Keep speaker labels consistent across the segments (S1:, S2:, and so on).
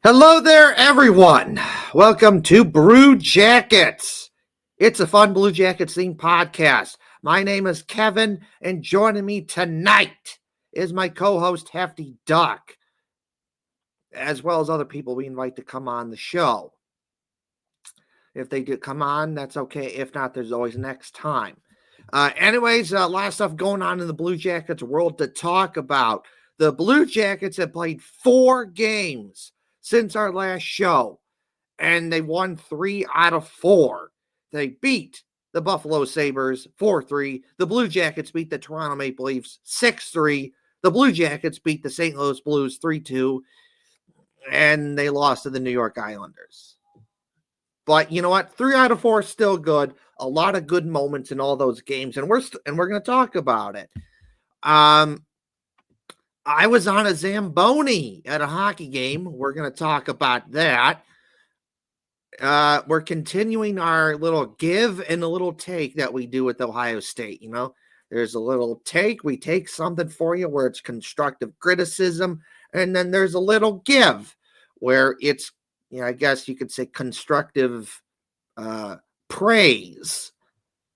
S1: Hello there, everyone. Welcome to Brew Jackets. It's a fun Blue Jackets themed podcast. My name is Kevin, and joining me tonight is my co-host Hefty Duck, as well as other people we invite to come on the show. If they do come on, that's okay. If not, there's always next time. Anyways, a lot of stuff going on in the Blue Jackets world to talk about. The Blue Jackets have played 4 games since our last show, and they won 3 out of 4. They beat the Buffalo Sabres 4-3. The Blue Jackets beat the Toronto Maple Leafs 6-3. The Blue Jackets beat the St. Louis Blues 3-2, and they lost to the New York Islanders. But you know what? 3 out of 4 is still good. A lot of good moments in all those games, and we're going to talk about it. I was on a Zamboni at a hockey game. We're going to talk about that. We're continuing our little give and a little take that we do with Ohio State. You know, there's a little take. We take something for you where it's constructive criticism, and then there's a little give where it's, you know, I guess you could say constructive praise.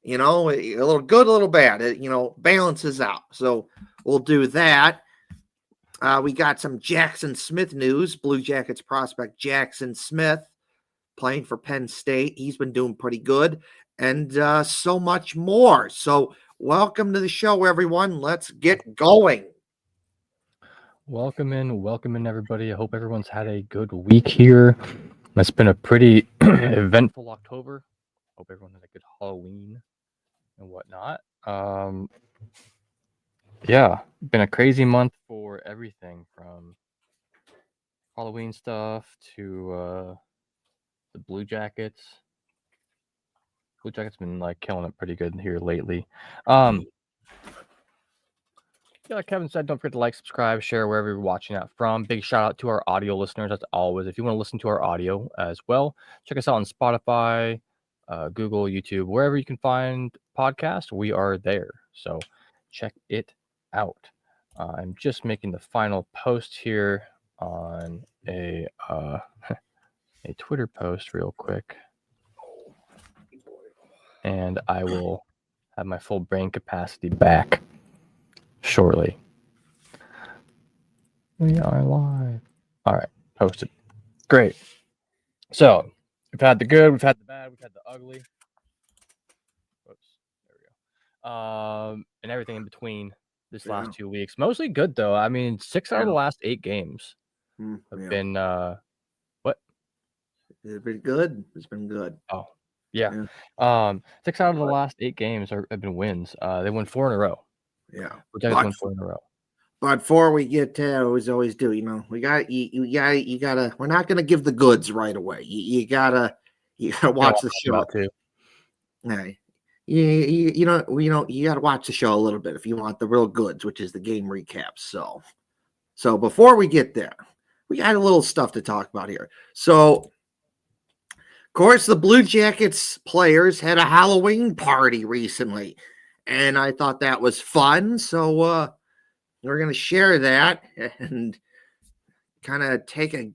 S1: You know, a little good, a little bad. It, you know, balances out. So we'll do that. We got some Jackson Smith news. Blue Jackets prospect Jackson Smith playing for Penn State. He's been doing pretty good, and so much more. So welcome to the show, everyone. Let's get going.
S2: Welcome in, everybody. I hope everyone's had a good week here. It's been a pretty eventful October. Hope everyone had a good Halloween and whatnot. Yeah, been a crazy month for everything from Halloween stuff to the Blue Jackets. Blue Jackets been like killing it pretty good here lately. Yeah, like Kevin said, don't forget to like, subscribe, share wherever you're watching that from. Big shout out to our audio listeners, as always. If you want to listen to our audio as well, check us out on Spotify, Google, YouTube, wherever you can find podcasts. We are there, so check it out. I'm just making the final post here on a a Twitter post real quick, and I will have my full brain capacity back shortly. We are live. All right, posted. Great. So we've had the good, we've had the bad, we've had the ugly. Oops, there we go. And everything in between this last 2 weeks. Mostly good though. I mean, 6 out of the last 8 games have been what?
S1: It's been good. It's been good.
S2: Oh, yeah. 6 out of the last 8 games have been wins. They won 4 in a row.
S1: Yeah.
S2: Won 4 in a row.
S1: But before we get to, we always do, you know, you gotta. We're not gonna give the goods right away. You gotta watch the show
S2: too.
S1: Hey, you gotta watch the show a little bit if you want the real goods, which is the game recaps. So before we get there, we got a little stuff to talk about here. So, of course, the Blue Jackets players had a Halloween party recently, and I thought that was fun. So, we're going to share that and kind of take a,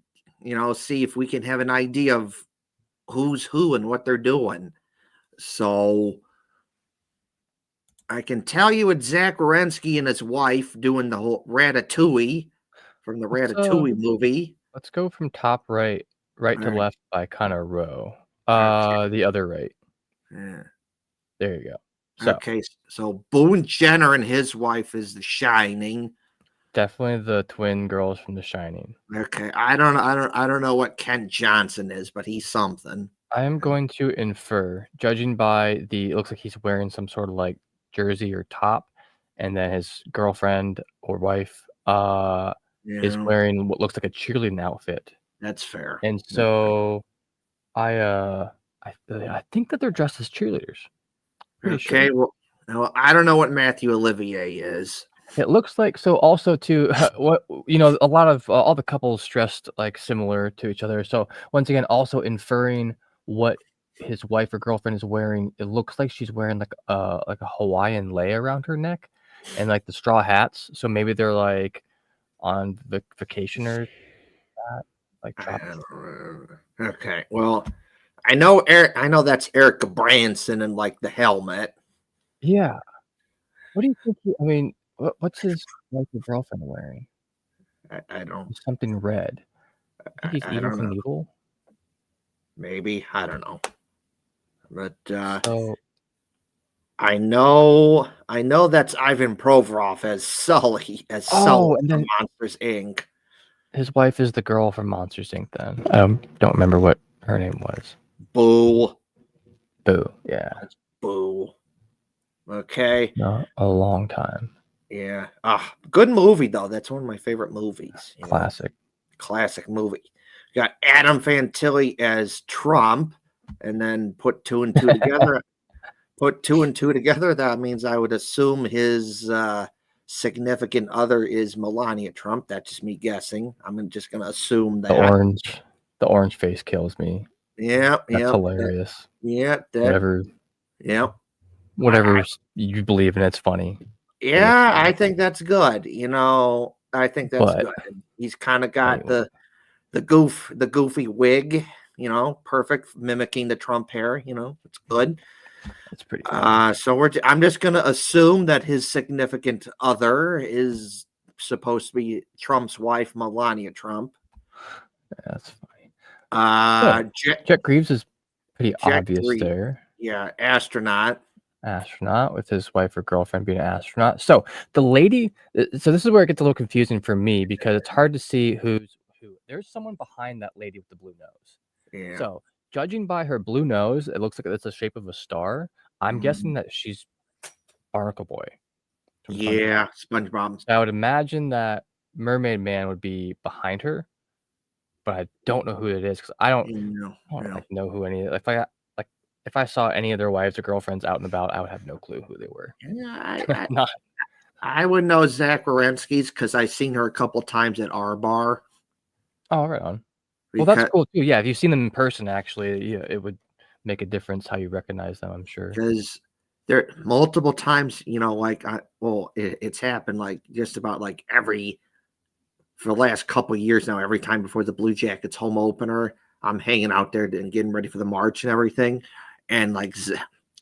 S1: see if we can have an idea of who's who and what they're doing. So I can tell you it's Zach Wierenski and his wife doing the whole Ratatouille from the Ratatouille movie.
S2: Let's go from top right to left by kind of row. The other right.
S1: Yeah.
S2: There you go.
S1: So Boone Jenner and his wife is The Shining.
S2: Definitely the twin girls from The Shining.
S1: Okay, I don't know what Kent Johnson is, but he's something.
S2: I am going to infer, judging by it looks like he's wearing some sort of like jersey or top, and then his girlfriend or wife is wearing what looks like a cheerleading outfit.
S1: That's fair.
S2: And so I think that they're dressed as cheerleaders.
S1: Okay, sure. Well, I don't know what Matthew Olivier is.
S2: It looks like so. Also, too, what a lot of all the couples dressed like similar to each other. So once again, also inferring what his wife or girlfriend is wearing. It looks like she's wearing like a Hawaiian lei around her neck, and like the straw hats. So maybe they're like on vacation or that. like
S1: I
S2: chopped.
S1: don't remember. Okay, well, I know Eric. I know that's Erica Branson in like the helmet.
S2: Yeah. What do you think? I mean, what's his wife or girlfriend wearing?
S1: I don't.
S2: It's something red. I think he's
S1: I
S2: Evil
S1: don't know.
S2: Knievel.
S1: Maybe I don't know. But
S2: So,
S1: I know that's Ivan Provorov as Sully
S2: and
S1: from
S2: then
S1: Monsters Inc.
S2: his wife is the girl from Monsters Inc. Then I don't remember what her name was.
S1: Boo,
S2: Boo. Yeah.
S1: boo. Okay,
S2: Not a long time.
S1: yeah. Good movie though. That's one of my favorite movies. You know,
S2: Classic.
S1: classic movie. You got Adam Fantilli as Trump, and then put two and two together. Put two and two together. That means I would assume his significant other is Melania Trump. That's just me guessing. I'm just going to assume
S2: The
S1: that.
S2: orange face kills me.
S1: Yeah,
S2: That's
S1: yeah,
S2: hilarious.
S1: yeah,
S2: Whatever
S1: yeah.
S2: whatever you believe in, it's funny.
S1: Yeah, I think that's good. You know, I think that's
S2: But
S1: good. He's kind of got
S2: anyway,
S1: the goofy wig. You know, perfect, mimicking the Trump hair. You know, it's good.
S2: it's pretty funny.
S1: So I'm just gonna assume that his significant other is supposed to be Trump's wife, Melania Trump.
S2: That's funny.
S1: Uh,
S2: So,
S1: Jet
S2: Jet Greaves is pretty
S1: Jet
S2: obvious
S1: Three,
S2: there.
S1: yeah, astronaut.
S2: Astronaut with his wife or girlfriend being an astronaut. So the lady, so this is where it gets a little confusing for me because it's hard to see who's who. There's someone behind that lady with the blue nose.
S1: Yeah,
S2: So judging by her blue nose, it looks like it's the shape of a star. I'm guessing that she's Barnacle Boy from SpongeBob.
S1: yeah, SpongeBob.
S2: So I would imagine that Mermaid Man would be behind her, but I don't know who it is because I don't like know who any. If I saw any of their wives or girlfriends out and about, I would have no clue who they were.
S1: Yeah,
S2: Not
S1: I would know Zach Wierenski's because I seen her a couple times at our bar.
S2: Oh, right on. Well, that's
S1: Because
S2: cool too. Yeah, if you've seen them in person, actually, yeah, it would make a difference how you recognize them, I'm sure.
S1: because there multiple times, you know, like it's happened like just about like every for the last couple of years now. Every time before the Blue Jackets home opener, I'm hanging out there and getting ready for the march and everything, and like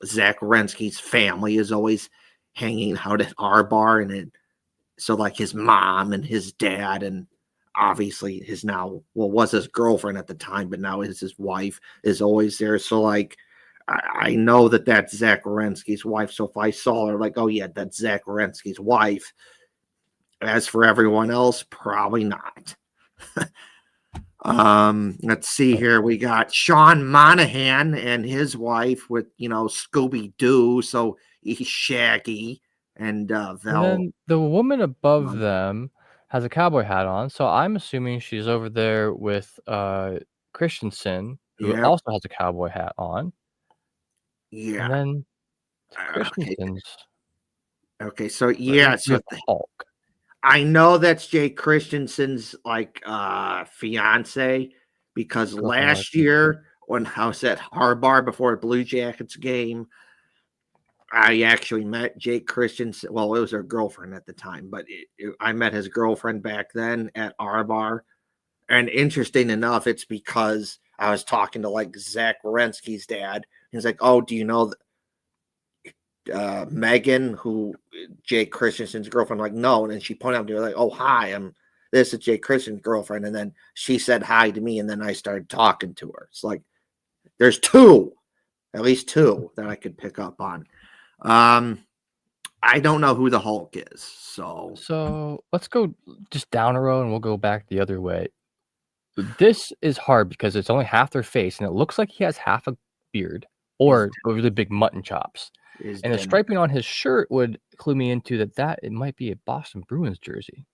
S1: Zach Wierenski's family is always hanging out at our bar, and so like his mom and his dad and obviously his now was his girlfriend at the time, but now is his wife is always there. So like I know that that's Zach Wierenski's wife. So if I saw her, like, oh yeah, that's Zach Wierenski's wife. As for everyone else, probably not. Let's see here. We got Sean Monahan and his wife with Scooby Doo. So he's Shaggy and
S2: And
S1: Val.
S2: then the woman above them has a cowboy hat on, so I'm assuming she's over there with Christensen, who
S1: Yeah,
S2: also has a cowboy hat on.
S1: yeah.
S2: And then
S1: Okay.
S2: Christensen's
S1: Okay. So
S2: we
S1: yeah. So
S2: have Hulk.
S1: I know that's Jay Christensen's like fiance because
S2: Girlfriend, wife,
S1: last year when I was at Harbar before a Blue Jackets game, I actually met Jake Christensen. Well, it was her girlfriend at the time, but I met his girlfriend back then at our bar. And interesting enough, it's because I was talking to like Zach Wierenski's dad. He's like, "Oh, do you know Megan, who Jake Christensen's girlfriend?" Like, no. And then she pointed out to me like, "Oh, hi, this is Jake Christensen's girlfriend." And then she said hi to me, and then I started talking to her. It's like there's at least two that I could pick up on. I don't know who the Hulk is, so
S2: let's go just down a row and we'll go back the other way. This is hard because it's only half their face, and it looks like he has half a beard or really big mutton chops. And the striping on his shirt would clue me into that it might be a Boston Bruins jersey.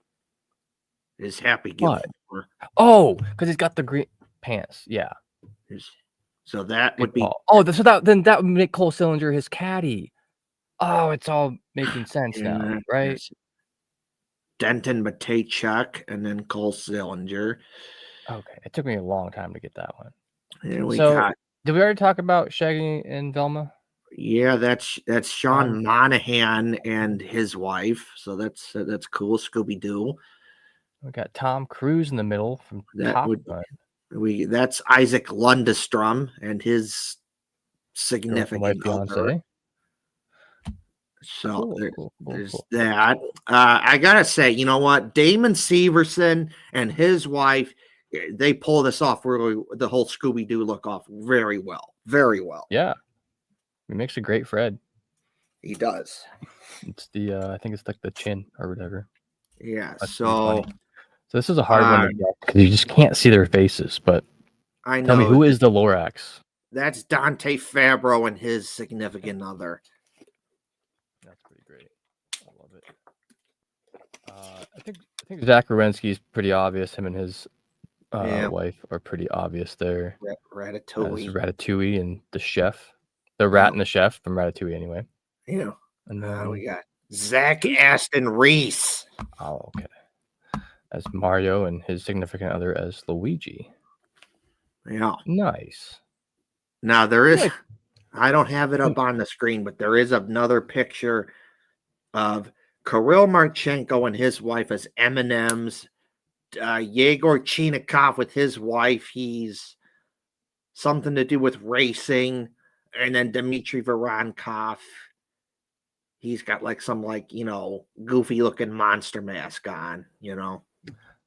S1: Is Happy
S2: But
S1: Gilmore.
S2: because he's got the green pants. Yeah.
S1: So that would be
S2: so that would make Cole Sillinger his caddy. Oh, it's all making sense now, right?
S1: Yes. Denton Matejchuk and then Cole Sillinger.
S2: Okay, it took me a long time to get that one.
S1: And we
S2: So,
S1: got
S2: did we already talk about Shaggy and Velma?
S1: yeah, that's Sean Monahan and his wife. So that's cool. Scooby Doo.
S2: We got Tom Cruise in the middle from Top Gun.
S1: That's Isaac Lundestrom and his
S2: Girlfriend, wife,
S1: significant other.
S2: fiance.
S1: So
S2: Cool.
S1: there's that. I gotta say, you know what? Damon Severson and his wife, they pull this off really. The whole Scooby Doo look off very well, very well.
S2: Yeah, he makes a great Fred.
S1: He does.
S2: It's the I think it's like the chin or whatever.
S1: Yeah.
S2: That's
S1: So
S2: this is a hard one to get because you just can't see their faces. But
S1: I know.
S2: tell me, who is the Lorax?
S1: That's Dante Fabro and his significant other.
S2: That's pretty great. I love it. I think Zach Wierenski's pretty obvious. Him and his wife are pretty obvious there.
S1: Ratatouille.
S2: As Ratatouille and the chef, the rat and the chef from Ratatouille, anyway.
S1: Yeah.
S2: And then
S1: We got Zach Aston Reese.
S2: Oh, okay. As Mario and his significant other as Luigi.
S1: Yeah.
S2: Nice.
S1: Now there is. I don't have it up on the screen, but there is another picture of Kirill Marchenko and his wife as M&M's. Yegor Chinikov with his wife. He's something to do with racing. And then Dmitry Voronkov. He's got like some goofy looking monster mask on,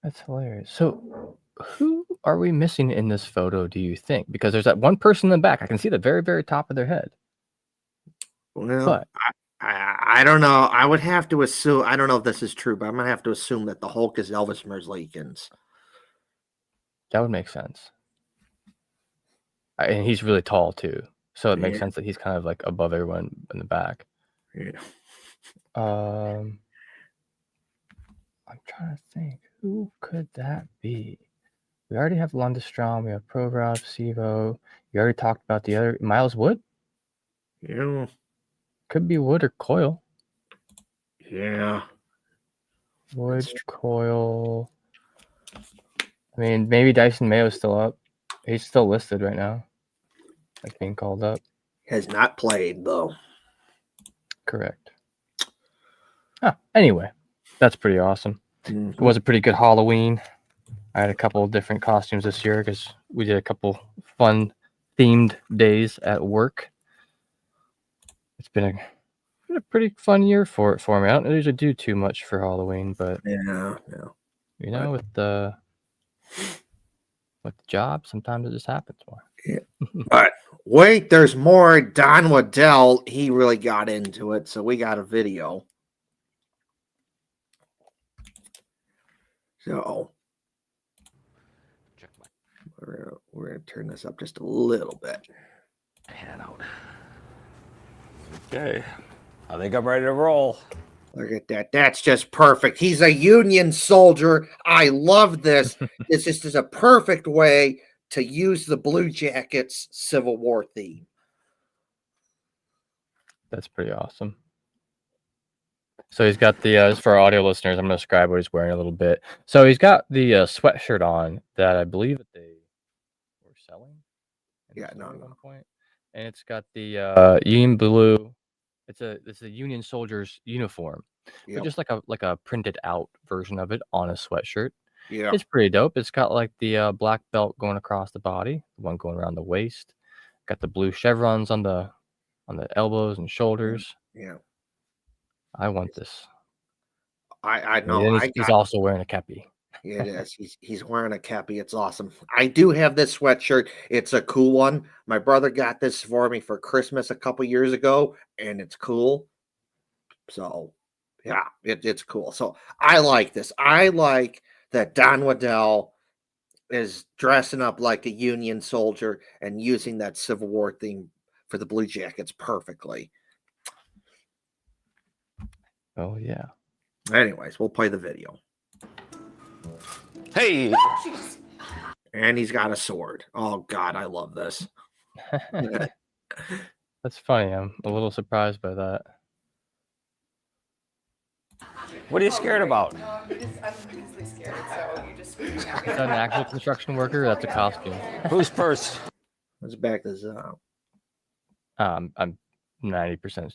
S2: That's hilarious. So who are we missing in this photo, do you think? Because there's that one person in the back. I can see the very, very top of their head.
S1: Well,
S2: but
S1: I don't know. I would have to assume, I don't know if this is true, but I'm going to have to assume that the Hulk is Elvis Merzlikins.
S2: That would make sense. And he's really tall too. So it makes sense that he's kind of like above everyone in the back.
S1: Yeah.
S2: I'm trying to think. Who could that be? We already have Lundestrom. We have Progrov, Sivo. You already talked about the other. Miles Wood?
S1: Yeah.
S2: Could be Wood or Coyle.
S1: Yeah.
S2: Wood, Coyle. I mean, maybe Dyson Mayo's still up. He's still listed right now. Like being called up.
S1: Has not played, though.
S2: Correct. Anyway, that's pretty awesome.
S1: Mm-hmm.
S2: It was a pretty good Halloween. I had a couple of different costumes this year because we did a couple fun themed days at work. It's been a pretty fun year for me. I don't usually do too much for Halloween, but with the job, sometimes it just happens more.
S1: Yeah. But wait, there's more. Don Waddell, he really got into it, so we got a video. So we're gonna turn this up just a little bit.
S3: Pan out. Okay, I think I'm ready to roll.
S1: Look at that. That's just perfect. He's a Union soldier. I love this. This just is a perfect way to use the Blue Jackets Civil War theme.
S2: That's pretty awesome. So he's got the, just for our audio listeners, I'm going to describe what he's wearing a little bit. So he's got the sweatshirt on that I believe that they were selling.
S1: Yeah,
S2: At
S1: no.
S2: one point. And it's got the Union blue. It's a Union soldier's uniform.
S1: Yep.
S2: But just like a printed out version of it on a sweatshirt.
S1: Yeah.
S2: It's pretty dope. It's got like the black belt going across the body, the one going around the waist. Got the blue chevrons on the elbows and shoulders.
S1: Yeah.
S2: I want this.
S1: I know.
S2: He's also wearing a kepi.
S1: Yeah, it is. He's wearing a kepi. It's awesome. I do have this sweatshirt. It's a cool one. My brother got this for me for Christmas a couple years ago, and it's cool. So, yeah, it's cool. So I like this. I like that Don Waddell is dressing up like a Union soldier and using that Civil War theme for the Blue Jackets perfectly.
S2: Oh, yeah.
S1: Anyways, we'll play the video.
S3: Hey!
S1: And he's got a sword. Oh, God, I love this.
S2: That's funny. I'm a little surprised by that.
S3: What are you scared about?
S4: I'm easily scared, so you just...
S2: Is that an actual construction worker or that's a costume?
S3: Who's first?
S1: Let's back this up.
S2: I'm 9%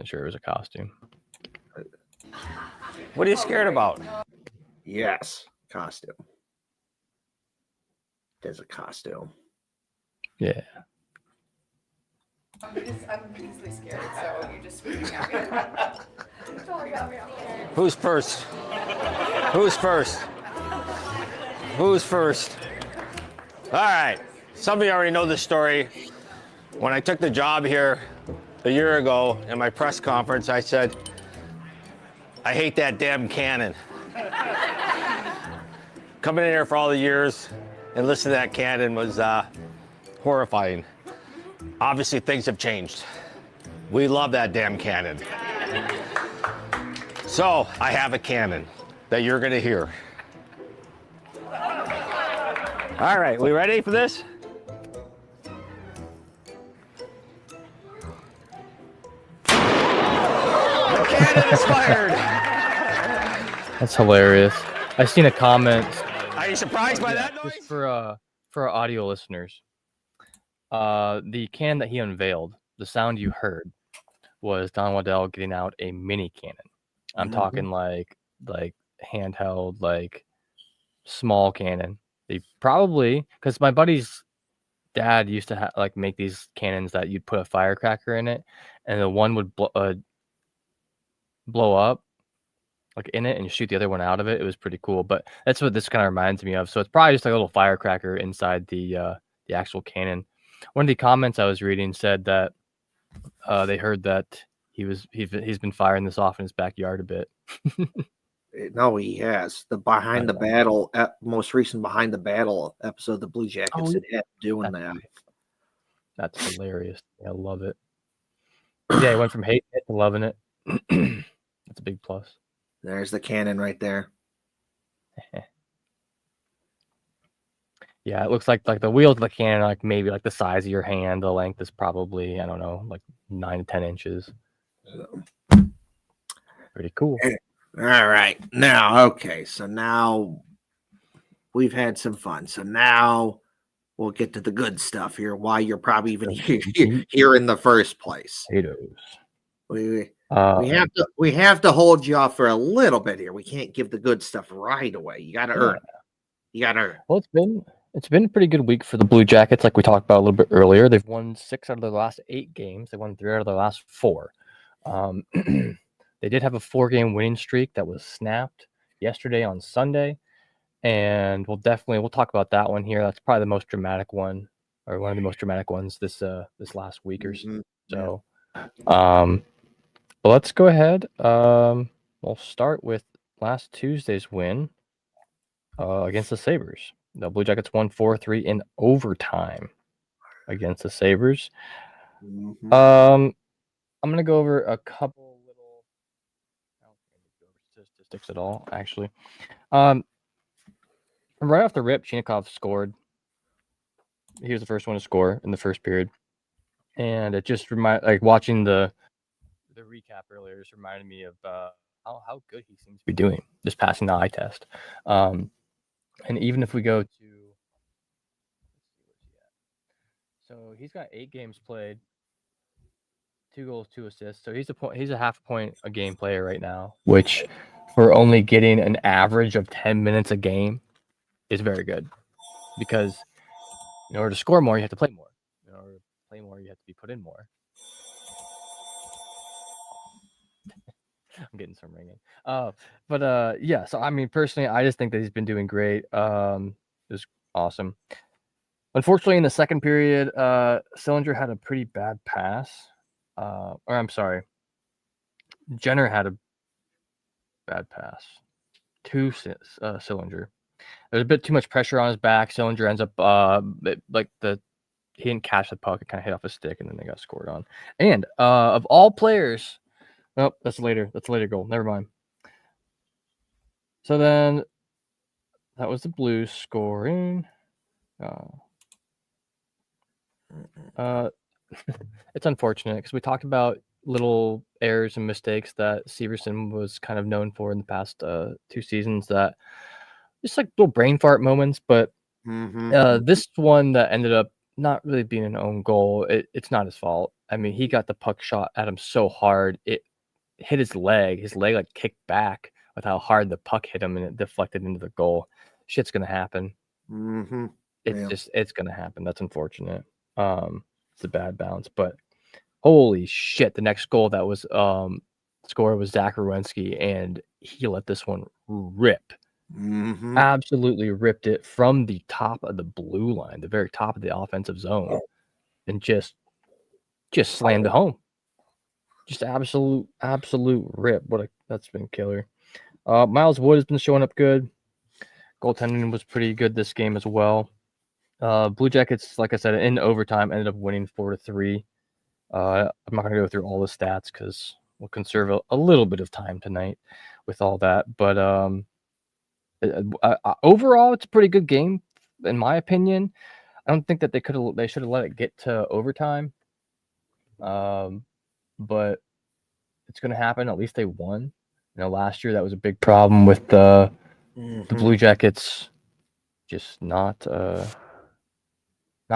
S2: sure it was a costume.
S3: What are you scared about?
S1: Yes, costume. as a costume.
S2: Yeah.
S4: I'm easily scared, so you just screaming at me. Totally got me off guard.
S3: Who's first? Who's first? Who's first? All right. Some of you already know this story. When I took the job here a year ago in my press conference, I said, I hate that damn cannon. Coming in here for all the years and listening to that cannon was horrifying. Obviously, things have changed. We love that damn cannon. So, I have a cannon that you're gonna hear. All right, we ready for this? The cannon is fired.
S2: That's hilarious. I seen a comment.
S3: Are you surprised by that noise?
S2: Just for our audio listeners. The can that he unveiled, the sound you heard was Don Waddell getting out a mini cannon. I'm talking like handheld, like small cannon. They probably, because my buddy's dad used to like make these cannons that you'd put a firecracker in it, and the one would blow up like in it and shoot the other one out of it. It was pretty cool, but that's what this kind of reminds me of. So it's probably just like a little firecracker inside the actual cannon. One of the comments I was reading said that they heard that he's been firing this off in his backyard a bit.
S1: No, he has. The Behind the Battle, most recent Behind the Battle episode, the Blue Jackets had him doing that.
S2: That's hilarious. I love it. Yeah, he went from hating it to loving it. That's a big plus.
S1: There's the cannon right there.
S2: Yeah, it looks like the wheels of the cannon are like maybe like the size of your hand. The length is probably, I don't know, like 9 to 10 inches. Pretty cool.
S1: All right. Now, okay. So now we've had some fun. So now we'll get to the good stuff here. Why you're probably even here in the first place.
S2: Potatoes.
S1: We have to hold you off for a little bit here. We can't give the good stuff right away. You got to earn it. You got to earn it.
S2: Well, it's been a pretty good week for the Blue Jackets, like we talked about a little bit earlier. They've won 6 out of their last 8 games. They won 3 out of their last 4. They did have a 4-game winning streak that was snapped yesterday on Sunday, and we'll talk about that one here. That's probably the most dramatic one, or one of the most dramatic ones this last week or so. So, but let's go ahead. We'll start with last Tuesday's win against the Sabres. The Blue Jackets won 4-3 in overtime against the Sabres. I'm going to go over a couple little, I don't think I need to go over statistics at all, actually. Right off the rip, Chinakhov scored. He was the first one to score in the first period. And it just watching the recap earlier just reminded me of how good he seems to be doing, just passing the eye test. And even if we go to, so he's got 8 games played, 2 goals, 2 assists. So he's a half point a game player right now, which for only getting an average of 10 minutes a game is very good, because in order to score more, you have to play more. In order to play more, you have to be put in more. I'm getting some ringing. Yeah, so I mean, personally, I just think that he's been doing great. It was awesome. Unfortunately, in the second period, Sillinger had a pretty bad pass. Or I'm sorry, Jenner had a bad pass to Sillinger. There's a bit too much pressure on his back. Sillinger ends up he didn't catch the puck. It kind of hit off his stick, and then they got scored on. And of all players. Nope, that's later. That's a later goal. Never mind. So then, that was the Blues scoring. It's unfortunate because we talked about little errors and mistakes that Severson was kind of known for in the past 2 seasons, that just like little brain fart moments. But this one that ended up not really being an own goal, it's not his fault. I mean, he got the puck shot at him so hard, it hit his leg. His leg like kicked back with how hard the puck hit him, and it deflected into the goal. Shit's gonna happen. it's gonna happen. That's unfortunate. It's a bad bounce, but holy shit! The next goal that was scored was Zach Rowensky, and he let this one rip.
S1: Mm-hmm.
S2: Absolutely ripped it from the top of the blue line, the very top of the offensive zone, and just slammed it home. Just absolute rip. That's been killer. Miles Wood has been showing up good. Goaltending was pretty good this game as well. Blue Jackets, like I said, in overtime ended up winning 4-3. I'm not gonna go through all the stats because we'll conserve a little bit of time tonight with all that. But overall, it's a pretty good game, in my opinion. I don't think that they should have let it get to overtime. But it's going to happen. At least they won. Last year that was a big problem with the Blue Jackets just not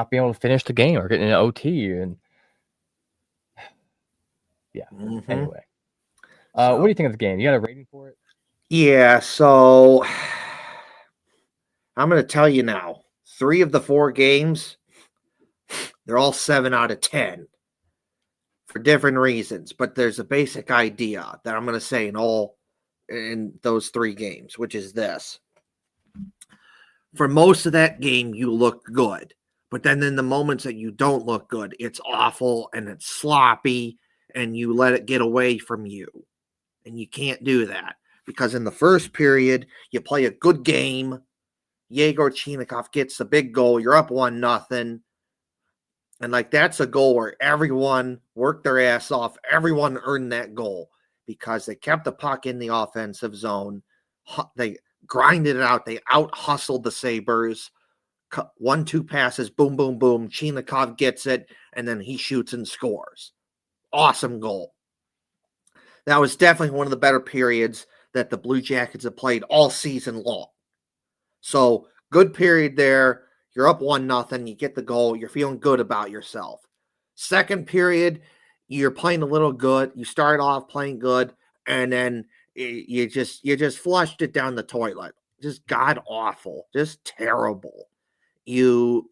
S2: being able to finish the game or getting an OT. And yeah. Anyway, what do you think of the game? You got a rating for it?
S1: Yeah. So I'm going to tell you now. 3 of the 4 games, they're all 7 out of 10 for different reasons. But there's a basic idea that I'm going to say in those 3 games, which is this. For most of that game, you look good. But then in the moments that you don't look good, it's awful and it's sloppy and you let it get away from you. And you can't do that. Because in the first period, you play a good game. Yegor Chinakhov gets the big goal. You're up 1-0. And that's a goal where everyone worked their ass off. Everyone earned that goal because they kept the puck in the offensive zone. They grinded it out. They out-hustled the Sabres. 1-2 passes, boom, boom, boom. Chinakhov gets it, and then he shoots and scores. Awesome goal. That was definitely one of the better periods that the Blue Jackets have played all season long. So, good period there. You're up 1-0. You get the goal. You're feeling good about yourself. Second period, you're playing a little good. You start off playing good, and then you just flushed it down the toilet. Just god awful. Just terrible. You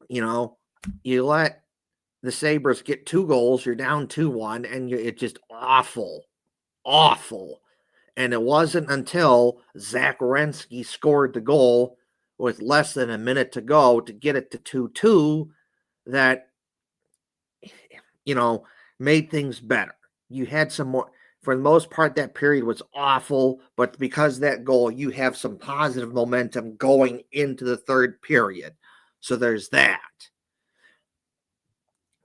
S1: let the Sabres get 2 goals. You're down 2-1, and it's just awful. Awful. And it wasn't until Zach Werenski scored the goal with less than a minute to go to get it to 2-2 that, made things better. You had some more. For the most part, that period was awful, but because of that goal, you have some positive momentum going into the third period. So there's that.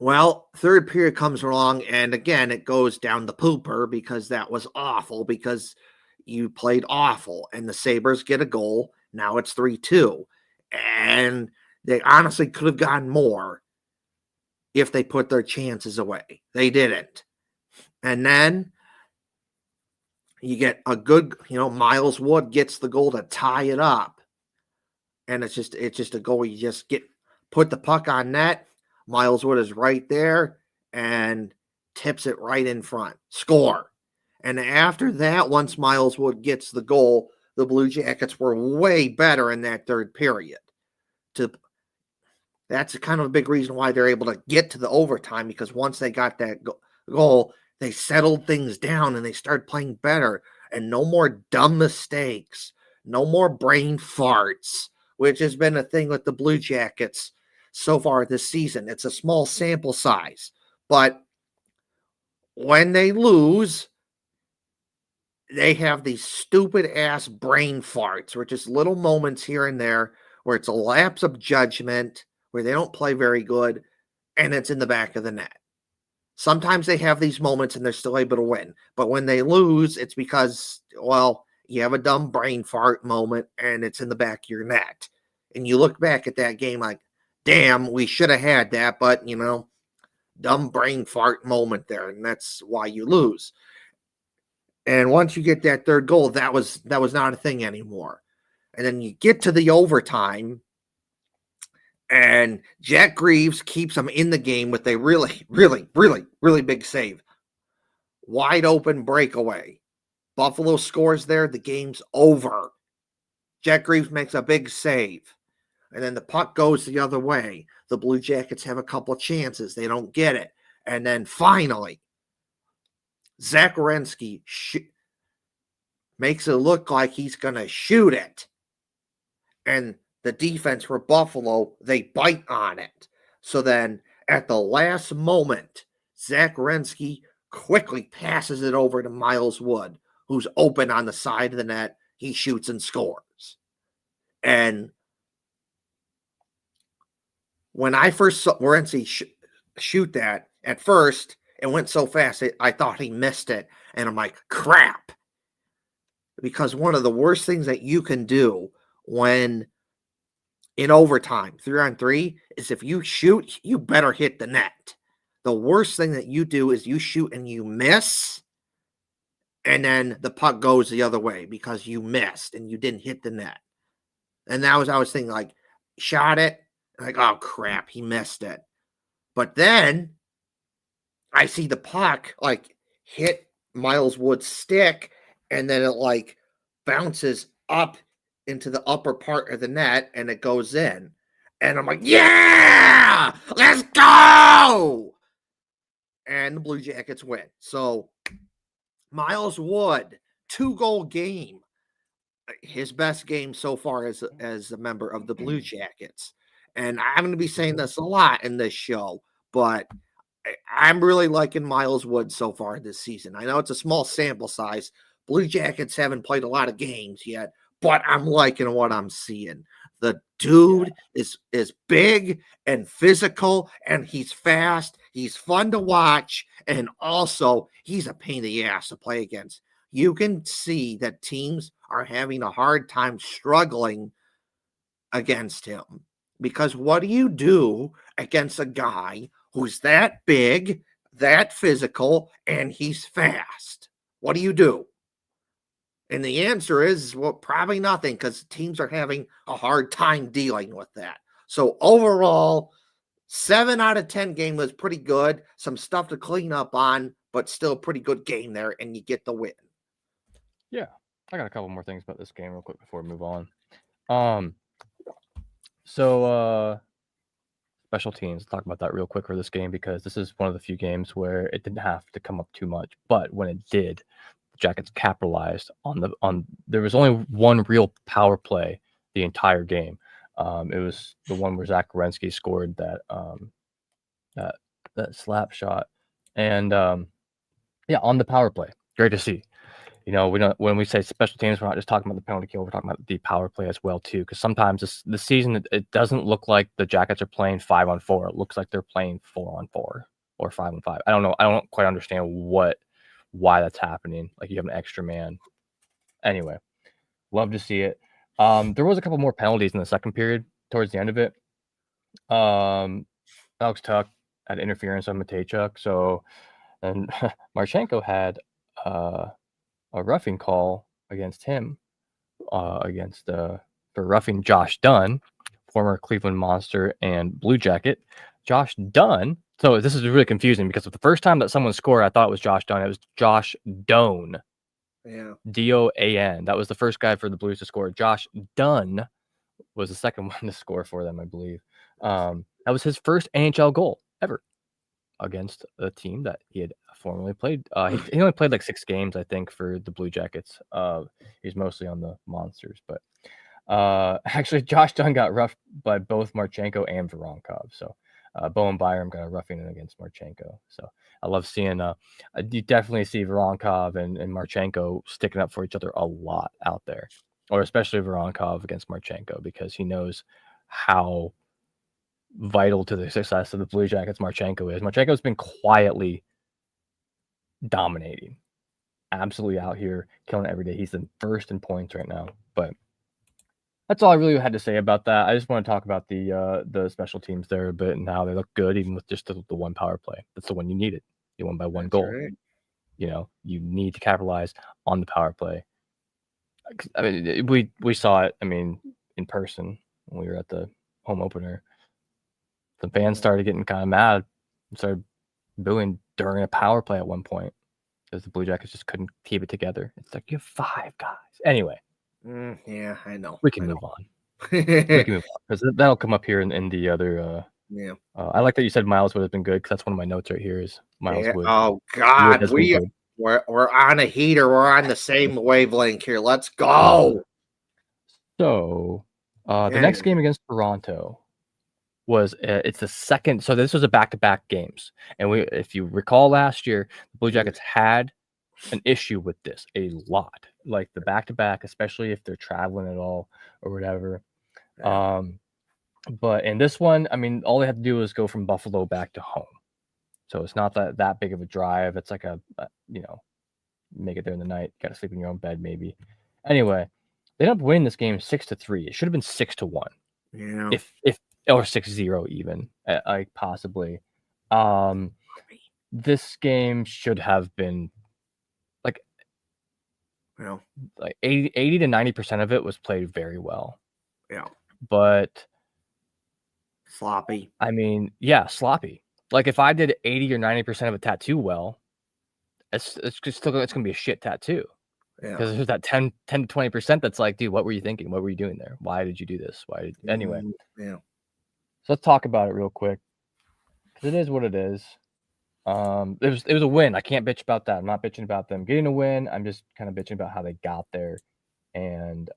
S1: Well, third period comes along, and again, it goes down the pooper because that was awful because you played awful, and the Sabres get a goal. Now it's 3-2, and they honestly could have gotten more if they put their chances away. They didn't. And then you get a good, Miles Wood gets the goal to tie it up. And it's just a goal. You just put the puck on net. Miles Wood is right there and tips it right in front. Score. And after that, once Miles Wood gets the goal, the Blue Jackets were way better in that third period. That's kind of a big reason why they're able to get to the overtime, because once they got that goal, they settled things down and they started playing better. And no more dumb mistakes. No more brain farts, which has been a thing with the Blue Jackets so far this season. It's a small sample size. But when they lose, they have these stupid-ass brain farts, where just little moments here and there where it's a lapse of judgment, where they don't play very good, and it's in the back of the net. Sometimes they have these moments and they're still able to win. But when they lose, it's because, you have a dumb brain fart moment and it's in the back of your net. And you look back at that game like, damn, we should have had that, but, dumb brain fart moment there, and that's why you lose. And once you get that third goal, that was not a thing anymore. And then you get to the overtime, and Jack Greaves keeps them in the game with a really, really, really, really big save. Wide open breakaway. Buffalo scores there. The game's over. Jack Greaves makes a big save. And then the puck goes the other way. The Blue Jackets have a couple chances. They don't get it. And then finally, Zach Werenski makes it look like he's going to shoot it. And the defense for Buffalo, they bite on it. So then at the last moment, Zach Werenski quickly passes it over to Miles Wood, who's open on the side of the net. He shoots and scores. And when I first saw Werenski shoot that, at first, it went so fast, I thought he missed it. And I'm like, crap. Because one of the worst things that you can do when in overtime, 3-on-3, is if you shoot, you better hit the net. The worst thing that you do is you shoot and you miss, and then the puck goes the other way because you missed and you didn't hit the net. And I was thinking, like, shot it, like, oh crap, he missed it. But then I see the puck like hit Miles Wood's stick, and then it like bounces up into the upper part of the net and it goes in. And I'm like, yeah, let's go. And the Blue Jackets win. So Miles Wood, 2-goal game. His best game so far as a member of the Blue Jackets. And I'm going to be saying this a lot in this show, but I'm really liking Miles Wood so far this season. I know it's a small sample size. Blue Jackets haven't played a lot of games yet, but I'm liking what I'm seeing. The dude is big and physical, and he's fast. He's fun to watch, and also he's a pain in the ass to play against. You can see that teams are having a hard time struggling against him, because what do you do against a guy who's that big, that physical, and he's fast? What do you do? And the answer is, well, probably nothing, because teams are having a hard time dealing with that. So overall, 7 out of 10 game was pretty good. Some stuff to clean up on, but still a pretty good game there, and you get the win.
S2: Yeah, I got a couple more things about this game real quick before we move on. So special teams. Let's talk about that real quick for this game, because this is one of the few games where it didn't have to come up too much, but when it did, the Jackets capitalized on. There was only one real power play the entire game. It was the one where Zach Werenski scored that slap shot, and yeah, on the power play. Great to see. You know, when we say special teams, we're not just talking about the penalty kill. We're talking about the power play as well too. Because sometimes this season, it doesn't look like the Jackets are playing 5-on-4. It looks like they're playing 4-on-4 or 5-on-5. I don't know. I don't quite understand why that's happening. Like, you have an extra man. Anyway, love to see it. There was a couple more penalties in the second period towards the end of it. Alex Tuck had interference on Matejchuk. So, and Marchenko had a roughing call against him, for roughing Josh Dunn, former Cleveland Monster and Blue Jacket. Josh Dunn. So this is really confusing, because the first time that someone scored, I thought it was Josh Dunn. It was Josh Doan.
S1: Yeah.
S2: Doan. That was the first guy for the Blues to score. Josh Dunn was the second one to score for them, I believe. That was his first NHL goal ever against a team that he had formerly played. He only played like 6 games, I think, for the Blue Jackets. He's mostly on the Monsters, but actually, Josh Dunn got roughed by both Marchenko and Voronkov. So Bowen Byram got a roughing in against Marchenko. So I love seeing. You definitely see Voronkov and Marchenko sticking up for each other a lot out there, or especially Voronkov against Marchenko, because he knows how vital to the success of the Blue Jackets Marchenko is. Marchenko's been quietly dominating, absolutely out here killing it every day. He's in first in points right now. But that's all I really had to say about that. I just want to talk about the special teams there a bit and how they look good, even with just the one power play. That's the one you needed. You won by one goal.
S1: Right.
S2: You know, you need to capitalize on the power play. I mean, we saw it. I mean, in person when we were at the home opener. The fans started getting kind of mad and started booing during a power play at one point, because the Blue Jackets just couldn't keep it together. It's like, you have 5 guys. Anyway,
S1: Yeah, I know.
S2: We can move on. We can move on because that'll come up here in the other.
S1: Yeah.
S2: I like that you said Miles Wood has been good because that's one of my notes right here. Is Miles
S1: Yeah.
S2: Wood?
S1: Oh
S2: Wood
S1: God,
S2: has been good.
S1: we're on a heater. We're on the same wavelength here. Let's go.
S2: So, the
S1: Yeah.
S2: next game against Toronto was it's the second. So this was a back-to-back games, and if you recall last year, the Blue Jackets had an issue with this a lot, like the back-to-back, especially if they're traveling at all or whatever.
S1: Yeah.
S2: But in this one, I mean, all they had to do was go from Buffalo back to home, so it's not that big of a drive. It's like a make it there in the night. Got to sleep in your own bed, maybe. Anyway, they ended up winning this game 6-3. It should have been 6-1.
S1: Yeah.
S2: If or 6-0 even, like possibly. This game should have been like 80 to 90% of it was played very well.
S1: Yeah.
S2: But
S1: Sloppy.
S2: I mean, yeah, sloppy. Like if I did 80 or 90% of a tattoo well, it's gonna be a shit tattoo.
S1: Yeah.
S2: Because there's that 10 to 20% that's like, dude, what were you thinking? What were you doing there? Why did you do this? Anyway.
S1: Yeah.
S2: So let's talk about it real quick. Because it is what it is. It was a win. I can't bitch about that. I'm not bitching about them getting a win. I'm just kind of bitching about how they got there and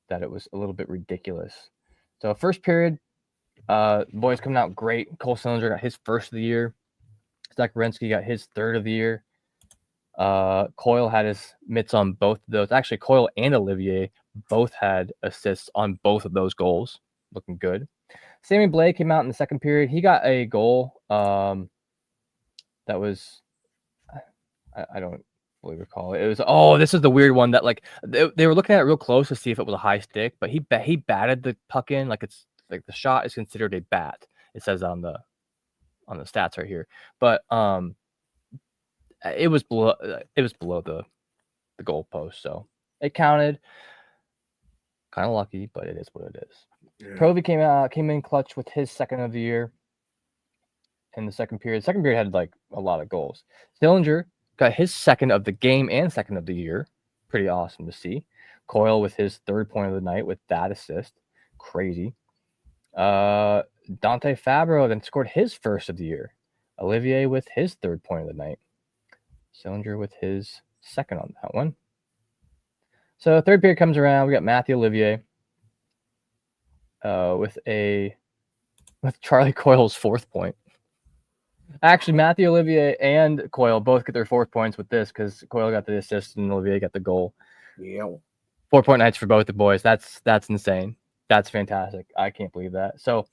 S2: that it was a little bit ridiculous. So first period, boys coming out great. Cole Sillinger got his first of the year. Zach Werenski got his third of the year. Coyle had his mitts on both of those. Actually, Coyle and Olivier both had assists on both of those goals. Looking good. Sammy Blais came out in the second period. He got a goal that was I don't fully recall. It was this is the weird one that like they were looking at it real close to see if it was a high stick, but he batted the puck in like it's like the shot is considered a bat. It says on the stats right here, but it was below the goal post, so it counted. Kind of lucky, but it is what it is. Yeah. Provy came in clutch with his second of the year in the second period. Second period had like a lot of goals. Sillinger got his second of the game and second of the year. Pretty awesome to see. Coyle with his third point of the night with that assist. Crazy. Dante Fabro then scored his first of the year. Olivier with his third point of the night. Sillinger with his second on that one. So third period comes around. We got Matthew Olivier with Charlie Coyle's fourth point. Actually, Matthew Olivier and Coyle both get their 4 points with this because Coyle got the assist and Olivier got the goal.
S1: Yeah.
S2: 4-point nights for both the boys. That's insane. That's fantastic. I can't believe that. So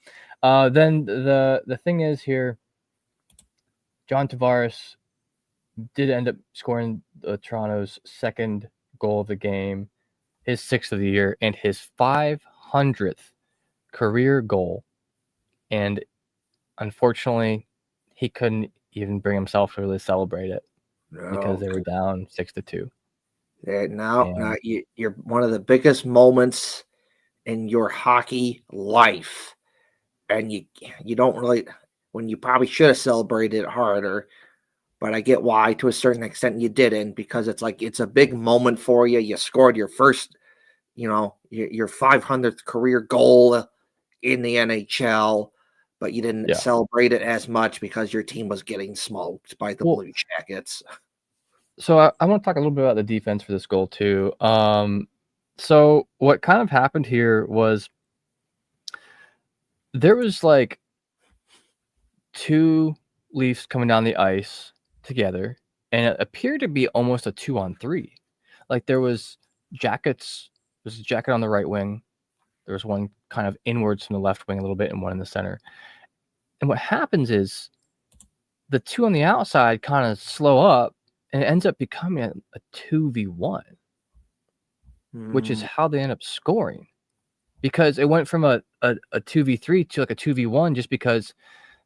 S2: then the thing is here, John Tavares did end up scoring Toronto's second goal of the game, his sixth of the year, and his 500th career goal. And unfortunately, he couldn't even bring himself to really celebrate it because they were down 6-2.
S1: Now you're one of the biggest moments in your hockey life, and you don't really, when you probably should have celebrated it harder. But I get why, to a certain extent, you didn't, because it's like it's a big moment for you. You scored your first, your 500th career goal in the NHL, but you didn't celebrate it as much because your team was getting smoked by the Blue Jackets.
S2: So I want to talk a little bit about the defense for this goal too. So what kind of happened here was there was like two Leafs coming down the ice together, and it appeared to be almost a 2-on-3. Like there was Jackets. There's a Jacket on the right wing. There was one kind of inwards from the left wing a little bit, and one in the center. And what happens is the two on the outside kind of slow up, and it ends up becoming a 2v1, which is how they end up scoring, because it went from a 2v3 to like a 2v1 just because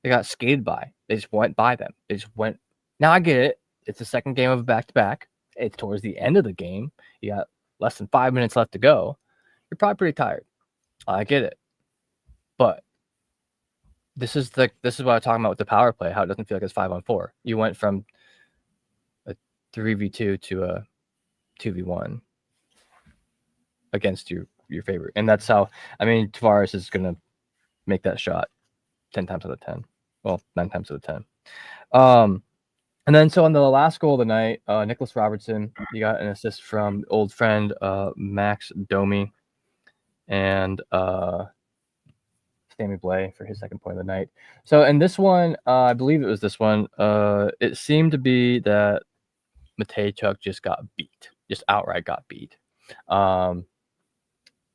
S2: they got skated by. They just went by them. They just went. Now I get it. It's the second game of a back-to-back. It's towards the end of the game. You got less than 5 minutes left to go. You're probably pretty tired. I get it. But this is what I'm talking about with the power play, how it doesn't feel like it's 5-on-4. You went from a 3v2 to a 2v1. against your favorite. And that's how, I mean, Tavares is going to make that shot 10 times out of 10. Well, 9 times out of 10. And then so on the last goal of the night, Nicholas Robertson, he got an assist from old friend Max Domi and Sammy Blay for his second point of the night. So in this one, I believe it was this one, it seemed to be that Matejchuk just got beat, just outright got beat.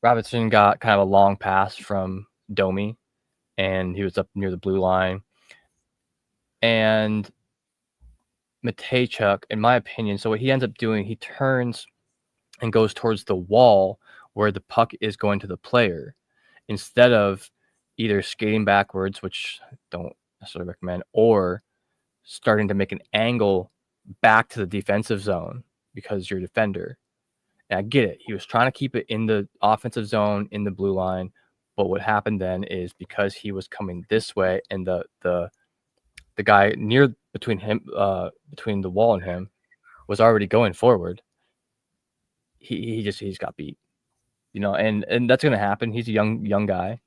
S2: Robertson got kind of a long pass from Domi, and he was up near the blue line. And Matejchuk, in my opinion, so what he ends up doing, he turns and goes towards the wall where the puck is going to the player, instead of either skating backwards, which I don't necessarily recommend, or starting to make an angle back to the defensive zone because you're a defender. And I get it. He was trying to keep it in the offensive zone, in the blue line. But what happened then is, because he was coming this way and the guy near between the wall and him was already going forward, he's got beat. And that's gonna happen. He's a young guy.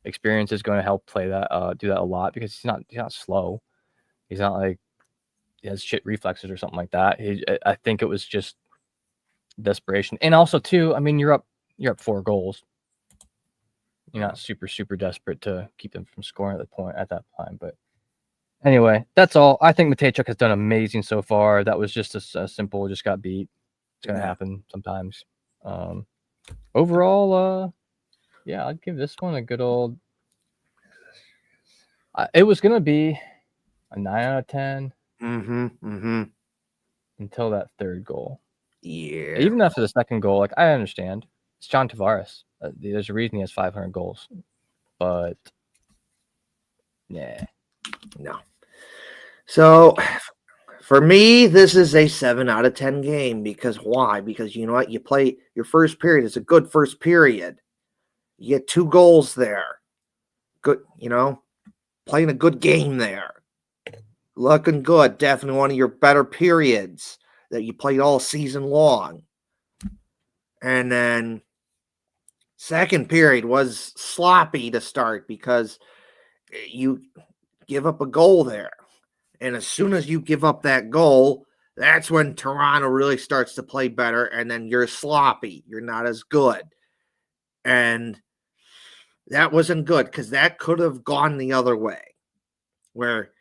S2: Experience is going to help do that a lot, because he's not slow. He's not like he has shit reflexes or something like that. I think it was just desperation. And also too, I mean, you're up 4 goals. You're not super desperate to keep them from scoring at that time. But anyway, that's all. I think Matejchuk has done amazing so far. That was just a simple, just got beat. It's gonna happen sometimes. Overall, yeah, I'd give this one a good old. It was gonna be a 9 out of 10. Until that third goal.
S1: Yeah.
S2: Even after the second goal, like, I understand. It's John Tavares. There's a reason he has 500 goals. But yeah.
S1: No. So for me, this is a 7 out of 10 game. Because why? Because you know what? You play your first period. It's a good first period. You get 2 goals there. Good, playing a good game there. Looking good. Definitely one of your better periods that you played all season long. And then second period was sloppy to start because you give up a goal there. And as soon as you give up that goal, that's when Toronto really starts to play better. And then you're sloppy. You're not as good. And that wasn't good, because that could have gone the other way, where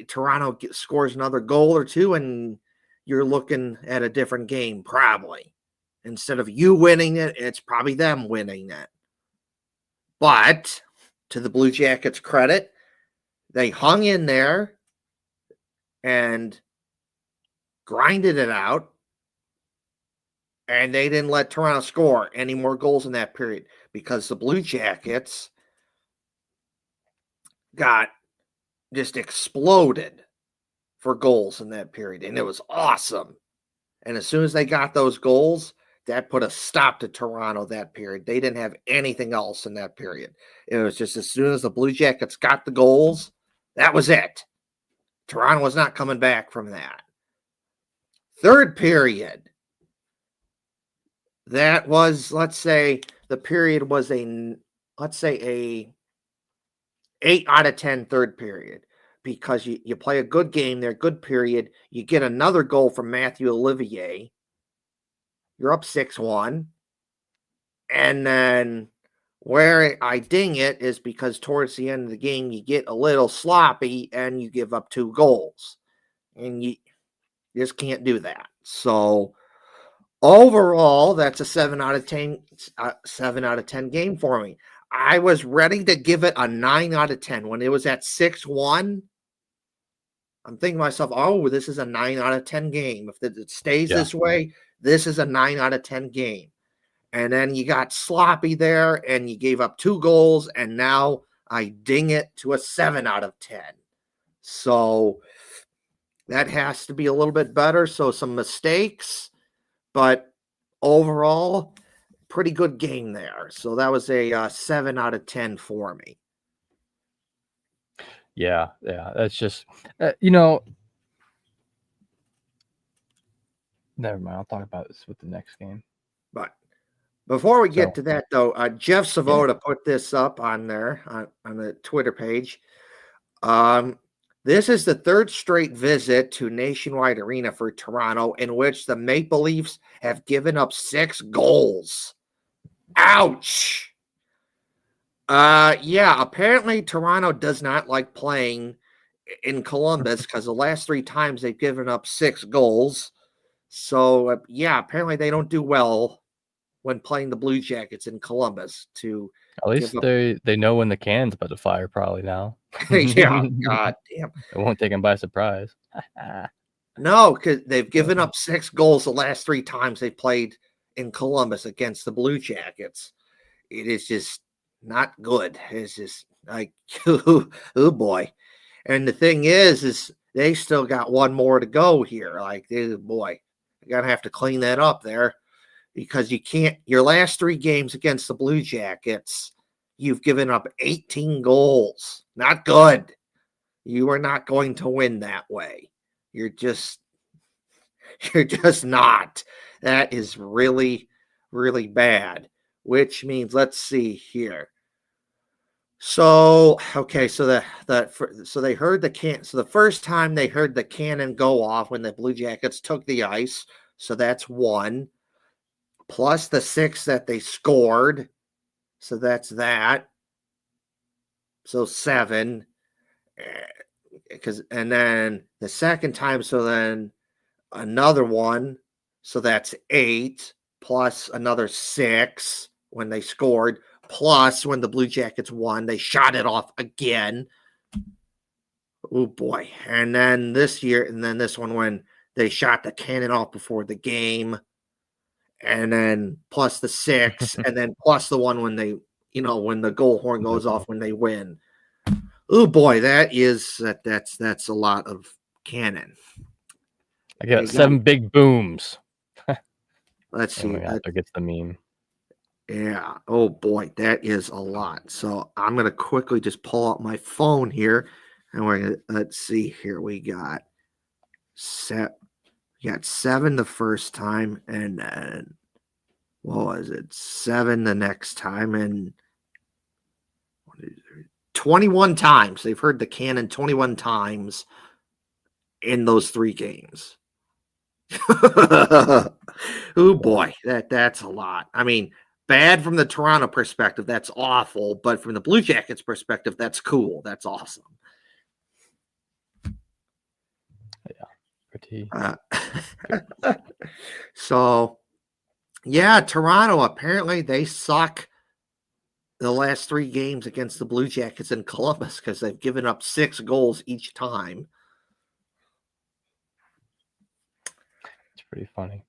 S1: Toronto scores another goal or two and you're looking at a different game, probably. Instead of you winning it, it's probably them winning it. But to the Blue Jackets' credit, they hung in there and grinded it out, and they didn't let Toronto score any more goals in that period, because the Blue Jackets got just exploded for goals in that period, and it was awesome. And as soon as they got those goals, that put a stop to Toronto that period. They didn't have anything else in that period. It was just, as soon as the Blue Jackets got the goals, that was it. Toronto was not coming back from that. Third period, that was, let's say the period was a 8 out of 10 third period, because you play a good game there, good period. You get another goal from Matthew Olivier. You're up 6-1. And then where I ding it is because towards the end of the game, you get a little sloppy and you give up 2 goals. And you just can't do that. So overall, that's a 7 out of 10 game for me. I was ready to give it a 9 out of 10. When it was at 6-1, I'm thinking to myself, oh, this is a 9 out of 10 game. If it stays this way, this is a 9 out of 10 game. And then you got sloppy there, and you gave up 2 goals, and now I ding it to a 7 out of 10. So that has to be a little bit better. So some mistakes, but overall, pretty good game there. So that was a 7 out of 10 for me.
S2: Yeah. That's just, never mind. I'll talk about this with the next game.
S1: But Before we get
S2: So-
S1: to that, though, Jeff Savoda put this up on there on the Twitter page. This is the third straight visit to Nationwide Arena for Toronto in which the Maple Leafs have given up 6 goals. Ouch! Yeah, apparently Toronto does not like playing in Columbus because the last 3 times they've given up 6 goals. So, yeah, apparently they don't do well when playing the Blue Jackets in Columbus to
S2: At least they know when the can's about to fire probably now.
S1: yeah, god damn.
S2: It won't take them by surprise.
S1: No, because they've given up 6 goals the last 3 times they played in Columbus against the Blue Jackets. It is just not good. It's just like, oh boy. And the thing is they still got one more to go here. Like, boy, you're going to have to clean that up there because you can't. Your last 3 games against the Blue Jackets, you've given up 18 goals. Not good. You are not going to win that way. You're just not. That is really, really bad. Which means, let's see here. So, okay, so they heard the can. So the first time they heard the cannon go off when the Blue Jackets took the ice. So that's 1, plus the 6 that they scored. So that's that. So 7. And then the second time, so then another 1. So that's 8, plus another 6 when they scored. Plus, when the Blue Jackets won, they shot it off again. Oh, boy. And then this one when they shot the cannon off before the game. And then plus the 6. And then plus the one when they, when the goal horn goes off when they win. Oh, boy. That's a lot of cannon.
S2: I got 7 big booms.
S1: Let's see.
S2: That gets the meme.
S1: Yeah. Oh boy, that is a lot. So I'm gonna quickly just pull out my phone here, and let's see here. We got 7 the first time, and then what was it? 7 the next time, and 21 times. They've heard the cannon 21 times in those 3 games. Oh boy, that's a lot. I mean, bad from the Toronto perspective, that's awful. But from the Blue Jackets perspective, that's cool. That's awesome.
S2: Yeah, pretty.
S1: So, yeah, Toronto, apparently they suck the last 3 games against the Blue Jackets in Columbus because they've given up 6 goals each time.
S2: It's pretty funny.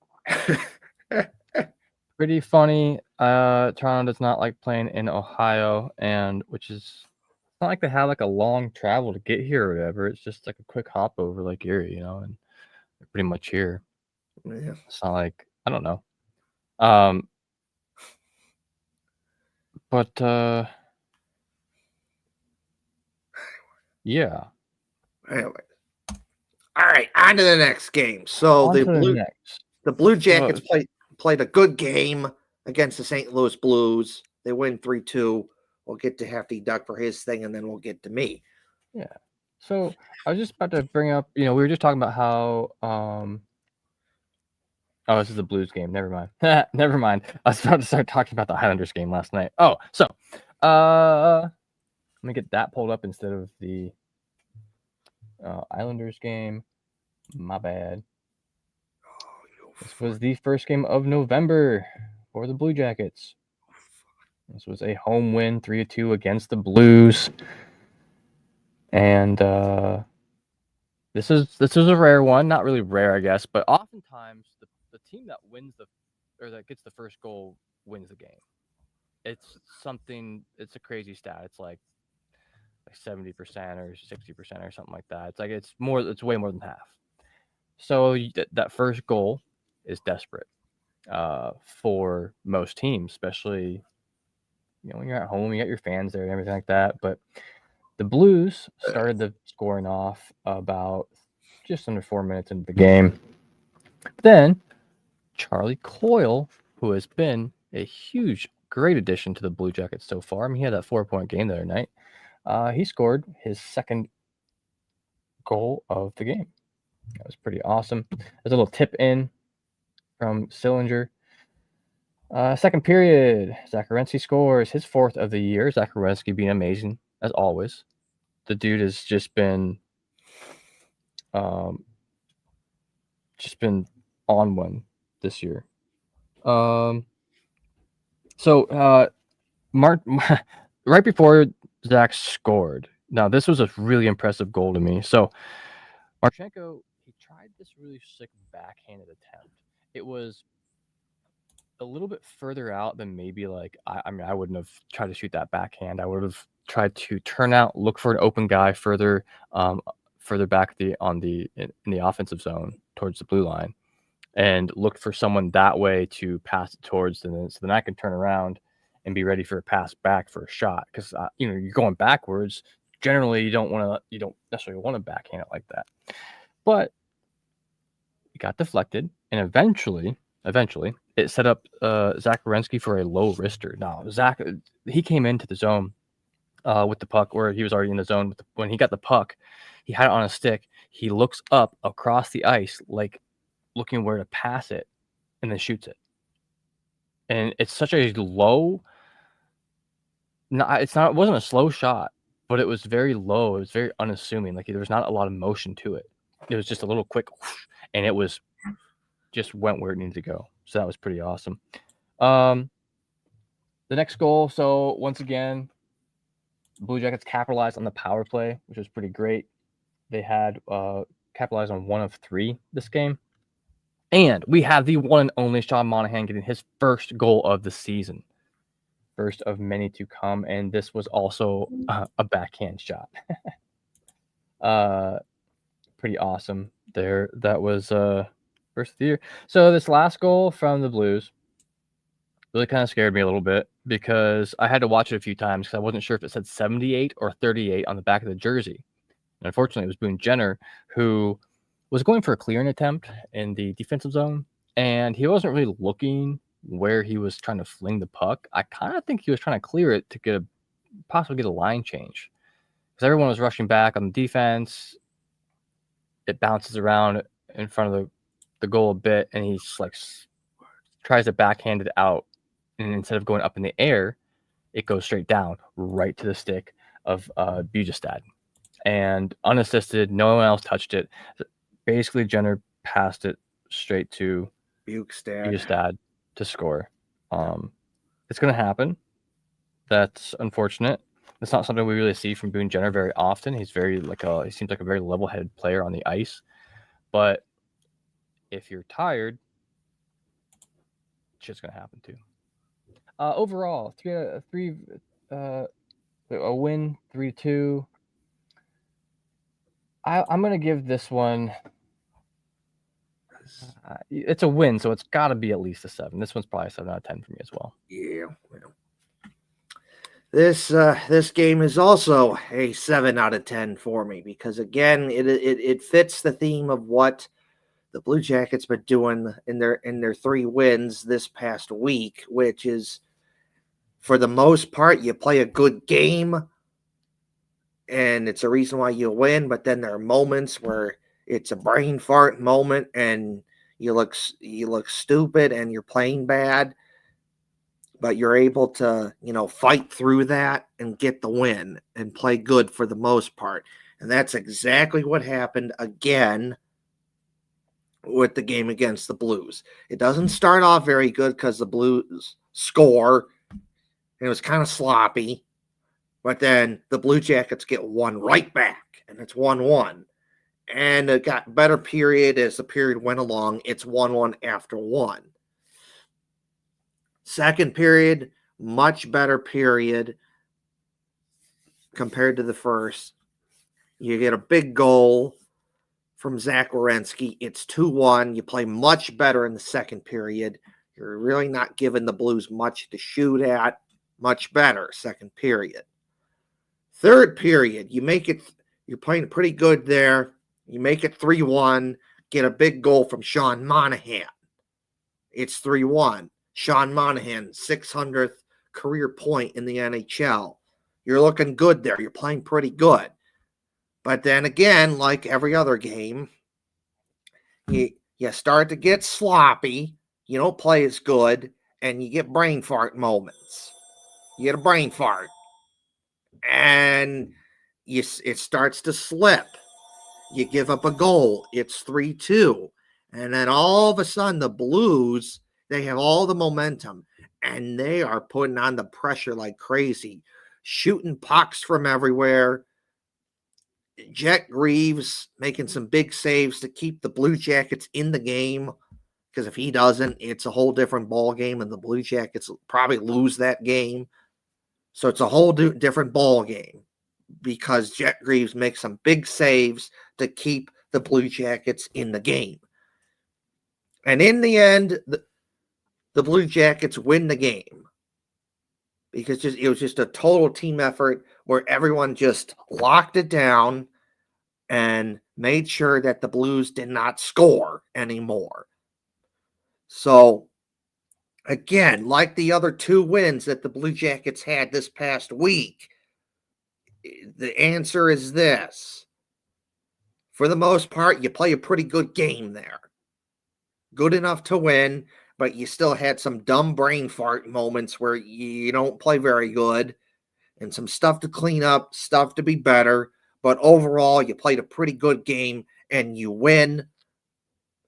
S2: Pretty funny. Toronto does not like playing in Ohio, and which is it's not like they have like a long travel to get here or whatever. It's just like a quick hop over Lake Erie, and they're pretty much here.
S1: Yeah.
S2: It's not like I don't know. But yeah.
S1: Anyway. All right, on to the next game. So the Blue Jackets played a good game against the St. Louis Blues. They win 3-2. We'll get to Hefty Duck for his thing, and then we'll get to me.
S2: Yeah. So I was just about to bring up, we were just talking about how oh, this is the Blues game. Never mind. Never mind. I was about to start talking about the Islanders game last night. Oh, so let me get that pulled up instead of the Islanders game. My bad. This was the first game of November for the Blue Jackets. This was a home win, 3-2 against the Blues. And this is a rare one. Not really rare, I guess, but oftentimes the team that that gets the first goal wins the game. It's a crazy stat. It's like 70% or 60% or something like that. It's like it's way more than half. So that first goal is desperate for most teams, especially when you're at home, you got your fans there and everything like that. But the Blues started the scoring off about just under 4 minutes into the game. Then Charlie Coyle, who has been a huge, great addition to the Blue Jackets so far. I mean, he had that 4-point game the other night. He scored his second goal of the game. That was pretty awesome. There's a little tip in from Sillinger. Second period, Zacharinsky scores his 4th of the year. Zacharinsky being amazing, as always. The dude has just been on one this year. Right before Zach scored, now this was a really impressive goal to me. So Marchenko, he tried this really sick backhanded attempt. It was a little bit further out than maybe like I mean I wouldn't have tried to shoot that backhand. I would have tried to turn out, look for an open guy further back in the offensive zone towards the blue line, and looked for someone that way to pass it towards, so then I can turn around and be ready for a pass back for a shot. Because you're going backwards. Generally, you don't necessarily want to backhand it like that. But it got deflected, and eventually, it set up Zach Werenski for a low wrister. Now, Zach, he came into the zone with the puck, or he was already in the zone. When he got the puck, he had it on a stick. He looks up across the ice, like looking where to pass it, and then shoots it. And it's such a low. No, it wasn't a slow shot, but it was very low. It was very unassuming. Like there was not a lot of motion to it. It was just a little quick, whoosh, and it was just went where it needed to go. So that was pretty awesome. The next goal. So once again, Blue Jackets capitalized on the power play, which was pretty great. They had capitalized on 1 of 3 this game. And we have the one and only Sean Monahan getting his first goal of the season. First of many to come. And this was also a backhand shot. Pretty awesome there. That was first of the year. So this last goal from the Blues really kind of scared me a little bit, because I had to watch it a few times because I wasn't sure if it said 78 or 38 on the back of the jersey. And unfortunately, it was Boone Jenner who was going for a clearing attempt in the defensive zone, and he wasn't really looking where he was trying to fling the puck. I kind of think he was trying to clear it to possibly get a line change, because everyone was rushing back on the defense. It bounces around in front of the goal a bit, and he just like tries to backhand it out, and instead of going up in the air, it goes straight down right to the stick of Bujestad, and unassisted. No one else touched it. Basically, Jenner passed it straight to Bujestad to score. It's going to happen. That's unfortunate. It's not something we really see from Boone Jenner very often. He's he seems like a very level-headed player on the ice. But if you're tired, shit's going to happen too. Overall, a win, 3-2. I'm going to give this one. It's a win, so it's got to be at least a 7. This one's probably a 7 out of 10 for me as well.
S1: Yeah. Well, this game is also a 7 out of 10 for me, because again, it fits the theme of what the Blue Jackets been doing in their 3 wins this past week, which is, for the most part, you play a good game, and it's a reason why you win. But then there are moments where it's a brain fart moment, and you look stupid, and you're playing bad, but you're able to, fight through that and get the win and play good for the most part. And that's exactly what happened again with the game against the Blues. It doesn't start off very good because the Blues score, and it was kind of sloppy, but then the Blue Jackets get one right back, and it's 1-1. And it got better period as the period went along. It's 1-1 after 1. Second period, much better period compared to the first. You get a big goal from Zach Werenski. It's 2-1. You play much better in the second period. You're really not giving the Blues much to shoot at. Much better second period. Third period, you're playing pretty good there. You make it 3-1, get a big goal from Sean Monahan. It's 3-1. Sean Monahan, 600th career point in the NHL. You're looking good there. You're playing pretty good. But then again, like every other game, you start to get sloppy. You don't play as good, and you get brain fart moments. You get a brain fart, and it starts to slip. You give up a goal. It's 3-2. And then all of a sudden, the Blues, they have all the momentum, and they are putting on the pressure like crazy, shooting pucks from everywhere. Jet Greaves making some big saves to keep the Blue Jackets in the game, because if he doesn't, it's a whole different ball game, and the Blue Jackets will probably lose that game. So it's a whole different ball game because Jet Greaves makes some big saves to keep the Blue Jackets in the game. And in the end, the Blue Jackets win the game because it was just a total team effort where everyone just locked it down and made sure that the Blues did not score anymore. So, again, like the other 2 wins that the Blue Jackets had this past week, the answer is this. For the most part, you play a pretty good game there. Good enough to win, but you still had some dumb brain fart moments where you don't play very good and some stuff to clean up, stuff to be better. But overall, you played a pretty good game and you win.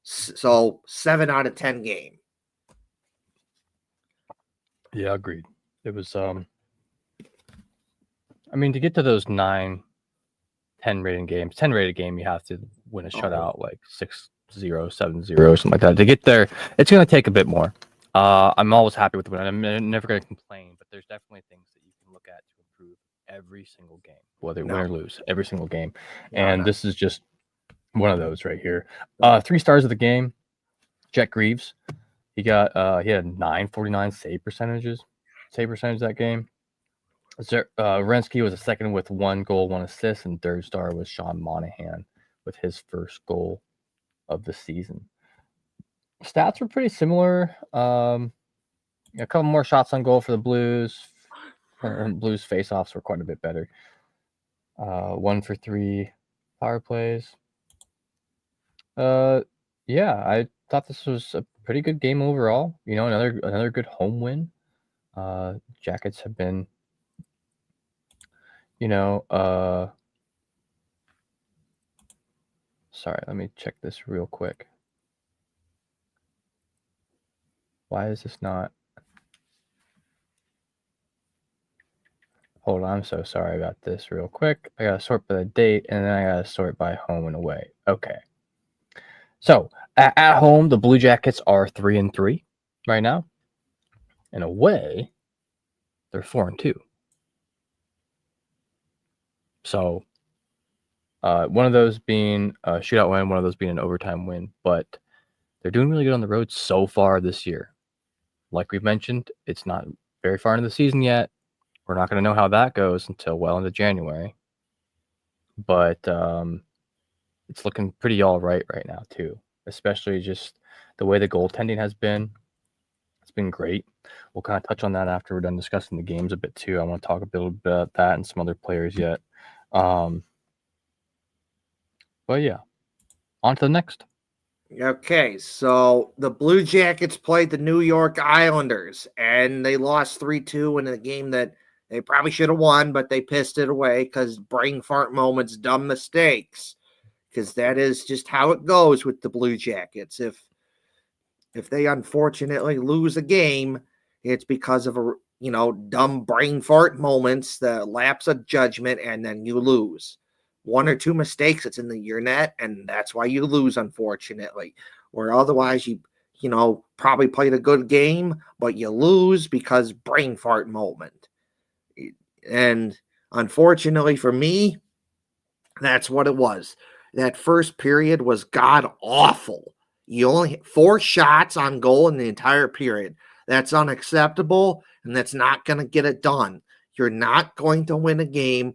S1: So 7 out of 10 game.
S2: Yeah, agreed. It was, I mean, to get to those 9, 10 rated games, 10 rated game, you have to win a shutout like 6-0, 7-0, something like that. To get there, it's going to take a bit more. I'm always happy with the win. I'm never going to complain, but there's definitely things that you can look at to improve every single game, whether win or lose, every single game. And this is just one of those right here. 3 stars of the game, Jet Greaves. He had 949 save percentage that game. Renski was a second with 1 goal, 1 assist, and third star was Sean Monahan with his first goal of the season. Stats were pretty similar. A couple more shots on goal for the Blues. Blues face-offs were quite a bit better. 1 for 3 power plays. Yeah, I thought this was a pretty good game overall. You know, another good home win. Jackets have been, sorry, let me check this real quick. Why is this not? Hold on, I'm so sorry about this real quick. I gotta sort by the date, and then I gotta sort by home and away. Okay. So, at home, the Blue Jackets are 3-3 right now. And away, they're 4-2. So, one of those being a shootout win, one of those being an overtime win. But they're doing really good on the road so far this year. Like we've mentioned, it's not very far into the season yet. We're not going to know how that goes until well into January. But it's looking pretty all right now, too. Especially just the way the goaltending has been. It's been great. We'll kind of touch on that after we're done discussing the games a bit, too. I want to talk a bit about that and some other players yet. But, yeah. On to the next.
S1: Okay, so the Blue Jackets played the New York Islanders, and they lost 3-2 in a game that they probably should have won, but they pissed it away because brain fart moments, dumb mistakes, because that is just how it goes with the Blue Jackets. If they unfortunately lose a game, it's because of dumb brain fart moments, the lapse of judgment, and then you lose. 1 or 2 mistakes, it's in your net, and that's why you lose, unfortunately. Or otherwise, you probably played a good game, but you lose because brain fart moment. And unfortunately for me, that's what it was. That first period was god awful. You only hit 4 shots on goal in the entire period. That's unacceptable, and that's not going to get it done. You're not going to win a game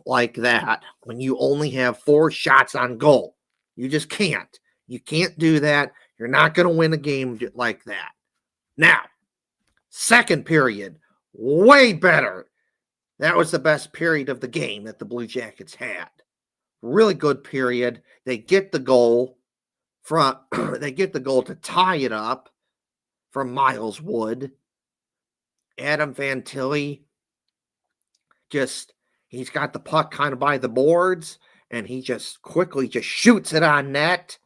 S1: like that when you only have 4 shots on goal. You just can't. You can't do that. You're not going to win a game like that. Now, Second period, way better. That was the best period of the game that the Blue Jackets had. Really good period. They get the goal they get the goal to tie it up from Miles Wood. Adam Fantilli he's got the puck kind of by the boards, and he just quickly just shoots it on net,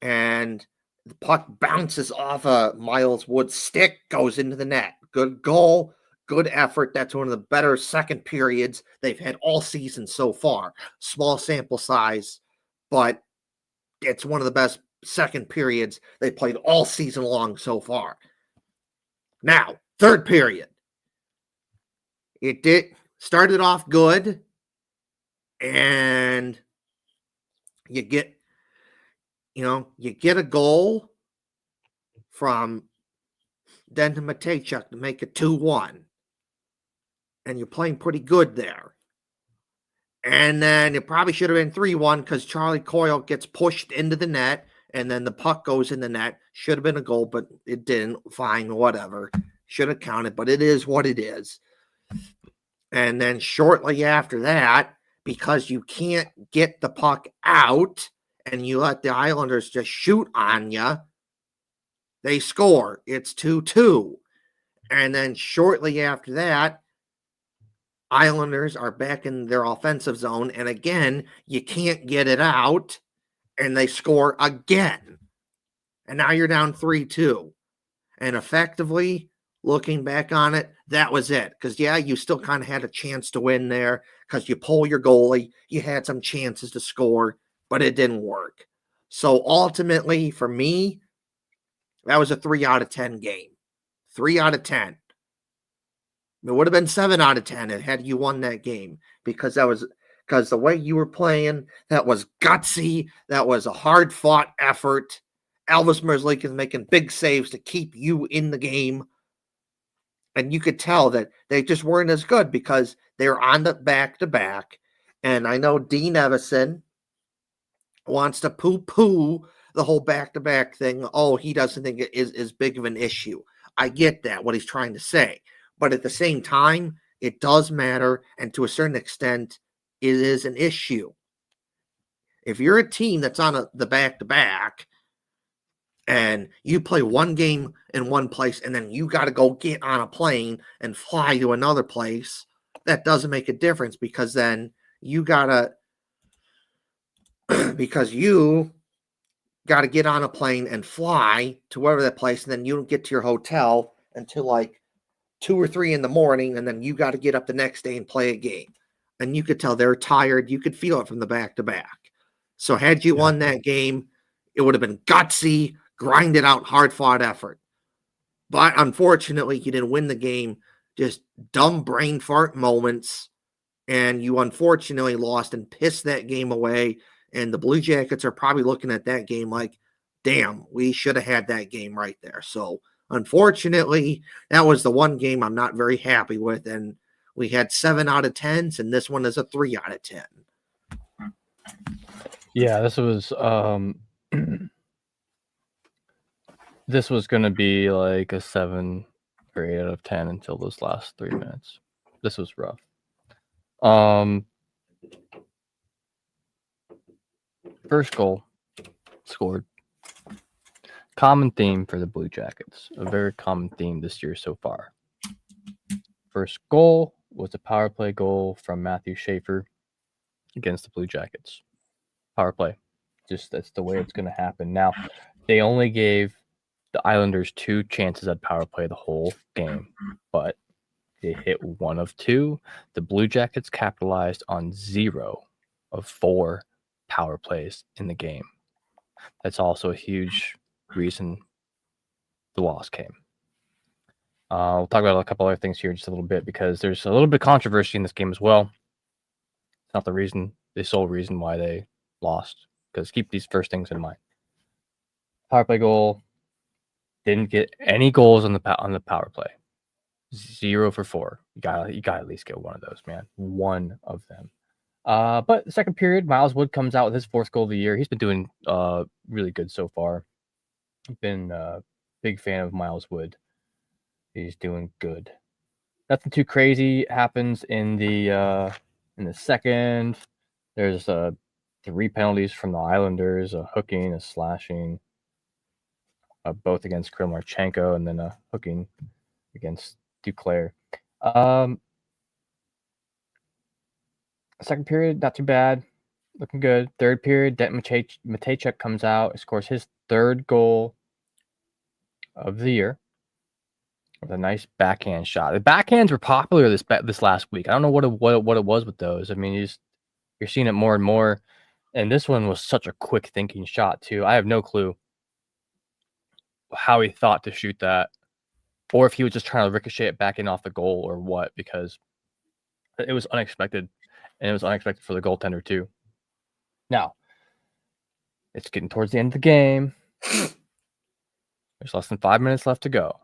S1: and the puck bounces off a Miles Wood stick, goes into the net. Good goal, good effort. That's one of the better second periods they've had all season so far. Small sample size, but it's one of the best second periods they played all season long so far. Now, third period. It started off good, and you get a goal from Denton Matejchuk to make it 2-1. And you're playing pretty good there. And then it probably should have been 3-1 because Charlie Coyle gets pushed into the net, and then the puck goes in the net. Should have been a goal, but it didn't. Fine, whatever. Should have counted, but it is what it is. And then shortly after that, because you can't get the puck out and you let the Islanders just shoot on you, they score. It's 2-2. And then shortly after that, Islanders are back in their offensive zone. And again, you can't get it out, and they score again. And now you're down 3-2. And effectively, looking back on it, that was it. Because, yeah, you still kind of had a chance to win there because you pull your goalie. You had some chances to score, but it didn't work. So ultimately, for me, that was a 3 out of 10 game. 3 out of 10. It would have been 7 out of 10 had you won that game because the way you were playing, that was gutsy. That was a hard-fought effort. Elvis Merzlik is making big saves to keep you in the game. And you could tell that they just weren't as good because they were on the back-to-back. And I know Dean Evison wants to poo-poo the whole back-to-back thing. Oh, he doesn't think it is as big of an issue. I get that, what he's trying to say. But at the same time, it does matter, and to a certain extent, it is an issue. If you're a team that's on the back-to-back, and you play one game in one place, and then you got to go get on a plane and fly to another place, that doesn't make a difference because then you got to get on a plane and fly to wherever that place, and then you don't get to your hotel until like 2 or 3 in the morning, and then you got to get up the next day and play a game. And you could tell they're tired. You could feel it from the back-to-back. So had you won that game, it would have been gutsy, grinded out, hard-fought effort. But unfortunately, you didn't win the game. Just dumb brain fart moments. And you unfortunately lost and pissed that game away. And the Blue Jackets are probably looking at that game like, damn, we should have had that game right there. So unfortunately, that was the one game I'm not very happy with. And we had 7 out of 10s, and this one is a 3 out of 10.
S2: Yeah, this was this was going to be like a 7 or 8 out of 10 until those last 3 minutes. This was rough. First goal scored. Common theme for the Blue Jackets. A very common theme this year so far. First goal was a power play goal from Matthew Schaefer against the Blue Jackets. Power play. Just that's the way it's going to happen. Now, they only gave the Islanders 2 chances at power play the whole game, but they hit 1 of 2. The Blue Jackets capitalized on 0 of 4 power plays in the game. That's also a huge reason the loss came. We'll talk about a couple other things here in just a little bit because there's a little bit of controversy in this game as well. It's not the sole reason why they lost, because keep these first things in mind. Power play goal, didn't get any goals on the power play. 0 for 4. You got to at least get one of those, man. One of them. But the second period, Miles Wood comes out with his 4th goal of the year. He's been doing really good so far. I've been a big fan of Miles Wood. He's doing good. Nothing too crazy happens in the second. There's 3 penalties from the Islanders, a hooking, a slashing, both against Krymarchenko, and then a hooking against Duclair. Second period, not too bad. Looking good. Third period, Denton Matejchuk comes out, scores his 3rd goal of the year with a nice backhand shot. The backhands were popular this last week. I don't know what it was with those. I mean, you're seeing it more and more. And this one was such a quick thinking shot too. I have no clue how he thought to shoot that, or if he was just trying to ricochet it back in off the goal or what, because it was unexpected, and it was unexpected for the goaltender too. Now, it's getting towards the end of the game. There's less than 5 minutes left to go.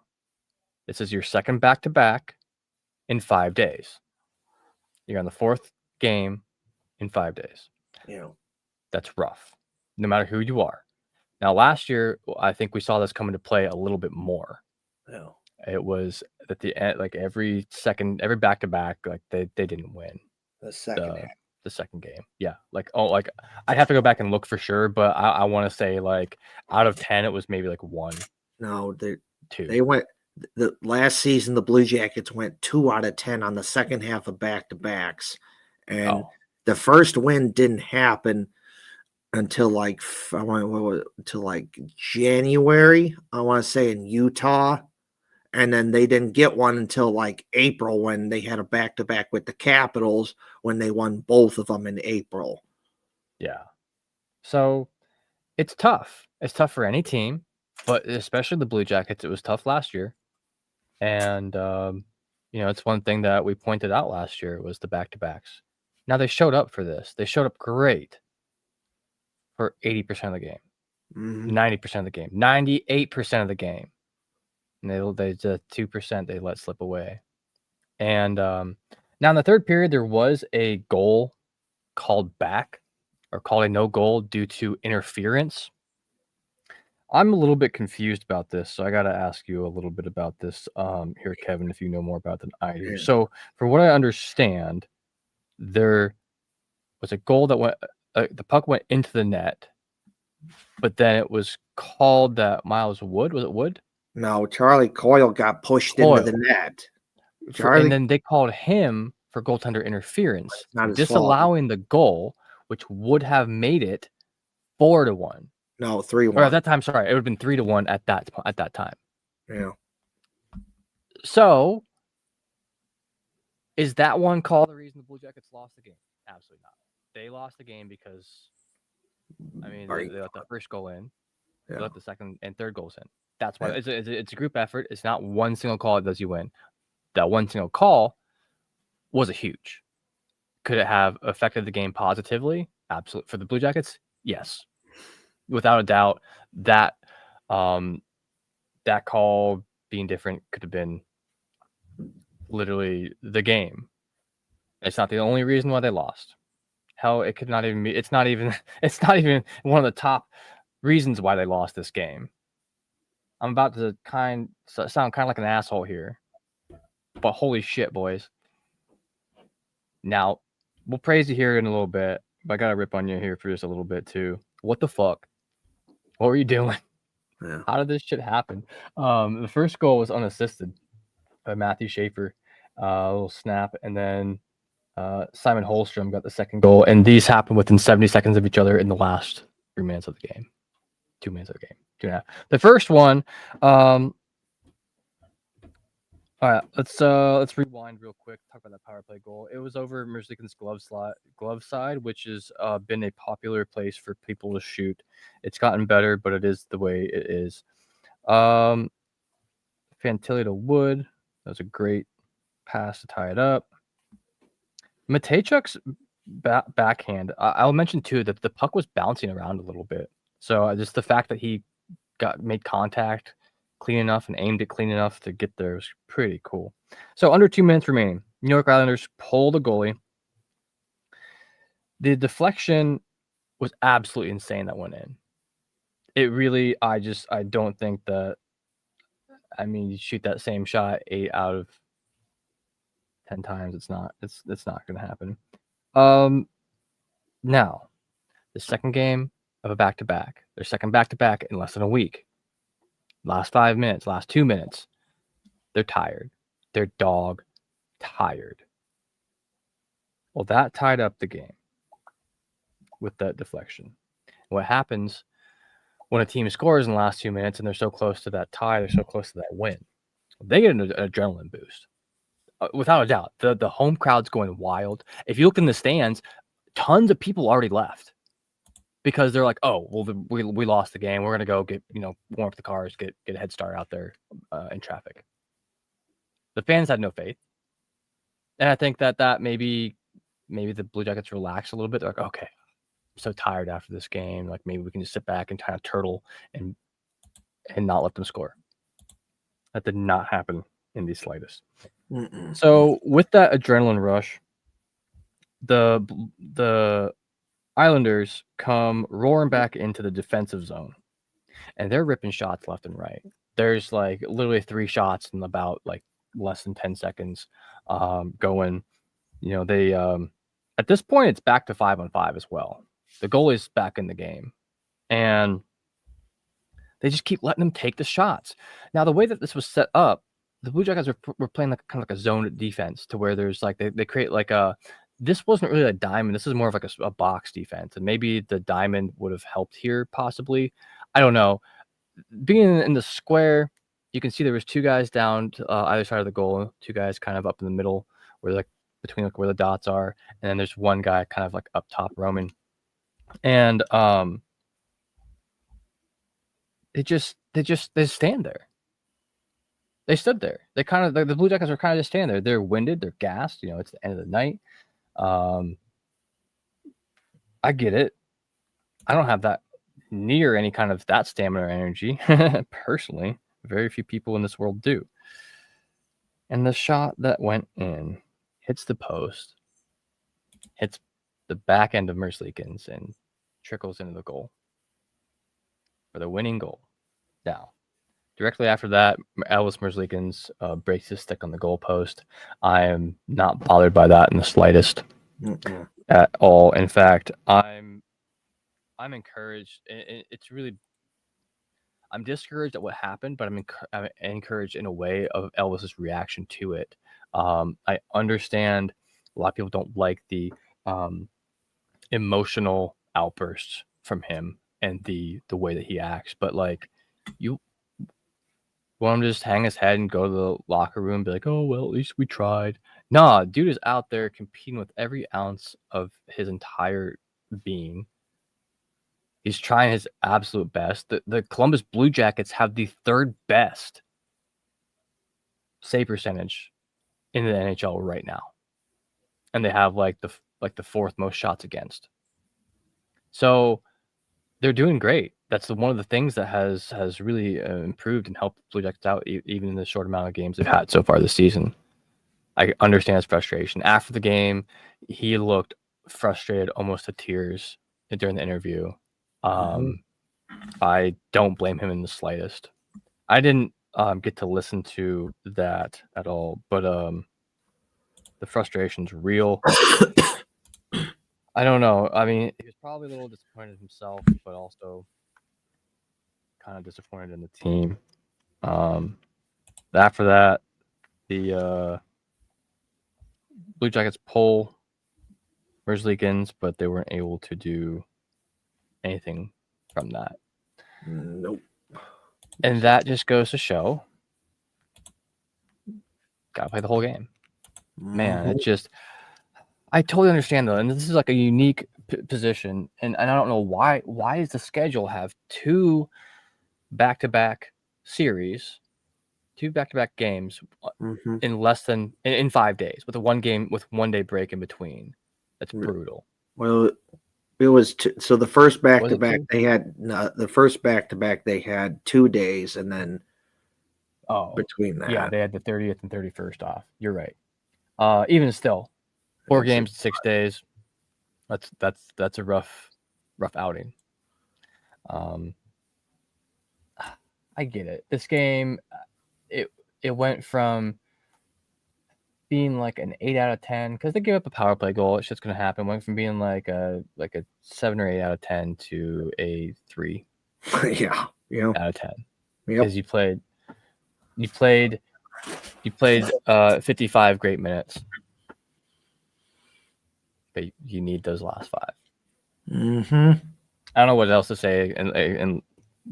S2: This is your second back-to-back in 5 days. You're on the 4th game in 5 days.
S1: Yeah.
S2: That's rough, no matter who you are. Now, last year, I think we saw this come into play a little bit more.
S1: Yeah.
S2: It was at the end, like every back-to-back, like they didn't win.
S1: The second half.
S2: The second game. Yeah. Like I'd have to go back and look for sure, but I want to say like out of 10, it was maybe like 1.
S1: No,
S2: 2.
S1: They went the last season. The Blue Jackets went 2 out of 10 on the second half of back-to-backs, and the first win didn't happen until like January. I want to say in Utah, and then they didn't get one until like April when they had a back-to-back with the Capitals when they won both of them in April.
S2: Yeah. So it's tough. It's tough for any team, but especially the Blue Jackets. It was tough last year. And, it's one thing that we pointed out last year was the back-to-backs. Now they showed up for this. They showed up great for 80% of the game, 90% of the game, 98% of the game. And they the 2% they let slip away. And now in the third period, there was a goal called back, or called a no goal due to interference. I'm a little bit confused about this, so I got to ask you a little bit about this here, Kevin, if you know more about it than I do.
S1: Yeah.
S2: So, for what I understand, there was a goal that went, the puck went into the net, but then it was called that Miles Wood, was it Wood?
S1: No, Charlie Coyle got pushed into the net.
S2: And then they called him for goaltender interference, disallowing the goal, which would have made it 4-1.
S1: No, 3-1.
S2: Or at that time, sorry, it would have been 3-1 at that time.
S1: Yeah.
S2: So, is that one call the reason the Blue Jackets lost the game? Absolutely not. They lost the game because, they let the first goal in, they let the second and third goals in. That's why it's a group effort. It's not one single call that does you win. That one single call was a huge. Could it have affected the game positively? Absolutely. For the Blue Jackets, yes. Without a doubt, that call being different could have been literally the game. It's not the only reason why they lost. Hell, it could not even be. It's not even one of the top reasons why they lost this game. I'm about to sound kind of like an asshole here, but holy shit, boys. Now, we'll praise you here in a little bit, but I gotta rip on you here for just a little bit too. What the fuck? What were you doing?
S1: Yeah.
S2: How did this shit happen? The first goal was unassisted by Matthew Schaefer. A little snap, and then Simon Holmstrom got the second goal, and these happened within 70 seconds of each other in the last 3 minutes of the game. 2 minutes of the game. 2.5. The first one, all right, let's rewind real quick, talk about that power play goal. It was over Merzikin's glove side, which has been a popular place for people to shoot. It's gotten better, but it is the way it is. Fantilli to Wood. That was a great pass to tie it up. Matejchuk's backhand. I'll mention too that the puck was bouncing around a little bit. So just the fact that he made contact clean enough and aimed it clean enough to get there was pretty cool. So under 2 minutes remaining, New York Islanders pull the goalie. The deflection was absolutely insane that went in. It really, I don't think that I mean, you shoot that same shot 8 out of 10 times. It's not going to happen. Now, the second game of a back-to-back. Their second back-to-back in less than a week. Last 5 minutes, last 2 minutes, they're tired. They're dog tired. Well, that tied up the game with that deflection. What happens when a team scores in the last 2 minutes and they're so close to that tie, they're so close to that win? They get an adrenaline boost. Without a doubt. The home crowd's going wild. If you look in the stands, tons of people already left. Because they're like, oh, well, we lost the game. We're going to go get, warm up the cars, get a head start out there in traffic. The fans had no faith. And I think that maybe the Blue Jackets relax a little bit. They're like, okay, I'm so tired after this game. Like, maybe we can just sit back and kind of turtle and not let them score. That did not happen in the slightest.
S1: Mm-mm.
S2: So with that adrenaline rush, the Islanders come roaring back into the defensive zone, and they're ripping shots left and right. There's like literally 3 shots in about like less than 10 seconds going. They at this point it's back to 5-on-5 as well. The goalie's back in the game, and they just keep letting them take the shots. Now, the way that this was set up, the Blue Jackets were playing like kind of like a zone defense, to where there's like they create like a. This wasn't really a diamond. This is more of like a box defense, and maybe the diamond would have helped here, possibly. I don't know. Being in the square, you can see there was 2 guys down to, either side of the goal, 2 guys kind of up in the middle, where like between like where the dots are, and then there's 1 guy kind of like up top roaming, and they stand there. They stood there. They kind of the Blue Jackets are kind of just standing there. They're winded. They're gassed. It's the end of the night. I get it. I don't have that near any kind of that stamina or energy personally. Very few people in this world do. And the shot that went in hits the post, hits the back end of Merzlikins, and trickles into the goal for the winning goal. Now, directly after that, Elvis Merzlikins breaks his stick on the goal post. I am not bothered by that in the slightest.
S1: Mm-mm.
S2: At all. In fact, I'm encouraged. It's really, I'm discouraged at what happened, but I'm encouraged in a way of Elvis's reaction to it. I understand a lot of people don't like the emotional outbursts from him and the way that he acts, but like, you want him to just hang his head and go to the locker room and be like, oh, well, at least we tried. Nah, dude is out there competing with every ounce of his entire being. He's trying his absolute best. The Columbus Blue Jackets have the 3rd best save percentage in the NHL right now, and they have like the 4th most shots against. So they're doing great. That's one of the things that has really improved and helped Blue Jackets out, even in the short amount of games they've had so far this season. I understand his frustration. After the game, he looked frustrated, almost to tears during the interview. I don't blame him in the slightest. I didn't get to listen to that at all, but the frustration's real. I don't know. I mean, he was probably a little disappointed himself, but also kind of disappointed in the team. After that, the Blue Jackets pull Merzlikins, but they weren't able to do anything from that.
S1: Nope.
S2: And that just goes to show, gotta play the whole game. Man, it's just, I totally understand though, and this is like a unique position, and I don't know why does the schedule have 2 back-to-back series, 2 back-to-back games in less than in 5 days, with a 1 game with 1 day break in between. That's brutal.
S1: Well, it was so the first back-to-back they had the first back-to-back they had 2 days, and then between that,
S2: yeah, they had the 30th and 31st off. You're right. Even still, 4 games in 6 days. That's a rough outing. I get it. This game, it went from being like an 8 out of 10 because they give up a power play goal. It's just going to happen. Went from being like a 7 or 8 out of 10 to a 3
S1: Yeah.
S2: out of 10
S1: Yep.
S2: because you played 55 great minutes, but you need those last 5.
S1: Mm-hmm.
S2: I don't know what else to say, and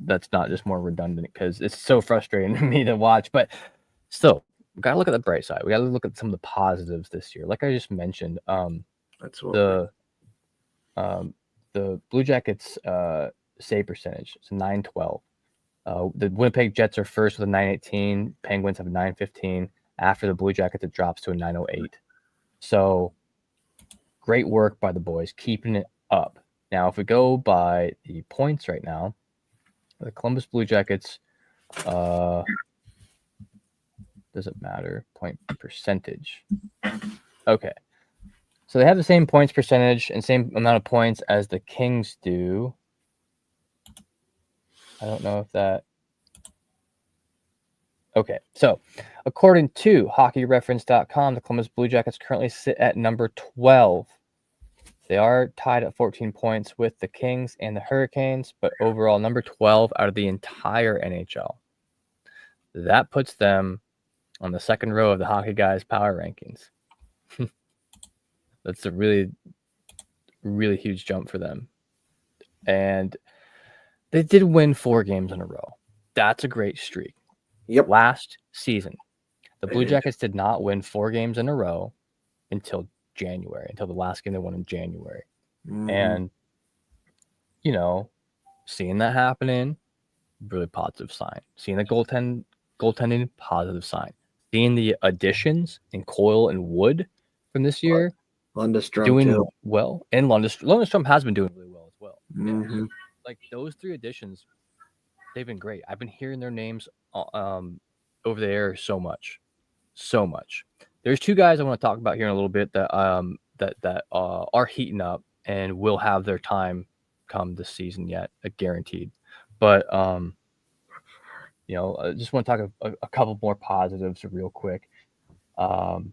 S2: that's not just more redundant because it's so frustrating to me to watch. But still, we gotta look at the bright side. We gotta look at some of the positives this year. Like I just mentioned,
S1: That's what
S2: the Blue Jackets save percentage. It's a 912. The Winnipeg Jets are first with a 918. Penguins have a 915. After the Blue Jackets, it drops to a 908. So great work by the boys, keeping it up. Now, if we go by the points right now, the Columbus Blue Jackets, doesn't matter, point percentage. Okay. So they have the same points percentage and same amount of points as the Kings do. I don't know if that... Okay, so according to hockeyreference.com, the Columbus Blue Jackets currently sit at number 12. They are tied at 14 points with the Kings and the Hurricanes, but overall number 12 out of the entire NHL. That puts them on the second row of the Hockey Guys power rankings. That's a really, really huge jump for them. And they did win 4 games in a row. That's a great streak.
S1: Yep.
S2: Last season, the Blue Jackets did not win 4 games in a row until January, until the last game they won in January.
S1: Mm-hmm.
S2: And, seeing that happening, really positive sign. Seeing the goaltending, positive sign. Seeing the additions in Coyle and Wood from this year,
S1: Lundestrom
S2: doing
S1: too.
S2: well. And Lundestrom has been doing really well as well.
S1: Mm-hmm.
S2: Like those 3 additions, they've been great. I've been hearing their names over the air so much. There's 2 guys I want to talk about here in a little bit that are heating up and will have their time come this season yet, guaranteed. But I just want to talk a couple more positives real quick. I'll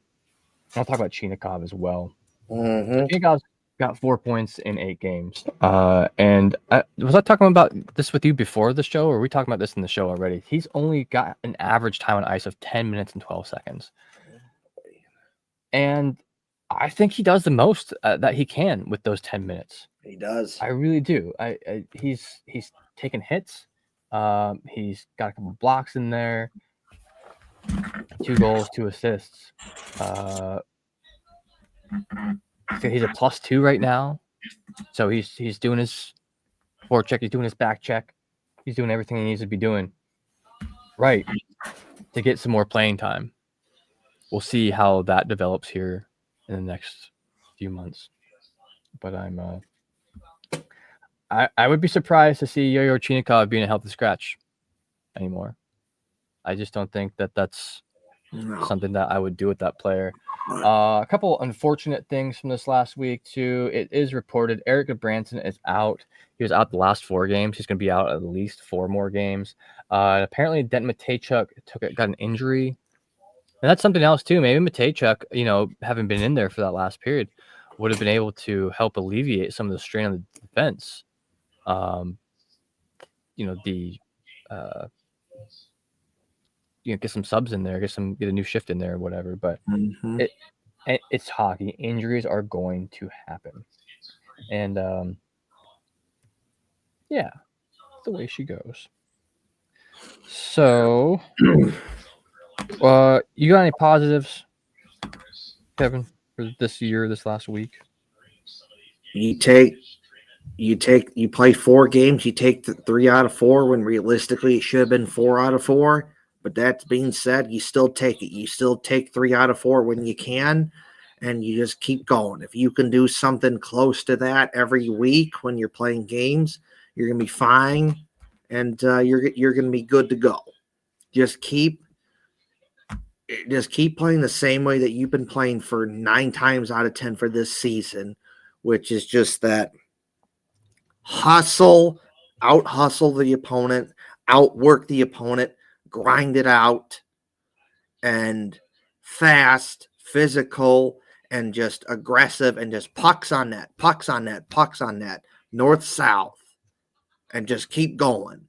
S2: talk about Chinikov as well.
S1: Mm-hmm.
S2: Chinikov's got 4 points in 8 games. And was I talking about this with you before the show, or were we talking about this in the show already? He's only got an average time on ice of 10 minutes and 12 seconds. And I think he does the most that he can with those 10 minutes.
S1: He does.
S2: I really do. He's taken hits. He's got a couple blocks in there. 2 goals, 2 assists. He's a +2 right now. So he's doing his forecheck. He's doing his back check. He's doing everything he needs to be doing right to get some more playing time. We'll see how that develops here in the next few months. But I would be surprised to see Yo-Yo Chinikov being a healthy scratch anymore. I just don't think that's something that I would do with that player. A couple unfortunate things from this last week too. It is reported Eric Branson is out. He was out the last 4 games. He's going to be out at least 4 more games. And apparently Denton Mateychuk got an injury. And that's something else too. Maybe Mateychuk, having been in there for that last period, would have been able to help alleviate some of the strain on the defense. Get some subs in there, get a new shift in there or whatever. But it's hockey. Injuries are going to happen. And that's the way she goes. So you got any positives, Kevin, for this year, this last week?
S1: You play 4 games, you take the 3 out of 4 when realistically it should have been 4 out of 4. But that being said, you still take it. You still take 3 out of 4 when you can, and you just keep going. If you can do something close to that every week when you're playing games, you're gonna be fine, and you're gonna be good to go. Just keep playing the same way that you've been playing for 9 times out of 10 for this season, which is just that out-hustle the opponent, outwork the opponent, grind it out, and fast, physical, and just aggressive, and just pucks on net, north south, and just keep going.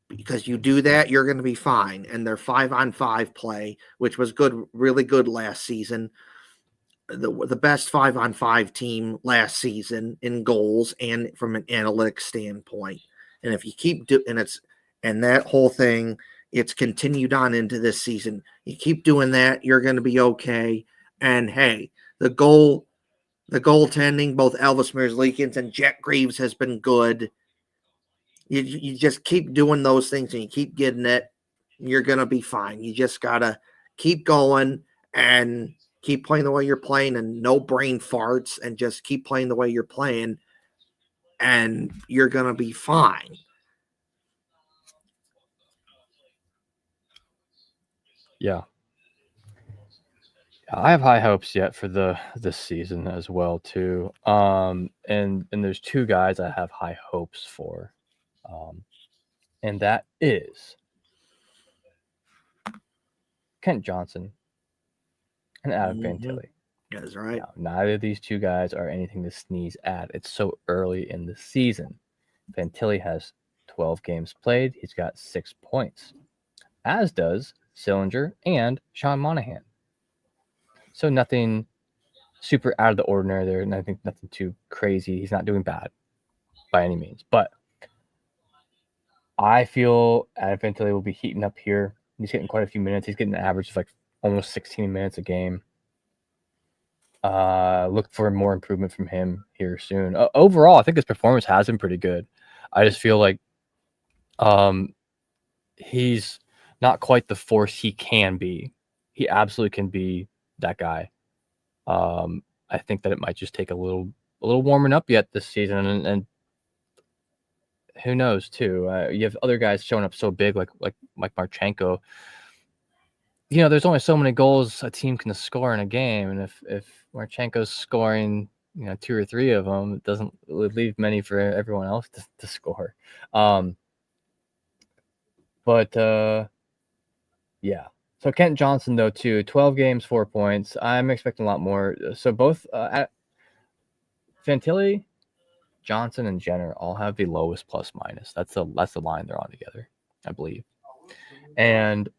S1: Because you do that, you're going to be fine. And their 5-on-5 play, which was good, really good last season, the best 5-on-5 team last season in goals and from an analytics standpoint. And if you keep and that whole thing, it's continued on into this season. You keep doing that, you're going to be okay. And hey, the goaltending, both Elvis Merzlikins and Jack Greaves has been good. You just keep doing those things and you keep getting it, you're going to be fine. You just got to keep going and keep playing the way you're playing, and no brain farts, and just keep playing the way you're playing, and you're going to be fine.
S2: Yeah. I have high hopes yet for this season as well too. And there's two guys I have high hopes for. And that is Kent Johnson and Adam Fantilli.
S1: That's right.
S2: Now, neither of these two guys are anything to sneeze at. It's so early in the season. Fantilli has 12 games played. He's got 6 points, as does Sillinger and Sean Monahan. So nothing super out of the ordinary there. Nothing too crazy. He's not doing bad by any means. But I feel Adam Fantilli will be heating up here. He's getting quite a few minutes. He's getting an average of like almost 16 minutes a game. Look for more improvement from him here soon. Overall, I think his performance has been pretty good. I just feel like he's not quite the force he can be. He absolutely can be that guy. I think that it might just take a little warming up yet this season, and who knows too. You have other guys showing up so big, like Mike Marchenko. You know, there's only so many goals a team can score in a game, and if Marchenko's scoring, 2 or 3 of them, it doesn't leave many for everyone else to score. Yeah. So Kent Johnson though too, 12 games, 4 points. I'm expecting a lot more. So both Fantilli, Johnson, and Jenner all have the lowest plus minus. That's the line they're on together, I believe, and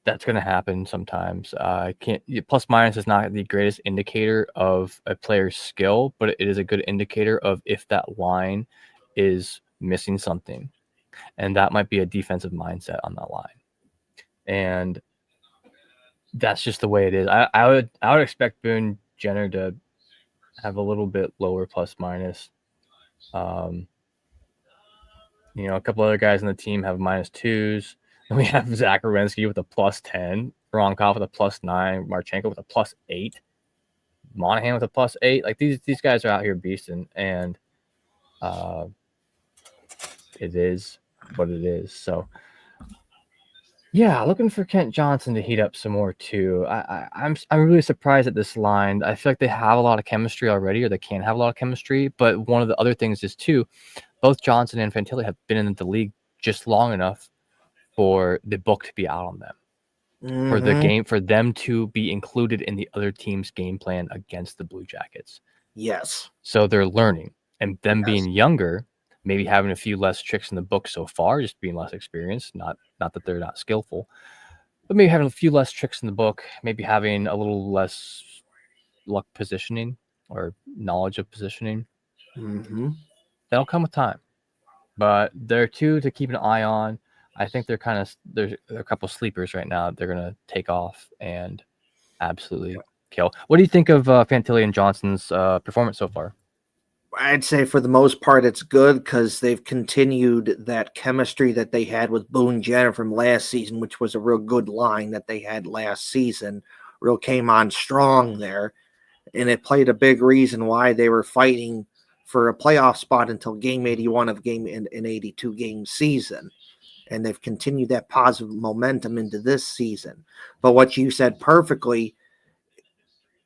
S2: that's going to happen sometimes. Plus minus is not the greatest indicator of a player's skill, but it is a good indicator of if that line is missing something, and that might be a defensive mindset on that line. And that's just the way it is. I would expect Boone Jenner to have a little bit lower plus minus. A couple other guys on the team have -2s. And we have Zach Werenski with a +10, Voronkov with a +9, Marchenko with a +8, Monahan with a +8. Like these guys are out here beasting, and it is what it is. So yeah, looking for Kent Johnson to heat up some more too. I'm really surprised at this line. I feel like they have a lot of chemistry already, or they can have a lot of chemistry. But one of the other things is too, both Johnson and Fantilli have been in the league just long enough for the book to be out on them, for the game, for them to be included in the other team's game plan against the Blue Jackets.
S1: Yes.
S2: So they're learning, and them being younger, maybe having a few less tricks in the book so far, just being less experienced. Not that they're not skillful, but maybe having a few less tricks in the book, maybe having a little less luck positioning or knowledge of positioning. That'll come with time. But there are two to keep an eye on. I think there's a couple sleepers right now. They're going to take off and absolutely kill. What do you think of Fantilli and Johnson's performance so far?
S1: I'd say for the most part it's good because they've continued that chemistry that they had with Boone Jenner from last season, which was a real good line that they had last season. Real came on strong there, and it played a big reason why they were fighting for a playoff spot until game 81 of an 82 game season. And they've continued that positive momentum into this season. But what you said perfectly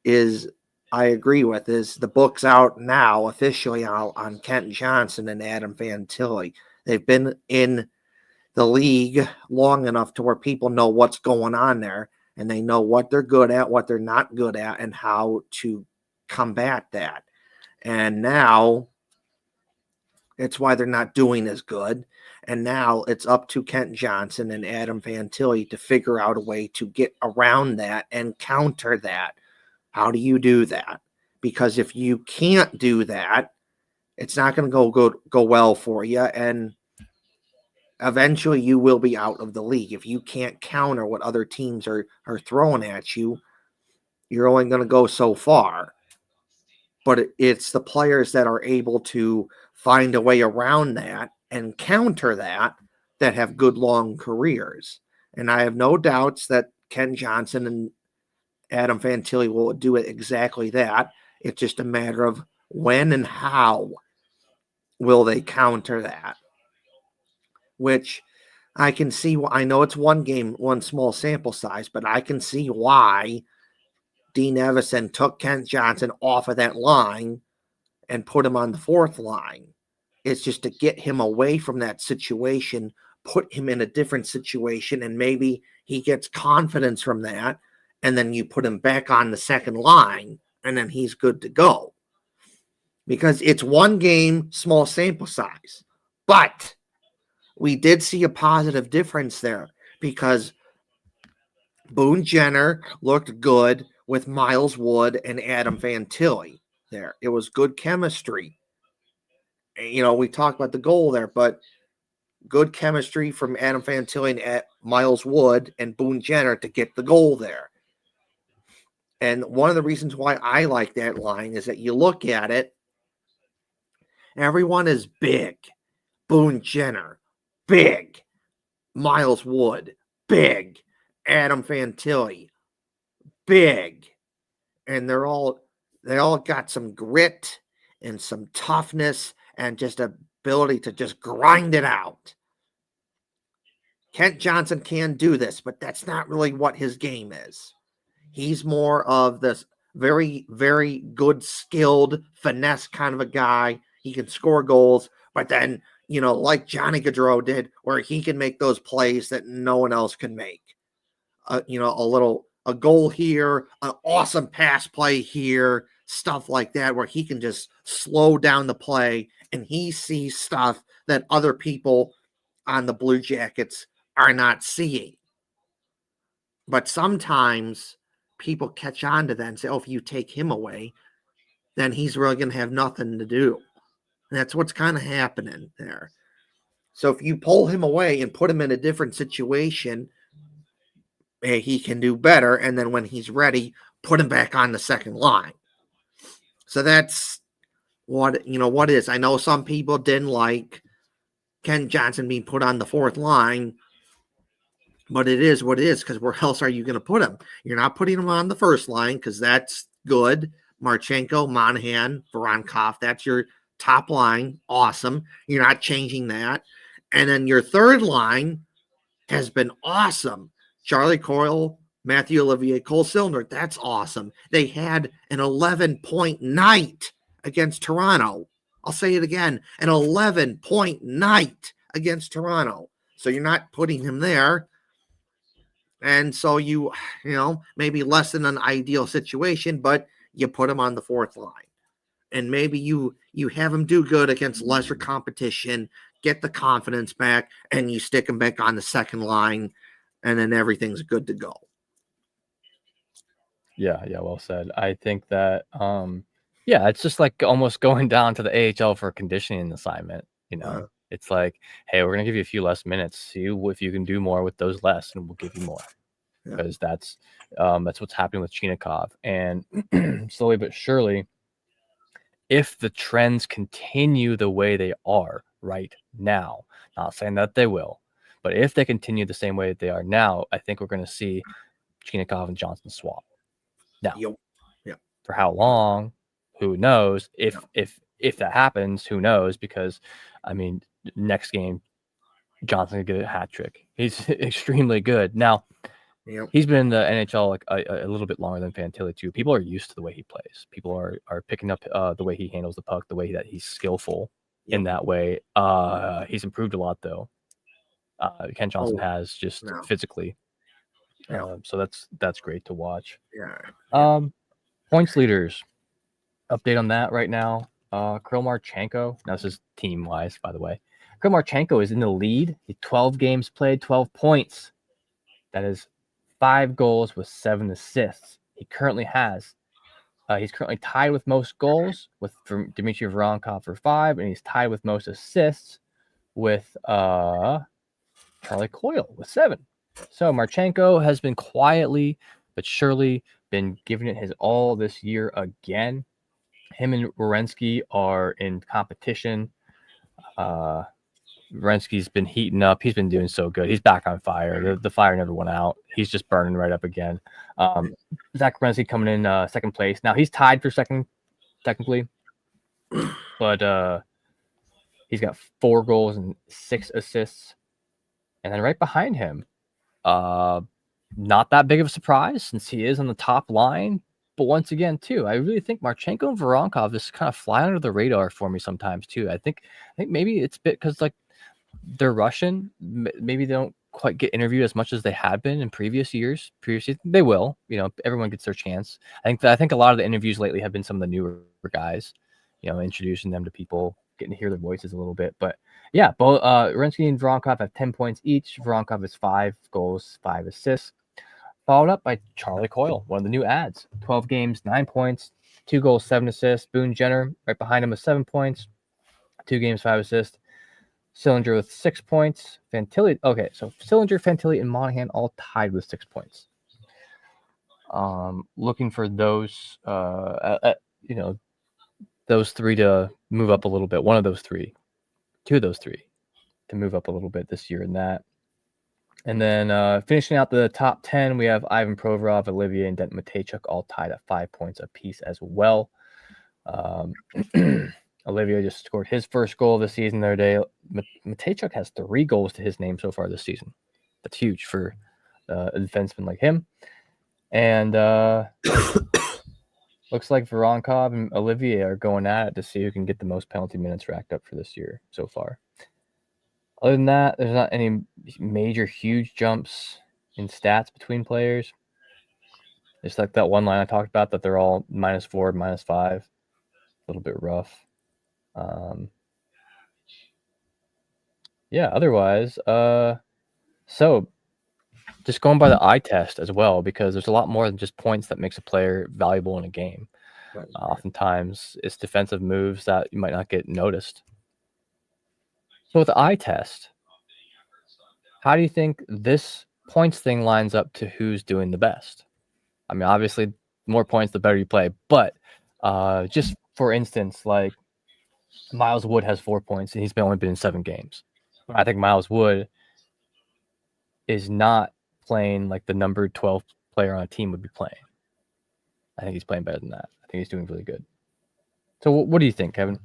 S1: is, I agree with, is the book's out now officially on Kent Johnson and Adam Fantilli. They've been in the league long enough to where people know what's going on there and they know what they're good at, what they're not good at, and how to combat that. And now it's why they're not doing as good. And now it's up to Kent Johnson and Adam Fantilli to figure out a way to get around that and counter that. How do you do that? Because if you can't do that, it's not going to go well for you. And eventually you will be out of the league. If you can't counter what other teams are throwing at you, you're only going to go so far. But it's the players that are able to find a way around that and counter that have good long careers. And I have no doubts that Ken Johnson and Adam Fantilli will do it exactly that. It's just a matter of when and how will they counter that. Which I can see. I know it's one game, one small sample size, but I can see why Dean Evison took Kent Johnson off of that line and put him on the fourth line. It's just to get him away from that situation, put him in a different situation, and maybe he gets confidence from that, and then you put him back on the second line, and then he's good to go. Because it's one game, small sample size. But we did see a positive difference there because Boone Jenner looked good with Miles Wood and Adam Fantilli there. It was good chemistry. You know, we talked about the goal there, but good chemistry from Adam Fantilli and Miles Wood and Boone Jenner to get the goal there. And one of the reasons why I like that line is that you look at it, everyone is big. Boone Jenner, big. Miles Wood, big. Adam Fantilli, big. And they all got some grit and some toughness and just ability to just grind it out. Kent Johnson can do this, but that's not really what his game is. He's more of this very, very good, skilled, finesse kind of a guy. He can score goals, but then, you know, like Johnny Gaudreau did, where he can make those plays that no one else can make. You know, a goal here, an awesome pass play here, stuff like that, where he can just slow down the play and he sees stuff that other people on the Blue Jackets are not seeing. But sometimes people catch on to that and say, oh, if you take him away, then he's really going to have nothing to do. And that's what's kind of happening there. So if you pull him away and put him in a different situation, he can do better. And then when he's ready, put him back on the second line. So that's what is. I know some people didn't like Ken Johnson being put on the fourth line, but it is what it is, because where else are you going to put him? You're not putting him on the first line because that's good. Marchenko, Monahan, Voronkov, that's your top line. Awesome. You're not changing that. And then your third line has been awesome. Charlie Coyle, Matthew Olivier, Cole Silner, that's awesome. They had an 11-point night against Toronto. I'll say it again, an 11-point night against Toronto. So you're not putting him there. And so you know, maybe less than an ideal situation, but you put him on the fourth line. And maybe you have him do good against lesser competition, get the confidence back, and you stick him back on the second line, and then everything's good to go.
S2: Yeah, well said. I think that it's just like almost going down to the AHL for a conditioning assignment, you know. It's like, hey, we're gonna give you a few less minutes, see if you can do more with those less, and we'll give you more. Because that's what's happening with Chinakhov. And slowly but surely, if the trends continue the way they are right now, not saying that they will, but if they continue the same way that they are now, I think we're going to see Chinakhov and Johnson swap. Now, for how long? Who knows? If that happens, who knows? Because, I mean, next game, Johnson could get a hat trick. He's extremely good. Now, he's been in the NHL like a little bit longer than Fantilli too. People are used to the way he plays. People are picking up the way he handles the puck, the way that he's skillful in that way. He's improved a lot though. Ken Johnson
S1: Oh,
S2: has just
S1: no.
S2: physically.
S1: Yeah.
S2: So that's great to watch.
S1: Yeah.
S2: Points leaders. Update on that right now. Kirill Marchenko. Now this is team wise, by the way. Kirill Marchenko is in the lead. 12 games played, 12 points. That is 5 goals with 7 assists. He's currently tied with most goals with Dmitry Voronkov for 5, and he's tied with most assists with Charlie Coyle with 7. So Marchenko has been quietly but surely been giving it his all this year again. Him and Werenski are in competition. Werenski's been heating up. He's been doing so good. He's back on fire. The fire never went out. He's just burning right up again. Zach Werenski coming in second place. Now he's tied for second, technically, but he's got 4 goals and 6 assists. And then right behind him, not that big of a surprise since he is on the top line. But once again, too, I really think Marchenko and Voronkov just kind of fly under the radar for me sometimes, too. I think maybe it's a bit because, like, they're Russian. Maybe they don't quite get interviewed as much as they had been in previous years. They will. Everyone gets their chance. I think a lot of the interviews lately have been some of the newer guys, introducing them to people, getting to hear their voices a little bit. But yeah, both Werenski and Voronkov have 10 points each. Voronkov has 5 goals, 5 assists. Followed up by Charlie Coyle, one of the new ads. 12 games, 9 points, 2 goals, 7 assists. Boone Jenner right behind him with 7 points, 2 games, 5 assists. Sillinger with 6 points. Fantilli. Okay, so Sillinger, Fantilli, and Monahan all tied with 6 points. Looking for those, those 3 to move up a little bit. 2 of those 3 to move up a little bit this year in that. And then finishing out the top 10, we have Ivan Provorov, Olivier, and Denton Mateychuk all tied at 5 points apiece as well. Olivier just scored his first goal of the season the other day. Mateychuk has 3 goals to his name so far this season. That's huge for a defenseman like him. And looks like Voronkov and Olivier are going at it to see who can get the most penalty minutes racked up for this year so far. Other than that, there's not any major huge jumps in stats between players. Just like that one line I talked about that they're all -4, -5. A little bit rough. Yeah, otherwise, so just going by the eye test as well, because there's a lot more than just points that makes a player valuable in a game.
S1: Right.
S2: Oftentimes, it's defensive moves that you might not get noticed. So with the eye test, how do you think this points thing lines up to who's doing the best? I mean, obviously, more points, the better you play. But just for instance, like Miles Wood has 4 points, and he's only been in 7 games. I think Miles Wood is not playing like the number 12 player on a team would be playing. I think he's playing better than that. I think he's doing really good. So what do you think, Kevin?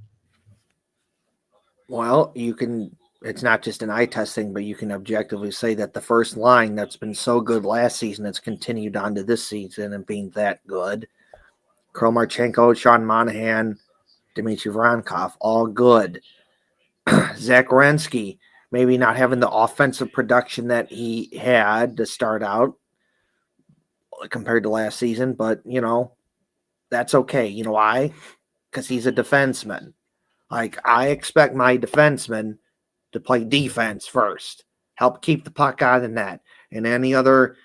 S1: Well, it's not just an eye test thing, but you can objectively say that the first line that's been so good last season has continued on to this season and being that good. Kirill Marchenko, Sean Monahan, Dmitry Voronkov, all good. Zach Werenski, maybe not having the offensive production that he had to start out compared to last season, but, that's okay. You know why? Because he's a defenseman. Like, I expect my defenseman to play defense first, help keep the puck out of the net, and any other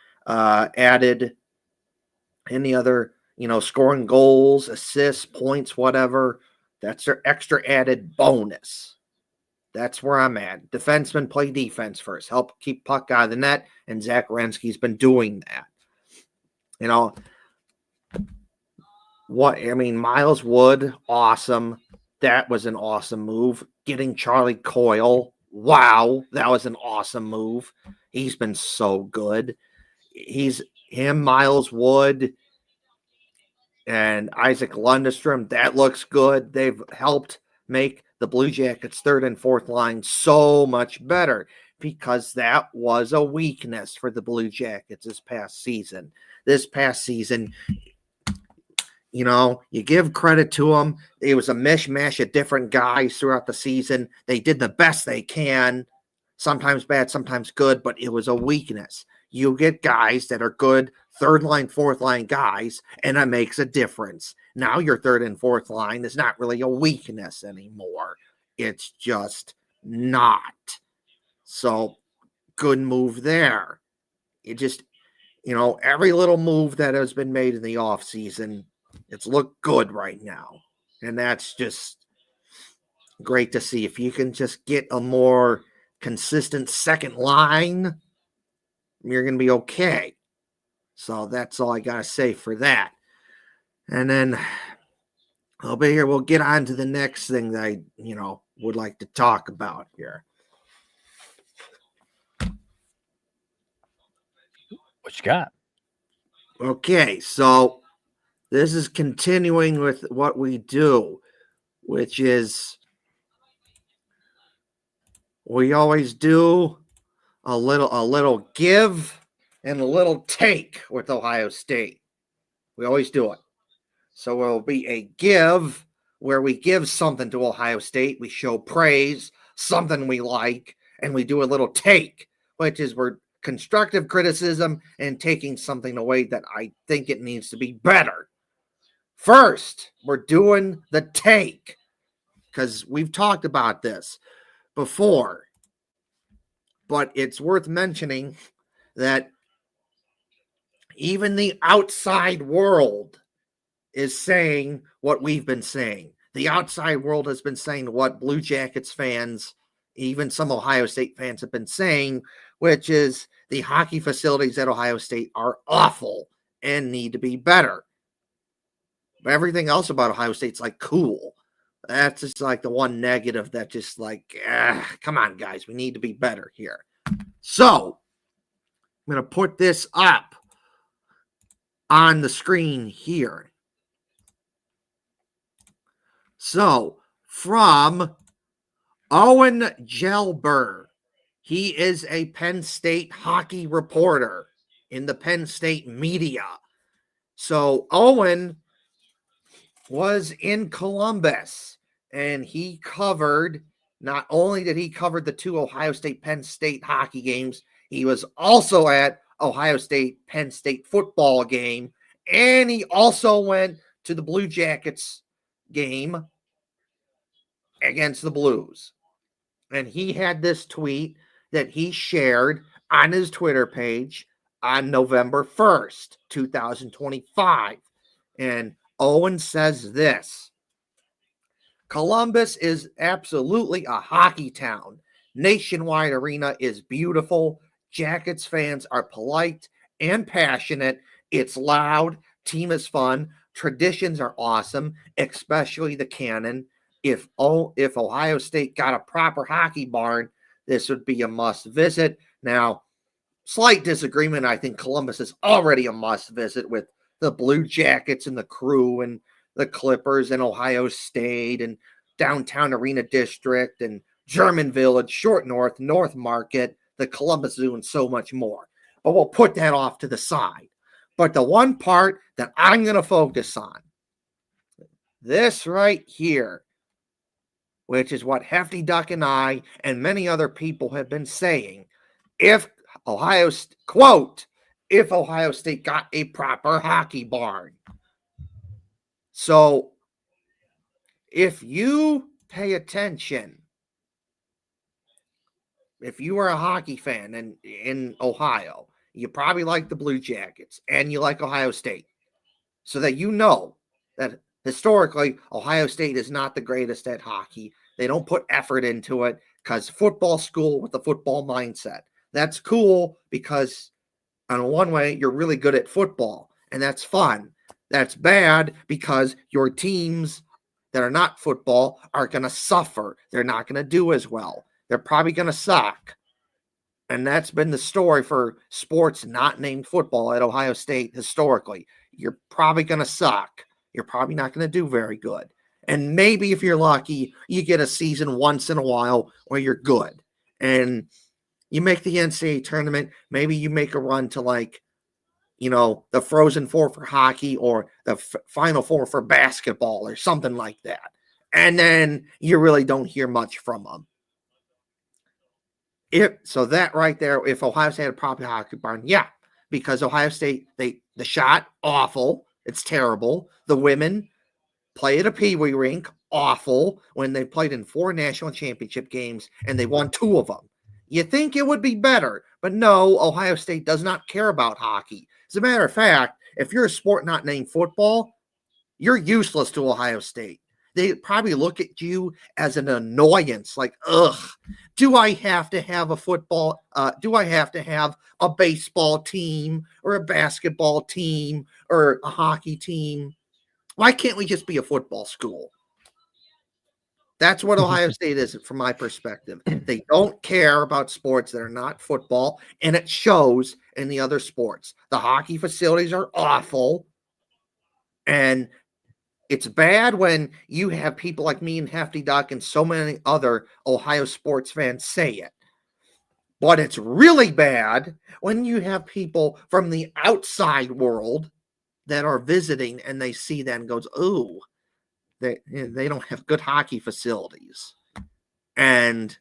S1: scoring goals, assists, points, whatever, that's their extra added bonus. That's where I'm at. Defensemen play defense first, help keep puck out of the net, and Zach Werenski's been doing that. Miles Wood, awesome. That was an awesome move. Getting Charlie Coyle, wow, that was an awesome move. He's been so good. Miles Wood, and Isaac Lundestrom, that looks good. They've helped make the Blue Jackets' third and fourth line so much better because that was a weakness for the Blue Jackets this past season. You give credit to them. It was a mishmash of different guys throughout the season. They did the best they can. sometimes bad, sometimes good, but it was a weakness. You get guys that are good third line, fourth line guys, and it makes a difference. Now your third and fourth line is not really a weakness anymore. It's just not. So good move there. It just, every little move that has been made in the offseason, it's looked good right now. And that's just great to see. If you can just get a more consistent second line, you're going to be okay. So that's all I got to say for that. And then I'll be here. We'll get on to the next thing that I, would like to talk about here.
S2: What you got?
S1: Okay, so this is continuing with what we do, which is we always do a little give and a little take with Ohio State. We always do it. So it'll be a give where we give something to Ohio State. We show praise, something we like, and we do a little take, which is we're constructive criticism and taking something away that I think it needs to be better. First, we're doing the take because we've talked about this before, but it's worth mentioning that even the outside world is saying what we've been saying. The outside world has been saying what Blue Jackets fans, even some Ohio State fans, have been saying, which is the hockey facilities at Ohio State are awful and need to be better. But everything else about Ohio State's like cool. That's just like the one negative that just like, come on, guys, we need to be better here. So I'm going to put this up on the screen here. So, from Owen Gelber, he is a Penn State hockey reporter in the Penn State media. So, Owen was in Columbus, and he covered, not only did he cover the two Ohio State-Penn State hockey games, he was also at Ohio State-Penn State football game, and he also went to the Blue Jackets game against the Blues. And he had this tweet that he shared on his Twitter page on November 1st, 2025. And Owen says this: Columbus is absolutely a hockey town. Nationwide Arena is beautiful. Jackets fans are polite and passionate. It's loud. Team is fun. Traditions are awesome, especially the Cannon. If Ohio State got a proper hockey barn, this would be a must visit. Now, slight disagreement. I think Columbus is already a must visit with the Blue Jackets and the Crew and the Clippers and Ohio State and Downtown Arena District and German Village, Short North, North Market, the Columbus Zoo, and so much more. But we'll put that off to the side. But the one part that I'm going to focus on, this right here, which is what Hefty Duck and I and many other people have been saying, if Ohio State got a proper hockey barn. So if you pay attention, if you are a hockey fan in Ohio, you probably like the Blue Jackets and you like Ohio State, so that you know that historically Ohio State is not the greatest at hockey. They don't put effort into it because football school with the football mindset. That's cool because on one way, you're really good at football, and that's fun. That's bad because your teams that are not football are going to suffer. They're not going to do as well. They're probably going to suck. And that's been the story for sports not named football at Ohio State historically. You're probably going to suck. You're probably not going to do very good. And maybe if you're lucky, you get a season once in a while where you're good. And you make the NCAA tournament. Maybe you make a run to the Frozen Four for hockey or the Final Four for basketball or something like that. And then you really don't hear much from them. So that right there, if Ohio State had a proper hockey barn, yeah, because Ohio State, the shot, awful. It's terrible. The women play at a peewee rink, awful, when they played in 4 national championship games and they won 2 of them. You think it would be better, but no, Ohio State does not care about hockey. As a matter of fact, if you're a sport not named football, you're useless to Ohio State. They probably look at you as an annoyance, like, ugh, do I have to have a football? Do I have to have a baseball team or a basketball team or a hockey team? Why can't we just be a football school? That's what Ohio State is from my perspective. They don't care about sports that are not football, and it shows in the other sports. The hockey facilities are awful, and it's bad when you have people like me and Hefty Duck and so many other Ohio sports fans say it. But it's really bad when you have people from the outside world that are visiting and they see that and goes, ooh, they don't have good hockey facilities. And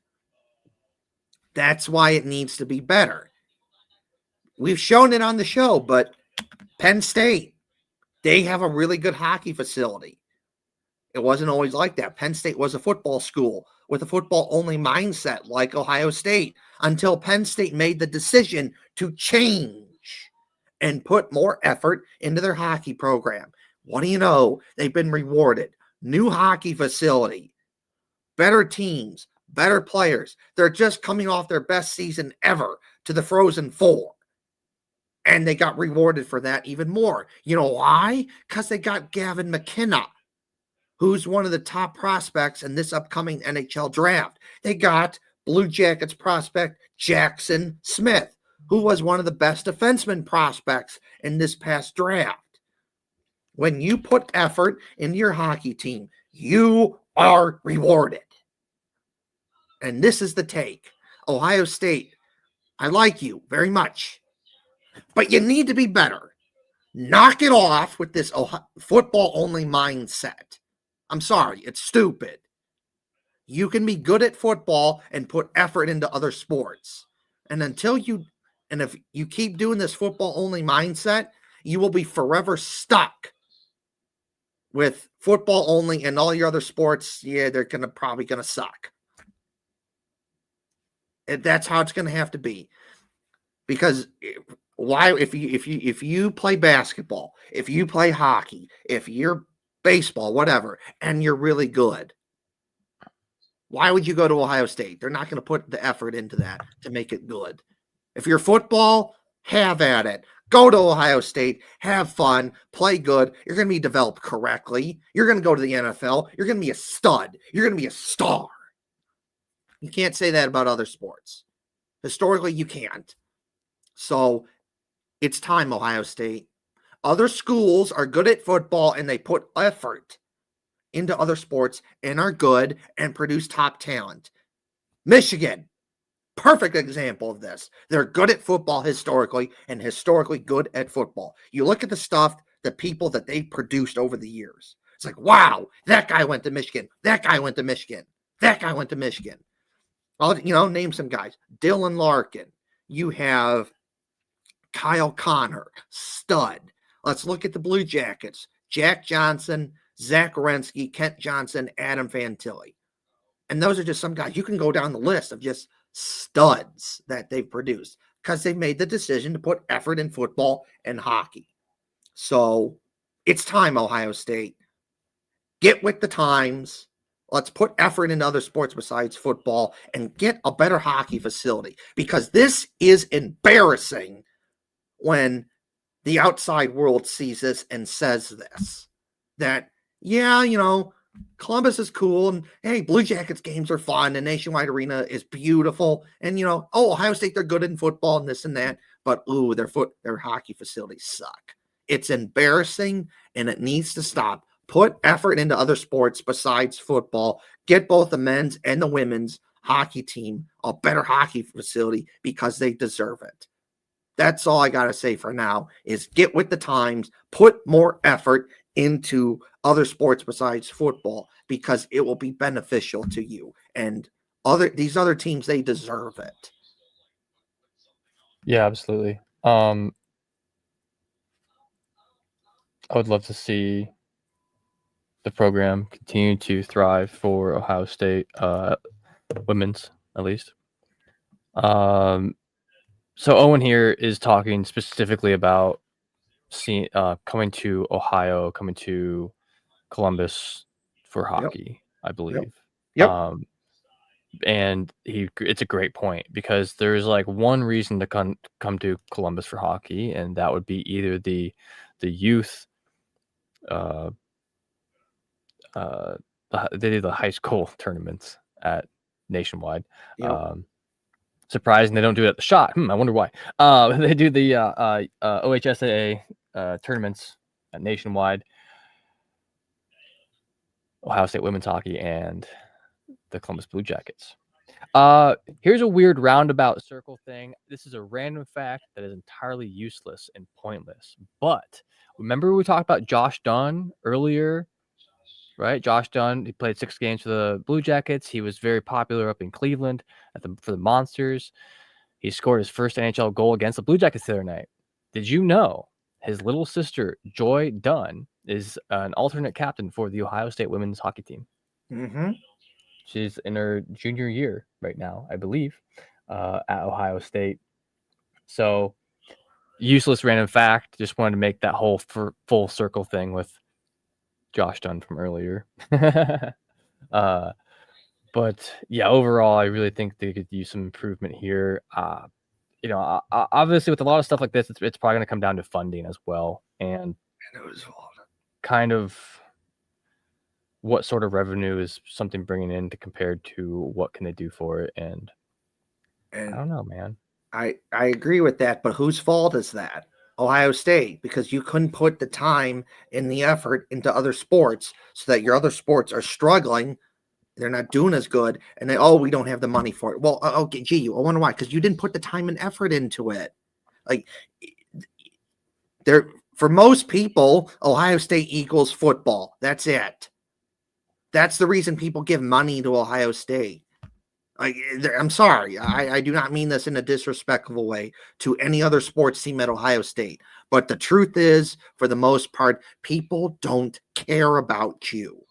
S1: that's why it needs to be better. We've shown it on the show, but Penn State, they have a really good hockey facility. It wasn't always like that. Penn State was a football school with a football-only mindset like Ohio State until Penn State made the decision to change and put more effort into their hockey program. What do you know? They've been rewarded. New hockey facility, better teams, better players. They're just coming off their best season ever to the Frozen Four. And they got rewarded for that even more. You know why? Because they got Gavin McKenna, who's one of the top prospects in this upcoming NHL draft. They got Blue Jackets prospect Jackson Smith, who was one of the best defenseman prospects in this past draft. When you put effort into your hockey team, you are rewarded. And this is the take. Ohio State, I like you very much, but you need to be better. Knock it off with this football-only mindset. I'm sorry, it's stupid. You can be good at football and put effort into other sports. And if you keep doing this football-only mindset, you will be forever stuck with football only, and all your other sports, yeah, they're probably gonna suck. And that's how it's gonna have to be. Because why, if you play basketball, if you play hockey, if you're baseball, whatever, and you're really good, why would you go to Ohio State? They're not going to put the effort into that to make it good. If you're football, have at it. Go to Ohio State, have fun, play good. You're going to be developed correctly. You're going to go to the NFL. You're going to be a stud. You're going to be a star. You can't say that about other sports. Historically, you can't. So it's time, Ohio State. Other schools are good at football and they put effort into other sports and are good and produce top talent. Michigan, perfect example of this. They're good at football historically and historically good at football. You look at the stuff, the people that they produced over the years. It's like, wow, that guy went to Michigan. That guy went to Michigan. That guy went to Michigan. I'll, name some guys. Dylan Larkin. You have Kyle Connor, stud. Let's look at the Blue Jackets. Jack Johnson, Zach Wierenski, Kent Johnson, Adam Fantilli. And those are just some guys. You can go down the list of just studs that they've produced because they've made the decision to put effort in football and hockey. So it's time, Ohio State. Get with the times. Let's put effort in other sports besides football and get a better hockey facility, because this is embarrassing when the outside world sees this and says this, that, yeah, Columbus is cool, and hey, Blue Jackets games are fun, and Nationwide Arena is beautiful, and Ohio State, they're good in football and this and that, but their hockey facilities suck. It's embarrassing, and it needs to stop. Put effort into other sports besides football. Get both the men's and the women's hockey team a better hockey facility because they deserve it. That's all I got to say for now, is get with the times, put more effort into other sports besides football, because it will be beneficial to you. And these other teams, they deserve it.
S2: Yeah, absolutely. I would love to see the program continue to thrive for Ohio State, women's at least. So Owen here is talking specifically about coming to Ohio, coming to Columbus for hockey, I believe.
S1: Yep.
S2: And it's a great point because there's like one reason to come to Columbus for hockey, and that would be either the youth uh they do the high school tournaments at Nationwide.
S1: Yep.
S2: Surprising they don't do it at the Shot. I wonder why. They do the OHSAA tournaments at Nationwide, Ohio State women's hockey, and the Columbus Blue Jackets. Here's a weird roundabout circle thing. This is a random fact that is entirely useless and pointless. But remember we talked about Josh Dunn earlier, right? Josh Dunn, he played 6 games for the Blue Jackets. He was very popular up in Cleveland for the Monsters. He scored his first NHL goal against the Blue Jackets the other night. Did you know his little sister, Joy Dunn, is an alternate captain for the Ohio State women's hockey team?
S1: Mm-hmm.
S2: She's in her junior year right now, I believe, at Ohio State. So, useless random fact. Just wanted to make that whole full circle thing with Josh Dunn from earlier. But yeah, overall, I really think they could use some improvement here. Obviously, with a lot of stuff like this, it's probably going to come down to funding as well, and kind of what sort of revenue is something bringing in to compared to what can they do for it. And I don't know, man.
S1: I agree with that, but whose fault is that? Ohio State, because you couldn't put the time and the effort into other sports so that your other sports are struggling. They're not doing as good, and we don't have the money for it. Well, okay, I wonder why, because you didn't put the time and effort into it. Like, for most people, Ohio State equals football. That's it. That's the reason people give money to Ohio State. I'm sorry. I do not mean this in a disrespectful way to any other sports team at Ohio State. But the truth is, for the most part, people don't care about you.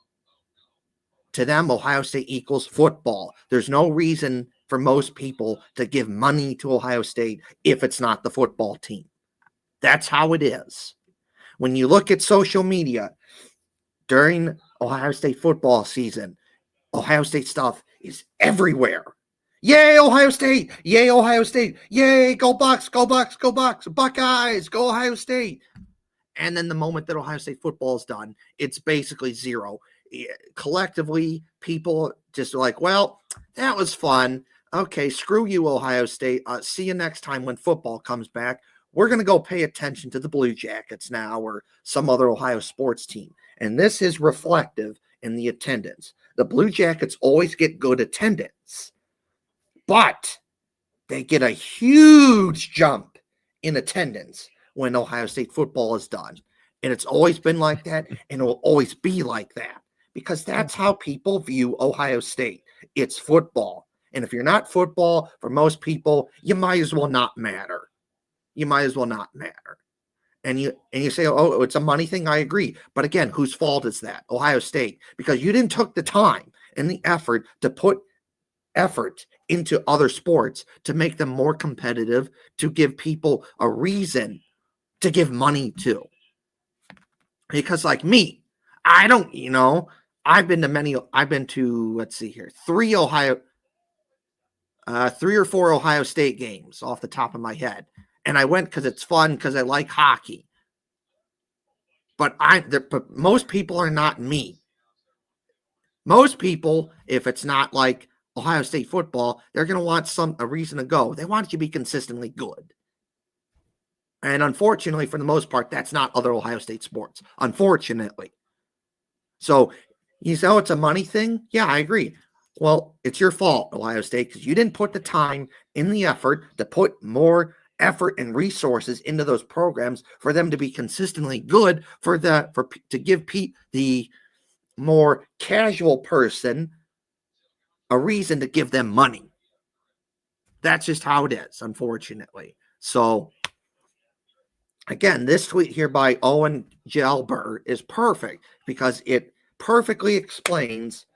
S1: To them, Ohio State equals football. There's no reason for most people to give money to Ohio State if it's not the football team. That's how it is. When you look at social media during Ohio State football season, Ohio State stuff is everywhere. Yay, Ohio State! Yay, Ohio State! Yay, go Bucks! Go Bucks! Go Bucks! Buckeyes! Go Ohio State! And then the moment that Ohio State football is done, it's basically zero. Collectively, people just are like, well, that was fun. Okay, screw you, Ohio State. See you next time when football comes back. We're going to go pay attention to the Blue Jackets now or some other Ohio sports team. And this is reflective in the attendance. The Blue Jackets always get good attendance, but they get a huge jump in attendance when Ohio State football is done. And it's always been like that, and it will always be like that because that's how people view Ohio State. It's football. And if you're not football, for most people, you might as well not matter. You might as well not matter. And you say, oh, it's a money thing. I agree. But again, whose fault is that? Ohio State. Because you didn't took the time and the effort to put effort into other sports to make them more competitive, to give people a reason to give money to. Because like me, I've been to, let's see here, 3 or 4 Ohio State games off the top of my head. And I went because it's fun, because I like hockey. But most people are not me. Most people, if it's not like Ohio State football, they're going to want a reason to go. They want you to be consistently good. And unfortunately, for the most part, that's not other Ohio State sports. Unfortunately. So you say, oh, it's a money thing? Yeah, I agree. Well, it's your fault, Ohio State, because you didn't put the time in the effort to put more effort and resources into those programs for them to be consistently good, to give the more casual person a reason to give them money. That's just how it is, unfortunately. So, again, this tweet here by Owen Gelber is perfect because it perfectly explains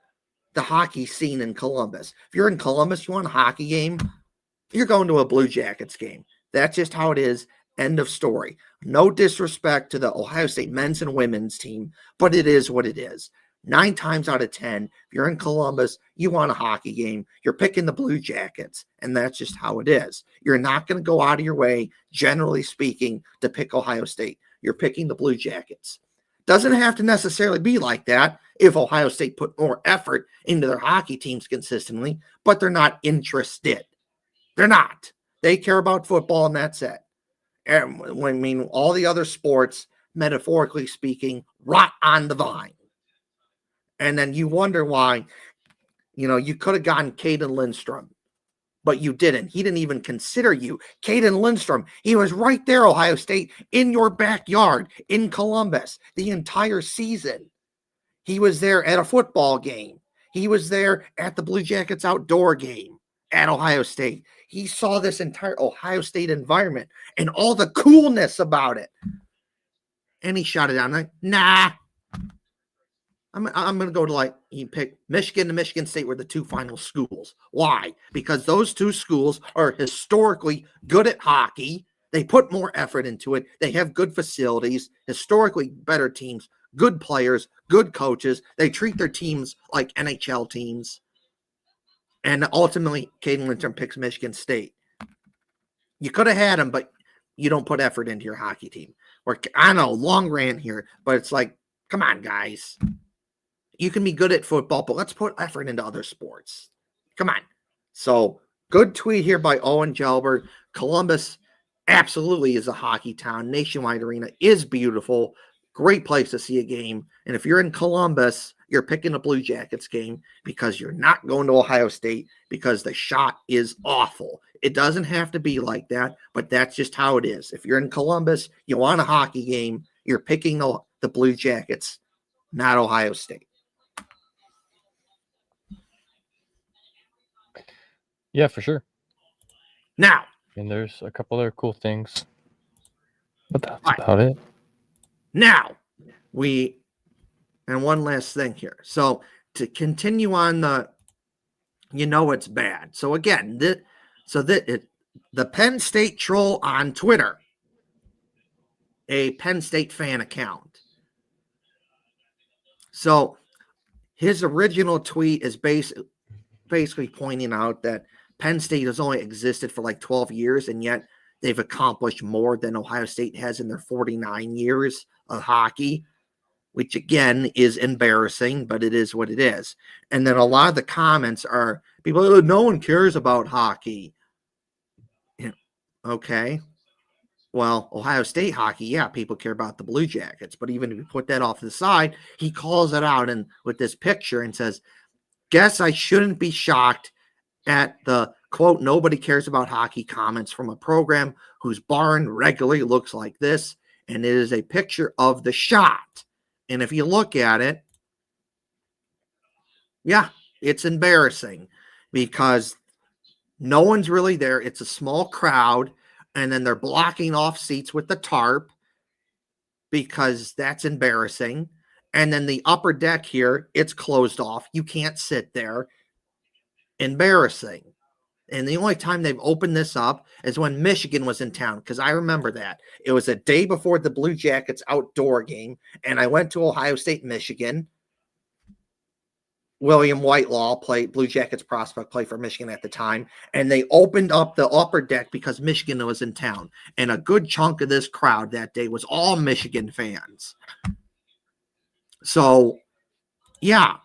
S1: the hockey scene in Columbus. If you're in Columbus, you want a hockey game, you're going to a Blue Jackets game. That's just how it is. End of story. No disrespect to the Ohio State men's and women's team, but it is what it is. 9 times out of 10, if you're in Columbus, you want a hockey game, you're picking the Blue Jackets, and that's just how it is. You're not going to go out of your way, generally speaking, to pick Ohio State. You're picking the Blue Jackets. Doesn't have to necessarily be like that if Ohio State put more effort into their hockey teams consistently, but they're not interested. They're not. They care about football, and that's it. And I mean, all the other sports, metaphorically speaking, rot on the vine. And then you wonder why, you could have gotten Caden Lindstrom, but you didn't. He didn't even consider you. Caden Lindstrom, he was right there, Ohio State, in your backyard, in Columbus, the entire season. He was there at a football game. He was there at the Blue Jackets outdoor game at Ohio State. He saw this entire Ohio State environment and all the coolness about it. And he shot it down like, nah. I'm going to go to you pick Michigan and Michigan State were the 2 final schools. Why? Because those 2 schools are historically good at hockey. They put more effort into it. They have good facilities, historically better teams, good players, good coaches. They treat their teams like NHL teams. And ultimately, Caden Lindstrom picks Michigan State. You could have had him, but you don't put effort into your hockey team. Or I know, long rant here, but it's like, come on, guys. You can be good at football, but let's put effort into other sports. Come on. So, good tweet here by Owen Gelber. Columbus absolutely is a hockey town. Nationwide Arena is beautiful. Great place to see a game. And if you're in Columbus, you're picking a Blue Jackets game because you're not going to Ohio State because the shot is awful. It doesn't have to be like that, but that's just how it is. If you're in Columbus, you want a hockey game, you're picking the Blue Jackets, not Ohio State.
S2: Yeah, for sure.
S1: Now,
S2: And there's a couple other cool things, but that's
S1: right.
S2: about it.
S1: Now, and one last thing here. So to continue on it's bad. So again, the Penn State troll on Twitter, a Penn State fan account. So his original tweet is basically pointing out that Penn State has only existed for 12 years, and yet they've accomplished more than Ohio State has in their 49 years of hockey, which again is embarrassing, but it is what it is. And then a lot of the comments are people, no one cares about hockey. Okay. Well, Ohio State hockey, yeah, people care about the Blue Jackets, but even if you put that off to the side, he calls it out and with this picture and says, guess I shouldn't be shocked at the, quote, nobody cares about hockey comments from a program whose barn regularly looks like this, and it is a picture of the shot. And if you look at it, yeah, it's embarrassing because no one's really there. It's a small crowd, and then they're blocking off seats with the tarp because that's embarrassing. And then the upper deck here, it's closed off. You can't sit there. Embarrassing. And the only time they've opened this up is when Michigan was in town, because I remember that. It was a day before the Blue Jackets outdoor game, and I went to Ohio State, Michigan. William Whitelaw Blue Jackets prospect, played for Michigan at the time, and they opened up the upper deck because Michigan was in town. And a good chunk of this crowd that day was all Michigan fans. So, yeah.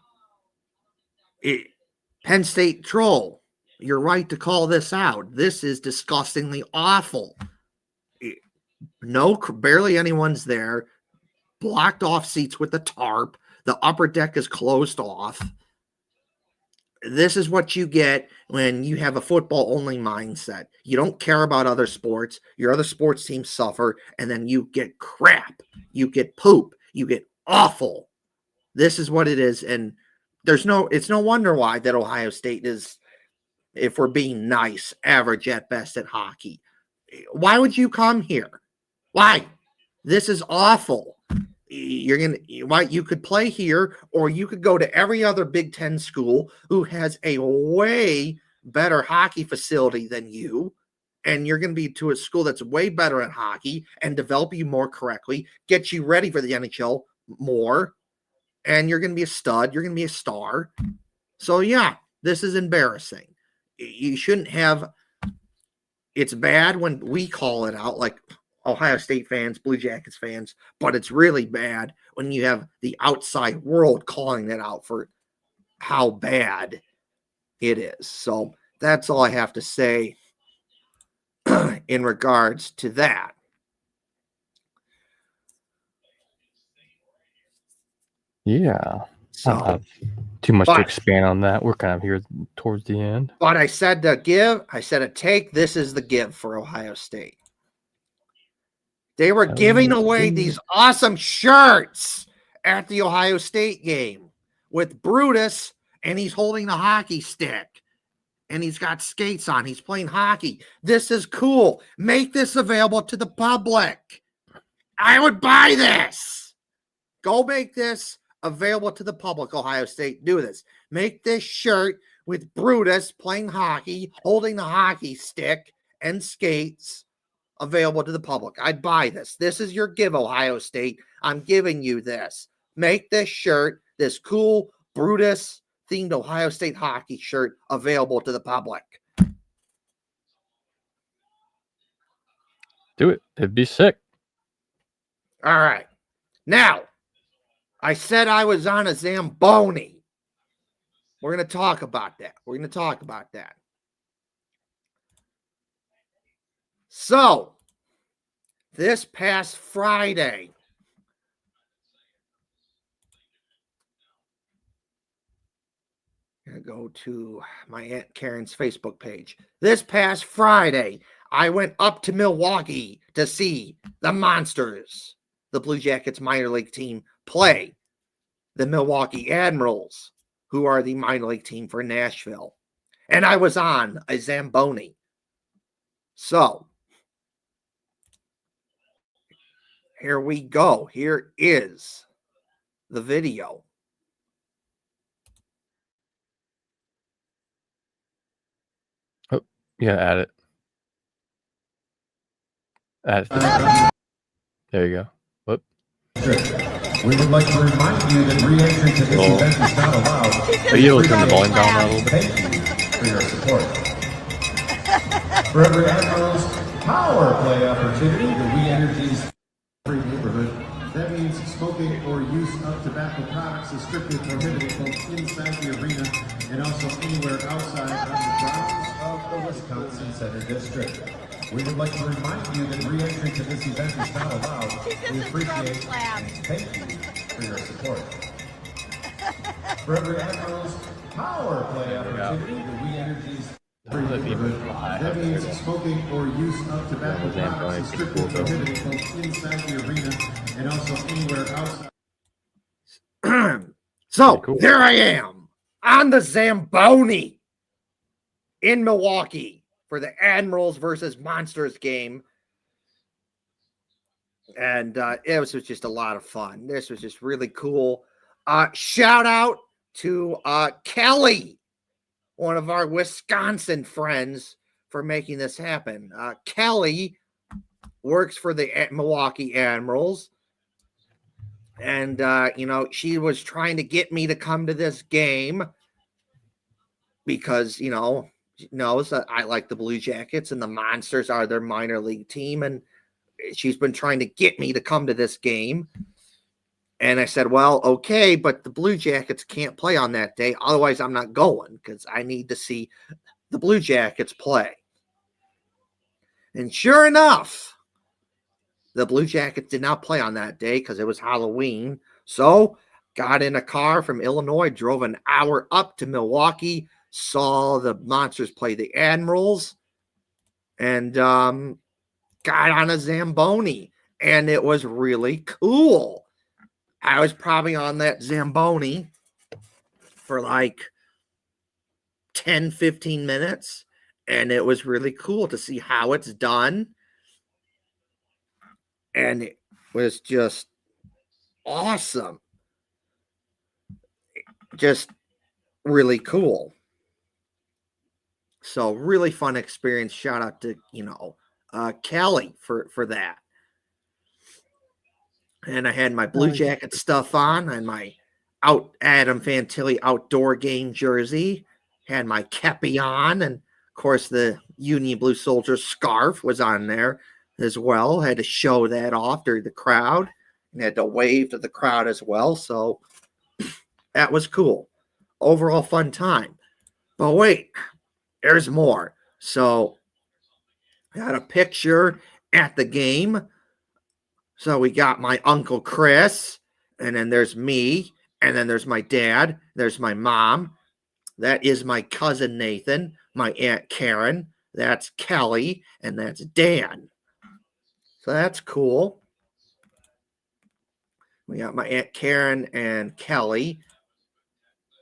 S1: Penn State troll, you're right to call this out. This is disgustingly awful. No, barely anyone's there. Blocked off seats with the tarp. The upper deck is closed off. This is what you get when you have a football-only mindset. You don't care about other sports. Your other sports teams suffer, and then you get crap. You get poop. You get awful. This is what it is, and it's no wonder why that Ohio State is, if we're being nice, average at best at hockey. Why would you come here? Why? This is awful. You could play here, or you could go to every other Big Ten school who has a way better hockey facility than you, and you're going to be to a school that's way better at hockey and develop you more correctly, get you ready for the NHL more, and you're going to be a stud. You're going to be a star. So, yeah, this is embarrassing. You shouldn't have – it's bad when we call it out, like Ohio State fans, Blue Jackets fans, but it's really bad when you have the outside world calling it out for how bad it is. So that's all I have to say in regards to that.
S2: Yeah.
S1: So,
S2: I don't have too much to expand on that. We're kind of here towards the end.
S1: But I said to give, I said to take. This is the give for Ohio State. They were giving away these awesome shirts at the Ohio State game with Brutus, and he's holding a hockey stick, and he's got skates on. He's playing hockey. This is cool. Make this available to the public. I would buy this. Go make this available to the public, Ohio State. Do this. Make this shirt with Brutus playing hockey, holding the hockey stick and skates available to the public. I'd buy this. This is your give, Ohio State. I'm giving you this. Make this shirt, this cool Brutus themed Ohio State hockey shirt, available to the public.
S2: Do it. It'd be sick.
S1: All right. Now, I said I was on a Zamboni. We're going to talk about that. So, this past Friday, I'm going to go to my Aunt Karen's Facebook page. This past Friday, I went up to Milwaukee to see the Monsters, the Blue Jackets minor league team, play the Milwaukee Admirals, who are the minor league team for Nashville. And I was on a Zamboni. So, here we go. Here is the video.
S2: Oh, yeah, add it. Add it. There you go. Whoop.
S5: We would like to remind you that re-entry to this event is not allowed.
S2: Are you able to turn the volume down a little bit?
S5: Thank you for your support. For every Admirals power play opportunity, the re-entry's free neighborhood. That means smoking or use of tobacco products is strictly prohibited both inside the arena and also anywhere outside on the grounds of the Wisconsin Center District. We would like to remind you that re-entry to this event is not allowed. We appreciate and thank you for your support. For every Admirals power play opportunity, the re-entry's free neighborhood. That means smoking or use of tobacco products is strictly prohibited both inside the arena and also anywhere outside.
S1: So, there I am on the Zamboni in Milwaukee for the Admirals versus Monsters game. And it was just a lot of fun. This was just really cool. Shout out to Kelly, one of our Wisconsin friends, for making this happen. Kelly works for the Milwaukee Admirals. And, she was trying to get me to come to this game because, she knows that I like the Blue Jackets and the Monsters are their minor league team. And she's been trying to get me to come to this game. And I said, well, okay, but the Blue Jackets can't play on that day. Otherwise, I'm not going because I need to see the Blue Jackets play. And sure enough, the Blue Jackets did not play on that day because it was Halloween. So got in a car from Illinois, drove an hour up to Milwaukee, saw the Monsters play the Admirals, and got on a Zamboni. And it was really cool. I was probably on that Zamboni for like 10, 15 minutes. And it was really cool to see how it's done and it was just awesome. Just really cool. So really fun experience. Shout out to, Kelly for that. And I had my Blue Jacket stuff on and my Adam Fantilli outdoor game jersey. Had my kepi on, and of course the Union Blue Soldier scarf was on there as well. Had to show that off to the crowd and had to wave to the crowd as well. So that was cool. Overall fun time. But wait, there's more. So I had a picture at the game. So we got my Uncle Chris, and then there's me, and then there's my dad, there's my mom. That is my cousin Nathan, my Aunt Karen, that's Kelly, and that's Dan. So that's cool. We got my Aunt Karen and Kelly.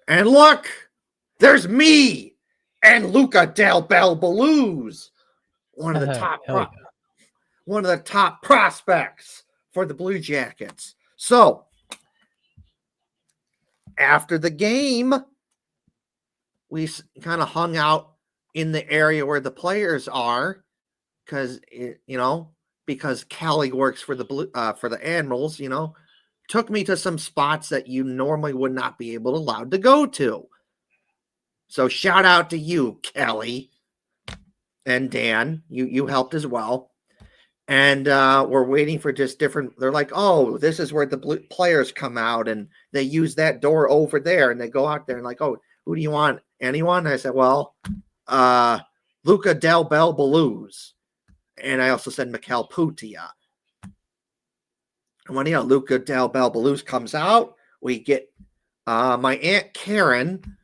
S1: And look, there's me and Luca Del Bel Belouz, one of the top prospects for the Blue Jackets. So after the game, we kind of hung out in the area where the players are, because Kelly works for the Admirals. Took me to some spots that you normally would not be allowed to go to. So shout out to you, Kelly and Dan. You helped as well. And we're waiting for just different. They're like, oh, this is where the players come out, and they use that door over there, and they go out there and like, oh, who do you want? Anyone? And I said, well, Luca Del Bel Belouz. And I also said Mikel Putia. And when Luca Del Bel Belouz comes out, we get my Aunt Karen,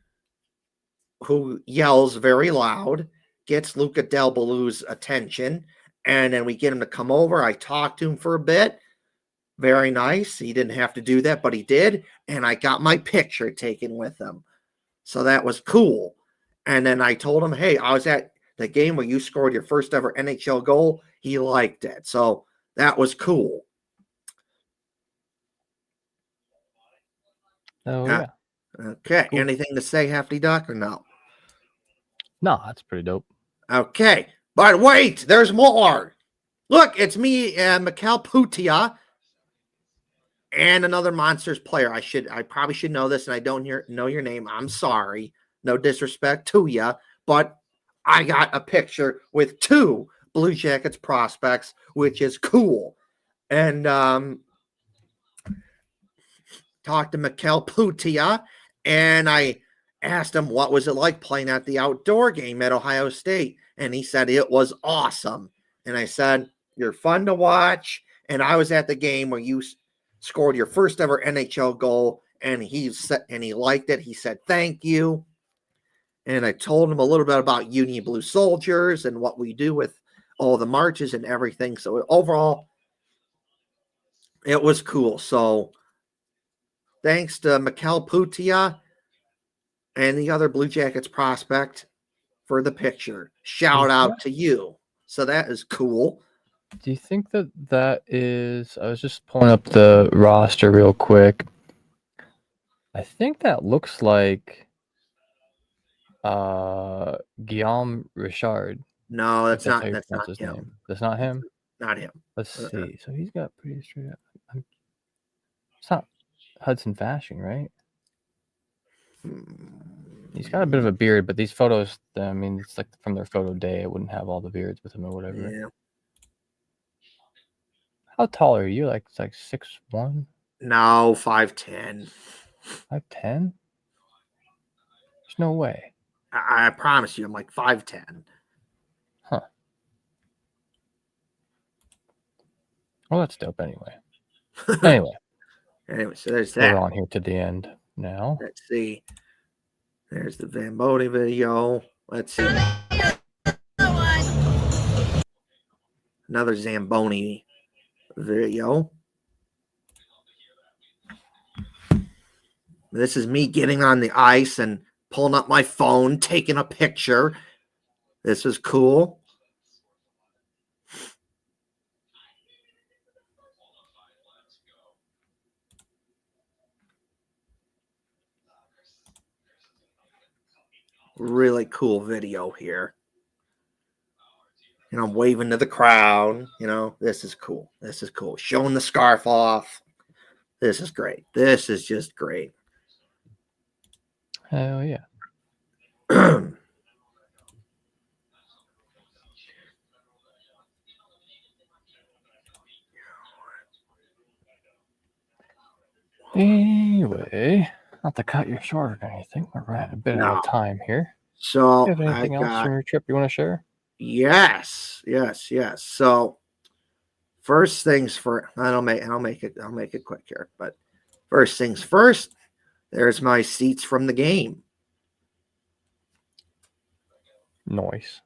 S1: who yells very loud, gets Luca Del Belouz's attention, and then we get him to come over. I talked to him for a bit. Very nice. He didn't have to do that, but he did. And I got my picture taken with him. So that was cool. And then I told him, hey, I was at the game where you scored your first ever NHL goal. He liked it. So that was cool.
S2: Oh, yeah.
S1: Okay.
S2: Cool.
S1: Anything to say, Hefty Duck, or no?
S2: No, that's pretty dope.
S1: Okay. But wait, there's more. Look, it's me and Mikel Putia and another Monsters player. I probably should know this, and I don't know your name. I'm sorry. No disrespect to you, but I got a picture with two Blue Jackets prospects, which is cool. And talked to Mikel Putia, and I asked him what was it like playing at the outdoor game at Ohio State, and he said it was awesome. And I said, you're fun to watch, and I was at the game where you scored your first ever NHL goal, and he liked it. He said thank you. And I told him a little bit about Union Blue Soldiers and what we do with all the marches and everything. So overall, it was cool. So thanks to Mikel Putia and the other Blue Jackets prospect for the picture. Shout out to you. So that is cool.
S2: Do you think that is... I was just pulling up the roster real quick. I think that looks like Guillaume Richard.
S1: No, that's not
S2: his
S1: him.
S2: name. That's not him?
S1: Not him.
S2: Let's see. So he's got pretty straight up. It's not Hudson Fashing, right? He's got a bit of a beard, but these photos, I mean, it's like from their photo day. It wouldn't have all the beards with him or whatever.
S1: Yeah.
S2: How tall are you? It's like 6'1"?
S1: No, 5'10".
S2: 5'10"? There's no way.
S1: I promise you, I'm like 5'10".
S2: Huh. Well, that's dope anyway.
S1: Anyway, so there's that.
S2: We're on here to the end now.
S1: Let's see. There's the Zamboni video. Let's see. Another Zamboni video. This is me getting on the ice and pulling up my phone, taking a picture. This is cool. really cool video here. And I'm waving to the crowd. This is cool. This is cool. Showing the scarf off. This is great. This is just great.
S2: Hell yeah. Anyway, not to cut you short or anything, we're at a bit out of time here.
S1: So
S2: Do you have anything else from your trip you want to share?
S1: Yes. So first things first. I'll make it quick here. But first things first. There's my seats from the game.
S2: Nice.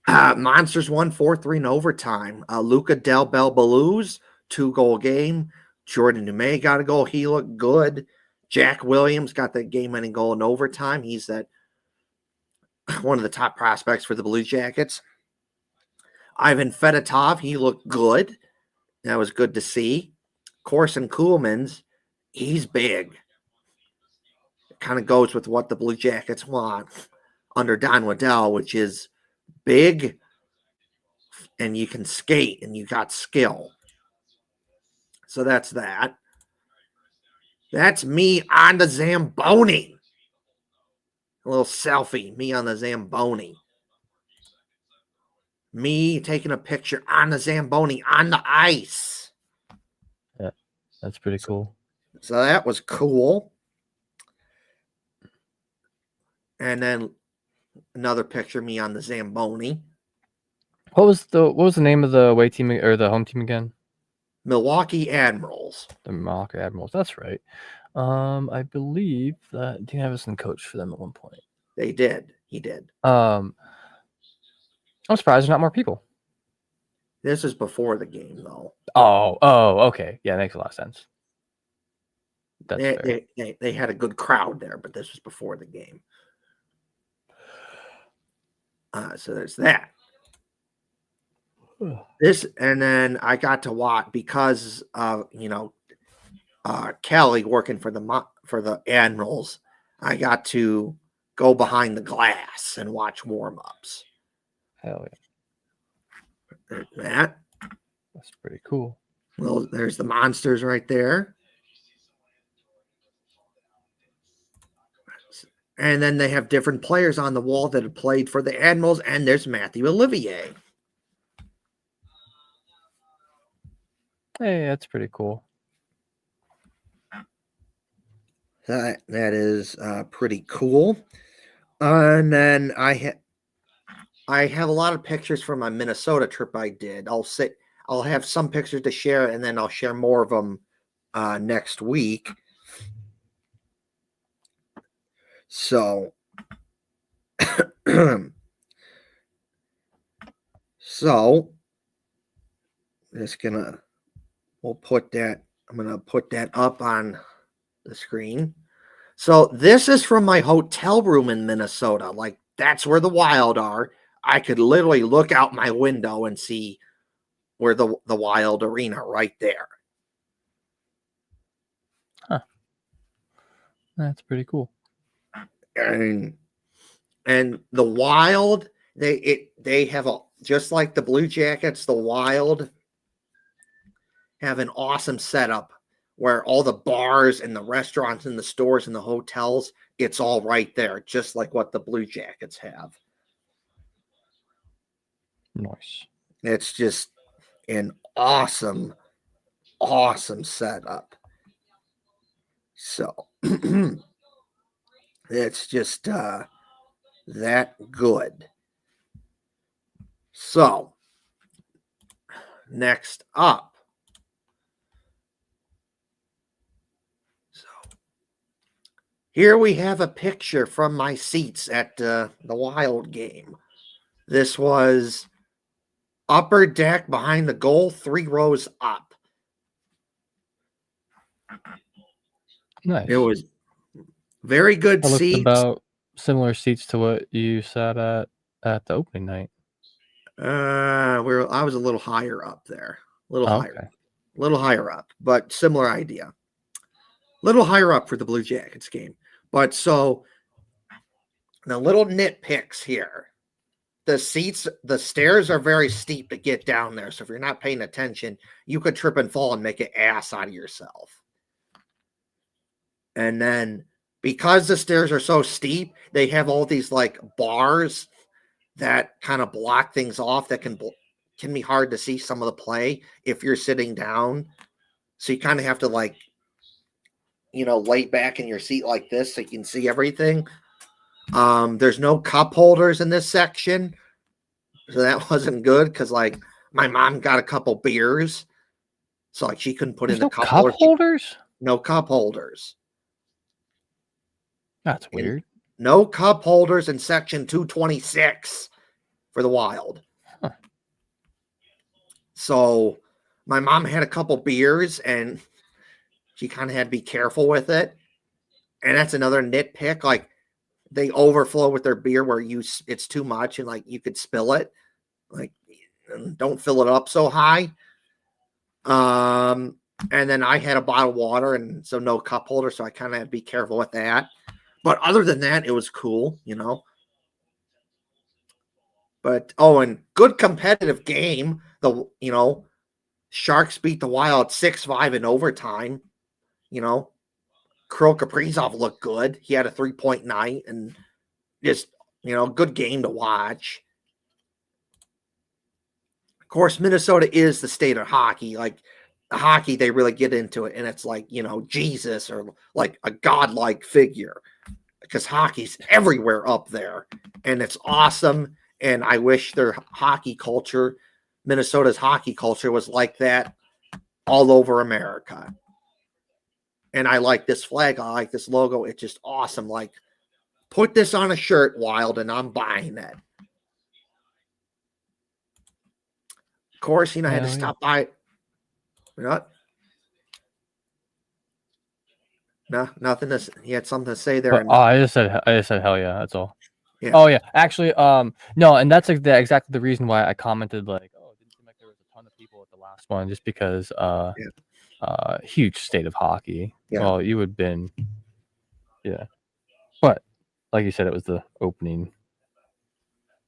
S1: Monsters won 4-3 in overtime. Luca Del Bel Belou's 2-goal game. Jordan Dumais got a goal. He looked good. Jack Williams got the game-winning goal in overtime. He's one of the top prospects for the Blue Jackets. Ivan Fedotov, he looked good. That was good to see. Corson Kuhlman's, he's big. It kind of goes with what the Blue Jackets want under Don Waddell, which is big and you can skate and you got skill. So that's that. That's me on the Zamboni. A little selfie, me on the Zamboni. Me taking a picture on the Zamboni on the ice.
S2: Yeah, that's pretty cool.
S1: So that was cool. And then another picture of me on the Zamboni.
S2: What was the name of the away team or the home team again?
S1: Milwaukee Admirals.
S2: The Milwaukee Admirals. That's right. I believe that Dean Evison coached for them at one point.
S1: They did. He did.
S2: I'm surprised there's not more people.
S1: This is before the game, though.
S2: Oh, okay. Yeah, makes a lot of sense. That's fair.
S1: They had a good crowd there, but this was before the game. So there's that. This, and then I got to watch because Kelly working for the Admirals. I got to go behind the glass and watch warm-ups.
S2: Hell yeah.
S1: That.
S2: That's pretty cool.
S1: Well, there's the monsters right there. And then they have different players on the wall that have played for the Admirals, and there's Matthew Olivier.
S2: Hey, that's pretty cool.
S1: That is pretty cool. And then I have a lot of pictures from my Minnesota trip I did. I'll have some pictures to share, and then I'll share more of them next week. So, we'll put that. I'm gonna put that up on the screen. So this is from my hotel room in Minnesota. Like, that's where the Wild are. I could literally look out my window and see where the Wild arena right there.
S2: Huh. That's pretty cool.
S1: And the Wild, they have just like the Blue Jackets, the Wild have an awesome setup where all the bars and the restaurants and the stores and the hotels, it's all right there, just like what the Blue Jackets have.
S2: Nice.
S1: It's just an awesome, awesome setup. So it's just that good. So next up. Here we have a picture from my seats at the Wild game. This was upper deck behind the goal, 3 rows up.
S2: Nice.
S1: It was very good seats.
S2: About similar seats to what you sat at the opening night.
S1: I was a little higher up there. A little higher up, but similar idea. Little higher up for the Blue Jackets game. But so The little nitpicks here. The stairs are very steep to get down there. So if you're not paying attention, you could trip and fall and make an ass out of yourself. And then because the stairs are so steep, they have all these like bars that kind of block things off that can be hard to see some of the play if you're sitting down. So you kind of have to like, lay back in your seat like this so you can see everything. There's no cup holders in this section. So that wasn't good because like my mom got a couple beers. So like she couldn't put
S2: There's
S1: in the
S2: no
S1: cup
S2: holders?
S1: No cup holders.
S2: That's weird.
S1: No cup holders in section 226 for the Wild.
S2: Huh.
S1: So my mom had a couple beers and she kind of had to be careful with it. And that's another nitpick. Like they overflow with their beer where it's too much and like you could spill it. Like don't fill it up so high. And then I had a bottle of water and so no cup holder. So I kind of had to be careful with that. But other than that, it was cool, But and good competitive game. Sharks beat the Wild 6-5 in overtime. Kirill Kaprizov looked good. He had a 3-point night and just, good game to watch. Of course, Minnesota is the state of hockey. Like the hockey, they really get into it. And it's like, Jesus or like a godlike figure because hockey's everywhere up there. And it's awesome. And I wish their hockey culture, Minnesota's hockey culture was like that all over America. And I like this flag. I like this logo. It's just awesome. Like, put this on a shirt, Wild, and I'm buying it. Of course, I had to stop by. What? No, nothing. He had something to say there.
S2: I just said hell yeah. That's all.
S1: Yeah.
S2: Oh yeah, actually, no, and that's exactly the reason why I commented like, oh, it didn't seem like there was a ton of people at the last one, just because huge state of hockey.
S1: Yeah.
S2: Well, you would have been, yeah, but like you said, it was the opening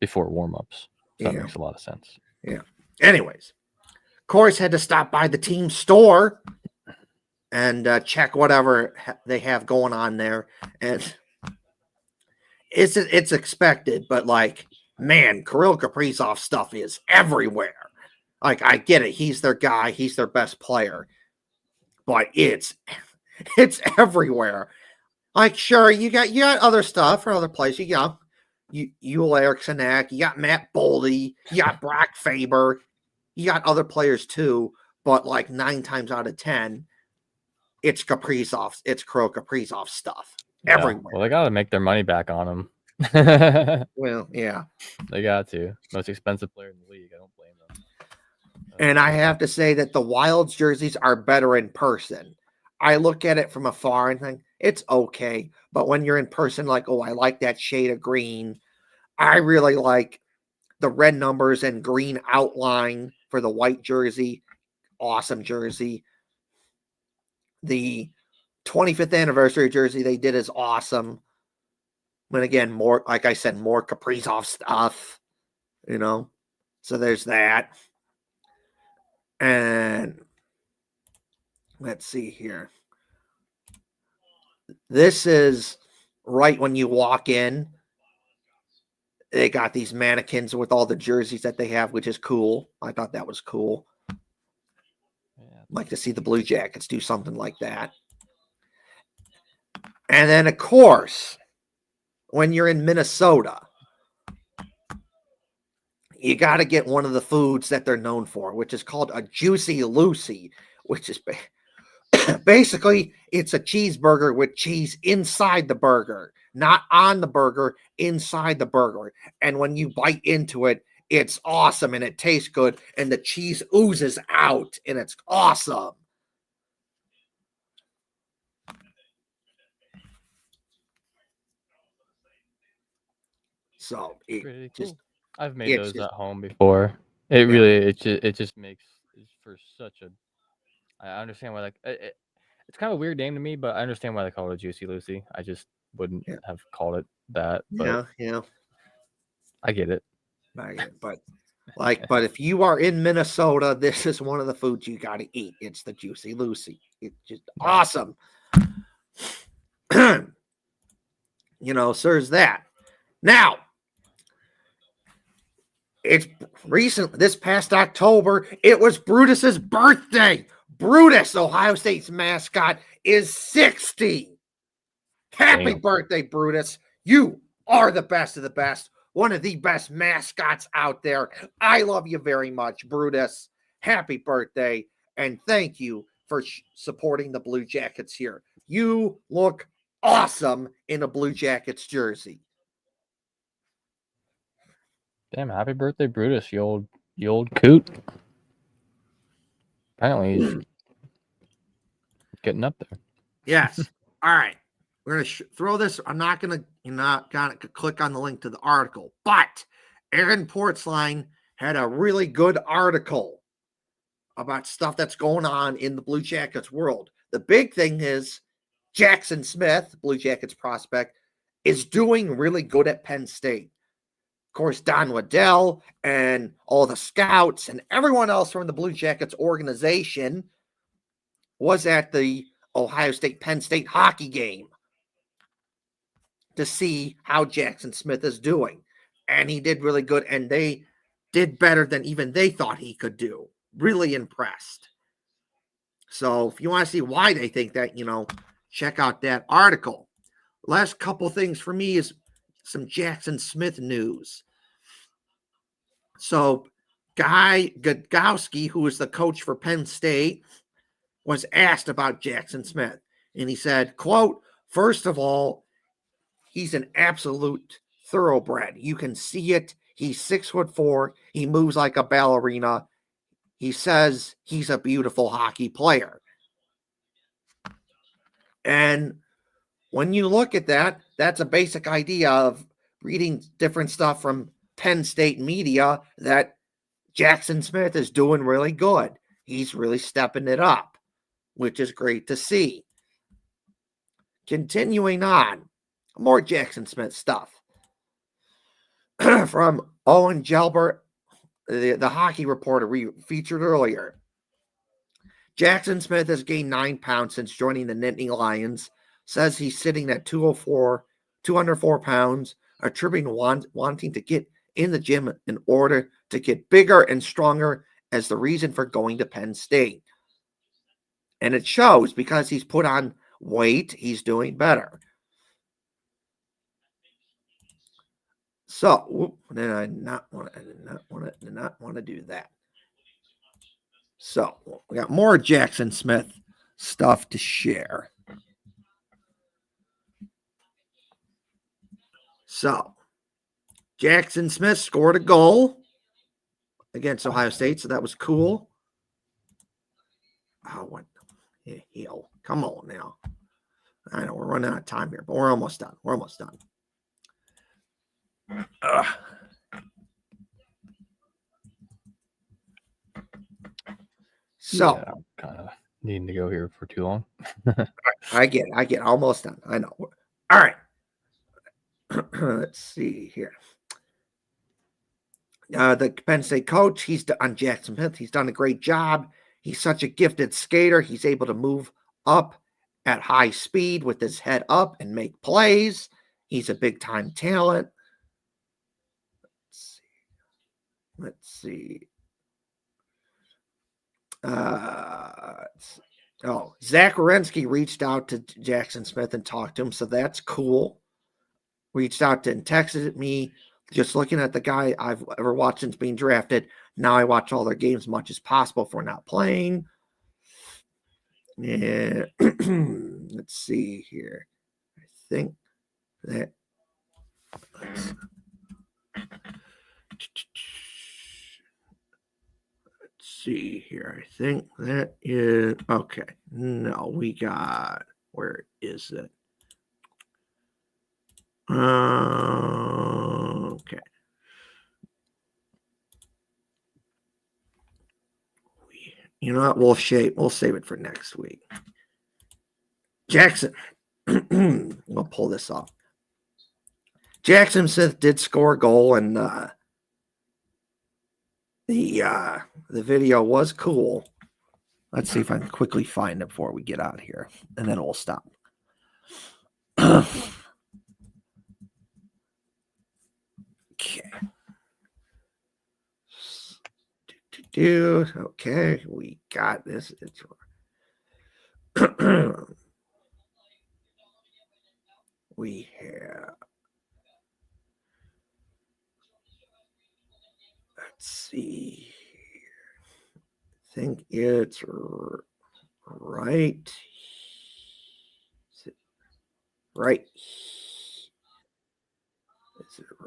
S2: before warm-ups. So that makes a lot of sense.
S1: Yeah. Anyways, of course, had to stop by the team store and check whatever they have going on there, and it's expected, but like, man, Kirill Kaprizov stuff is everywhere. Like, I get it, he's their guy, he's their best player, but it's everywhere. Like, sure, you got other stuff for other players. You got Yul Eriksson, you got Matt Boldy, you got Brock Faber, you got other players too, but like 9 times out of 10, it's Kirill Kaprizov stuff.
S2: Yeah.
S1: Everywhere.
S2: Well, they got to make their money back on him.
S1: Well, yeah.
S2: They got to. Most expensive player in the league. I don't blame them.
S1: And I have to say that the Wild's jerseys are better in person. I look at it from afar and think it's okay. But when you're in person, like, oh, I like that shade of green. I really like the red numbers and green outline for the white jersey. Awesome jersey. The 25th anniversary jersey they did is awesome. But again, more, like I said, more Kaprizov stuff, So there's that. And let's see here. This is right when you walk in. They got these mannequins with all the jerseys that they have, which is cool. I thought that was cool. I'd like to see the Blue Jackets do something like that. And then, of course, when you're in Minnesota, you got to get one of the foods that they're known for, which is called a Juicy Lucy, which is basically it's a cheeseburger with cheese inside the burger, not on the burger, inside the burger. And when you bite into it, it's awesome and it tastes good and the cheese oozes out and it's awesome. So
S2: pretty cool. I've made those at home before. It just makes for such a. I understand why it's kind of a weird name to me, but I understand why they call it a Juicy Lucy. I just wouldn't have called it that, but
S1: Yeah.
S2: I get it.
S1: But if you are in Minnesota, this is one of the foods you got to eat. It's the Juicy Lucy. It's just awesome. So there's that. Now, it's recent. This past October, it was Brutus's birthday. Brutus, Ohio State's mascot, is 60. Happy
S2: Damn.
S1: birthday, Brutus. You are the best of the best. One of the best mascots out there. I love you very much, Brutus. Happy birthday. And thank you for supporting the Blue Jackets here. You look awesome in a Blue Jackets jersey.
S2: Damn, happy birthday, Brutus, you old coot. Apparently he's getting up there.
S1: Yes. All right. We're going to throw this. I'm not going to, you're not going to click on the link to the article, but Aaron Portzline had a really good article about stuff that's going on in the Blue Jackets world. The big thing is Jackson Smith, Blue Jackets prospect, is doing really good at Penn State. Of course, Don Waddell and all the scouts and everyone else from the Blue Jackets organization was at the Ohio State-Penn State hockey game to see how Jackson Smith is doing. And he did really good, and they did better than even they thought he could do. Really impressed. So if you want to see why they think that, check out that article. Last couple things for me is some Jackson Smith news. So Guy Gudkowski, who is the coach for Penn State, was asked about Jackson Smith. And he said, quote, first of all, he's an absolute thoroughbred. You can see it. He's 6'4". He moves like a ballerina. He says he's a beautiful hockey player. And when you look at that, that's a basic idea of reading different stuff from Penn State media that Jackson Smith is doing really good. He's really stepping it up, which is great to see. Continuing on, more Jackson Smith stuff. From Owen Gelbert, the hockey reporter we featured earlier. Jackson Smith has gained 9 pounds since joining the Nittany Lions. Says he's sitting at 204 pounds, attributing wanting to get in the gym in order to get bigger and stronger as the reason for going to Penn State. And it shows because he's put on weight, he's doing better. So, I did not want to do that. So, we got more Jackson Smith stuff to share. So, Jackson Smith scored a goal against Ohio State, so that was cool. Oh, what the hell? Come on now. I know we're running out of time here, but we're almost done. So,
S2: yeah, I'm kind of needing to go here for too long.
S1: I get almost done. I know. All right. Let's see here. The Penn State coach, he's on Jackson Smith. He's done a great job. He's such a gifted skater. He's able to move up at high speed with his head up and make plays. He's a big-time talent. Let's see. Zach Wierenski reached out to Jackson Smith and talked to him, so that's cool. Reached out to and texted me, just looking at the guy I've ever watched since being drafted. Now I watch all their games as much as possible for not playing. Yeah. Let's see here. I think that. Let's see here. I think that is okay. No, we got. Where is it? Okay. You know what? We'll save it for next week. Jackson. We'll pull this off. Jackson Smith did score a goal, and the video was cool. Let's see if I can quickly find it before we get out of here, and then we'll stop. Okay. Okay, we got this. We have. Let's see. I think it's right. Is it right?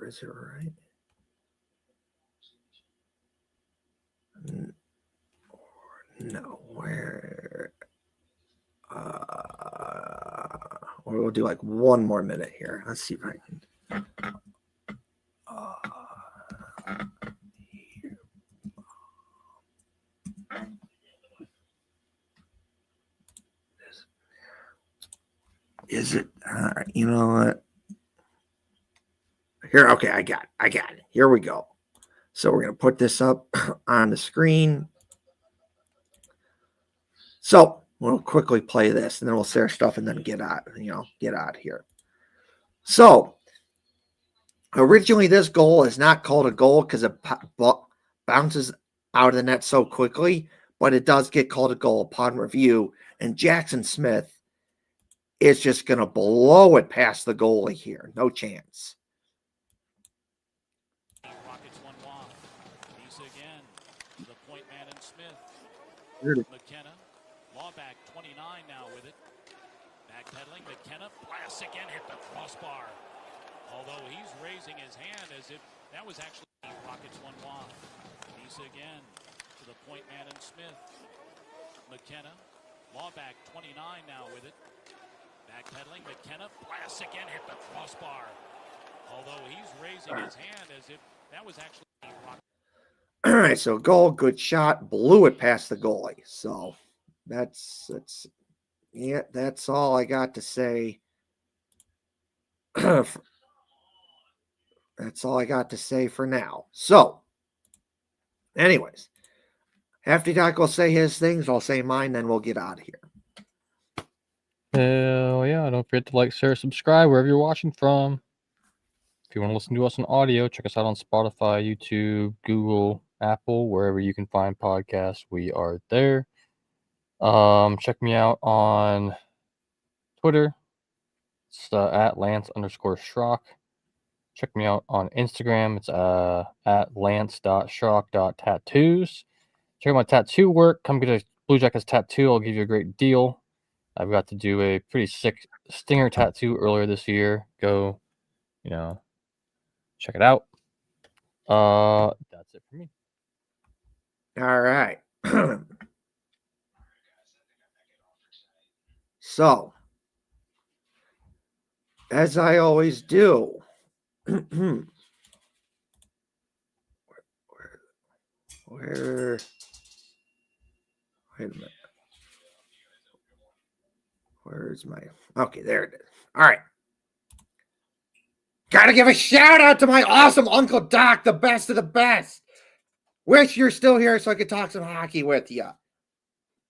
S1: Is it right? No, where? We'll do like one more minute here. Let's see if I can. Is it? You know what? Here, okay, I got it. Here we go. So we're gonna put this up on the screen. So we'll quickly play this, and then we'll say our stuff, and then get out. Get out here. So originally, this goal is not called a goal because it bounces out of the net so quickly, but it does get called a goal upon review. And Jackson Smith is just going to blow it past the goalie here. No chance.
S6: Rockets one wide. Lisa again. The point man and Smith.
S1: Weird.
S6: McKenna. Lawback 29 now with it. Backpedaling. McKenna blasts again. Hit the crossbar. Although he's raising his hand as if that was actually Rockets one wide. Lisa again to the point man and Smith. McKenna. Lawback 29 now with it. Backpedaling. McKenna blasts again. Hit the crossbar. Although he's raising his hand as if that was actually
S1: All right, so goal, good shot, blew it past the goalie. So that's all I got to say. That's all I got to say for now. So, anyways, Hefty Doc will say his things, I'll say mine, then we'll get out of here.
S2: Hell yeah. Don't forget to like, share, subscribe wherever you're watching from. If you want to listen to us on audio, check us out on Spotify, YouTube, Google, Apple, wherever you can find podcasts. We are there. Check me out on Twitter. It's at Lance_Schrock. Check me out on Instagram. It's at lance.schrock.tattoos. Check out my tattoo work. Come get a Blue Jackets tattoo. I'll give you a great deal. I've got to do a pretty sick stinger tattoo earlier this year. Go, check it out. That's it for me.
S1: All right. So, as I always do, where, wait a minute. Where's my, okay, there it is. All right. Gotta give a shout out to my awesome Uncle Doc, the best of the best. Wish you're still here so I could talk some hockey with you.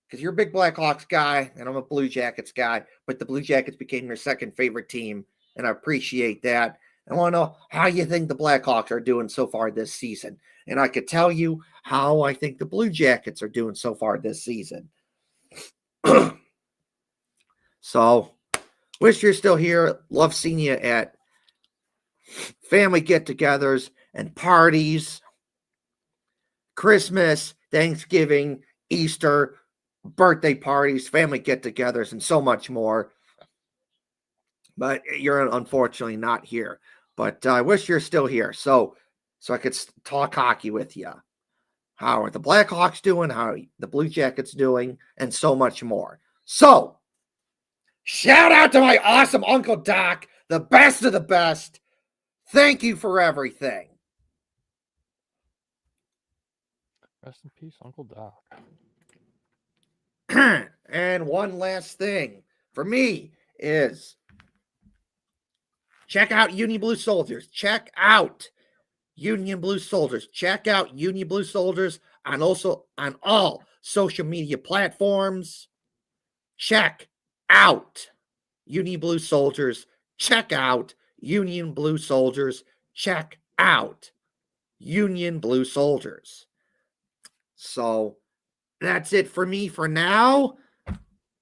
S1: Because you're a big Blackhawks guy, and I'm a Blue Jackets guy, but the Blue Jackets became your second favorite team, and I appreciate that. I want to know how you think the Blackhawks are doing so far this season. And I could tell you how I think the Blue Jackets are doing so far this season. So, wish you're still here. Love seeing you at family get-togethers and parties, Christmas, Thanksgiving, Easter, birthday parties, family get-togethers, and so much more. But you're unfortunately not here. But I wish you're still here so I could talk hockey with you. How are the Blackhawks doing? How are the Blue Jackets doing? And so much more. So, shout out to my awesome Uncle Doc, the best of the best. Thank you for everything.
S2: Rest in peace, Uncle Doc.
S1: And one last thing for me is Check out Union Blue Soldiers. Check out Union Blue Soldiers. Check out Union Blue Soldiers on all social media platforms. Check out Union Blue Soldiers. Check out Union Blue Soldiers. Check out Union Blue Soldiers. So that's it for me for now.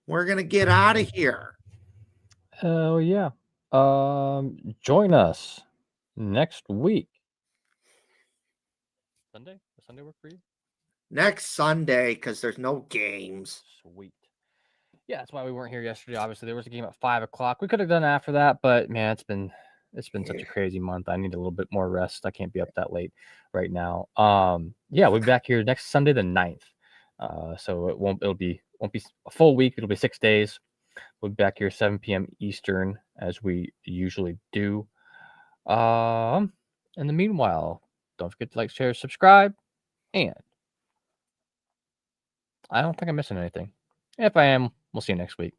S1: We're going to get out of here.
S2: Hell yeah. Join us next week. Sunday? Does Sunday work for you?
S1: Next Sunday, because there's no games.
S2: Sweet. Yeah, that's why we weren't here yesterday. Obviously, there was a game at 5:00. We could have done after that, but man, it's been such a crazy month. I need a little bit more rest. I can't be up that late right now. Yeah, we'll be back here next Sunday, the 9th. So it'll be a full week. It'll be 6 days. We'll be back here 7 p.m. Eastern as we usually do. In the meanwhile, don't forget to like, share, subscribe, and I don't think I'm missing anything. If I am, we'll see you next week.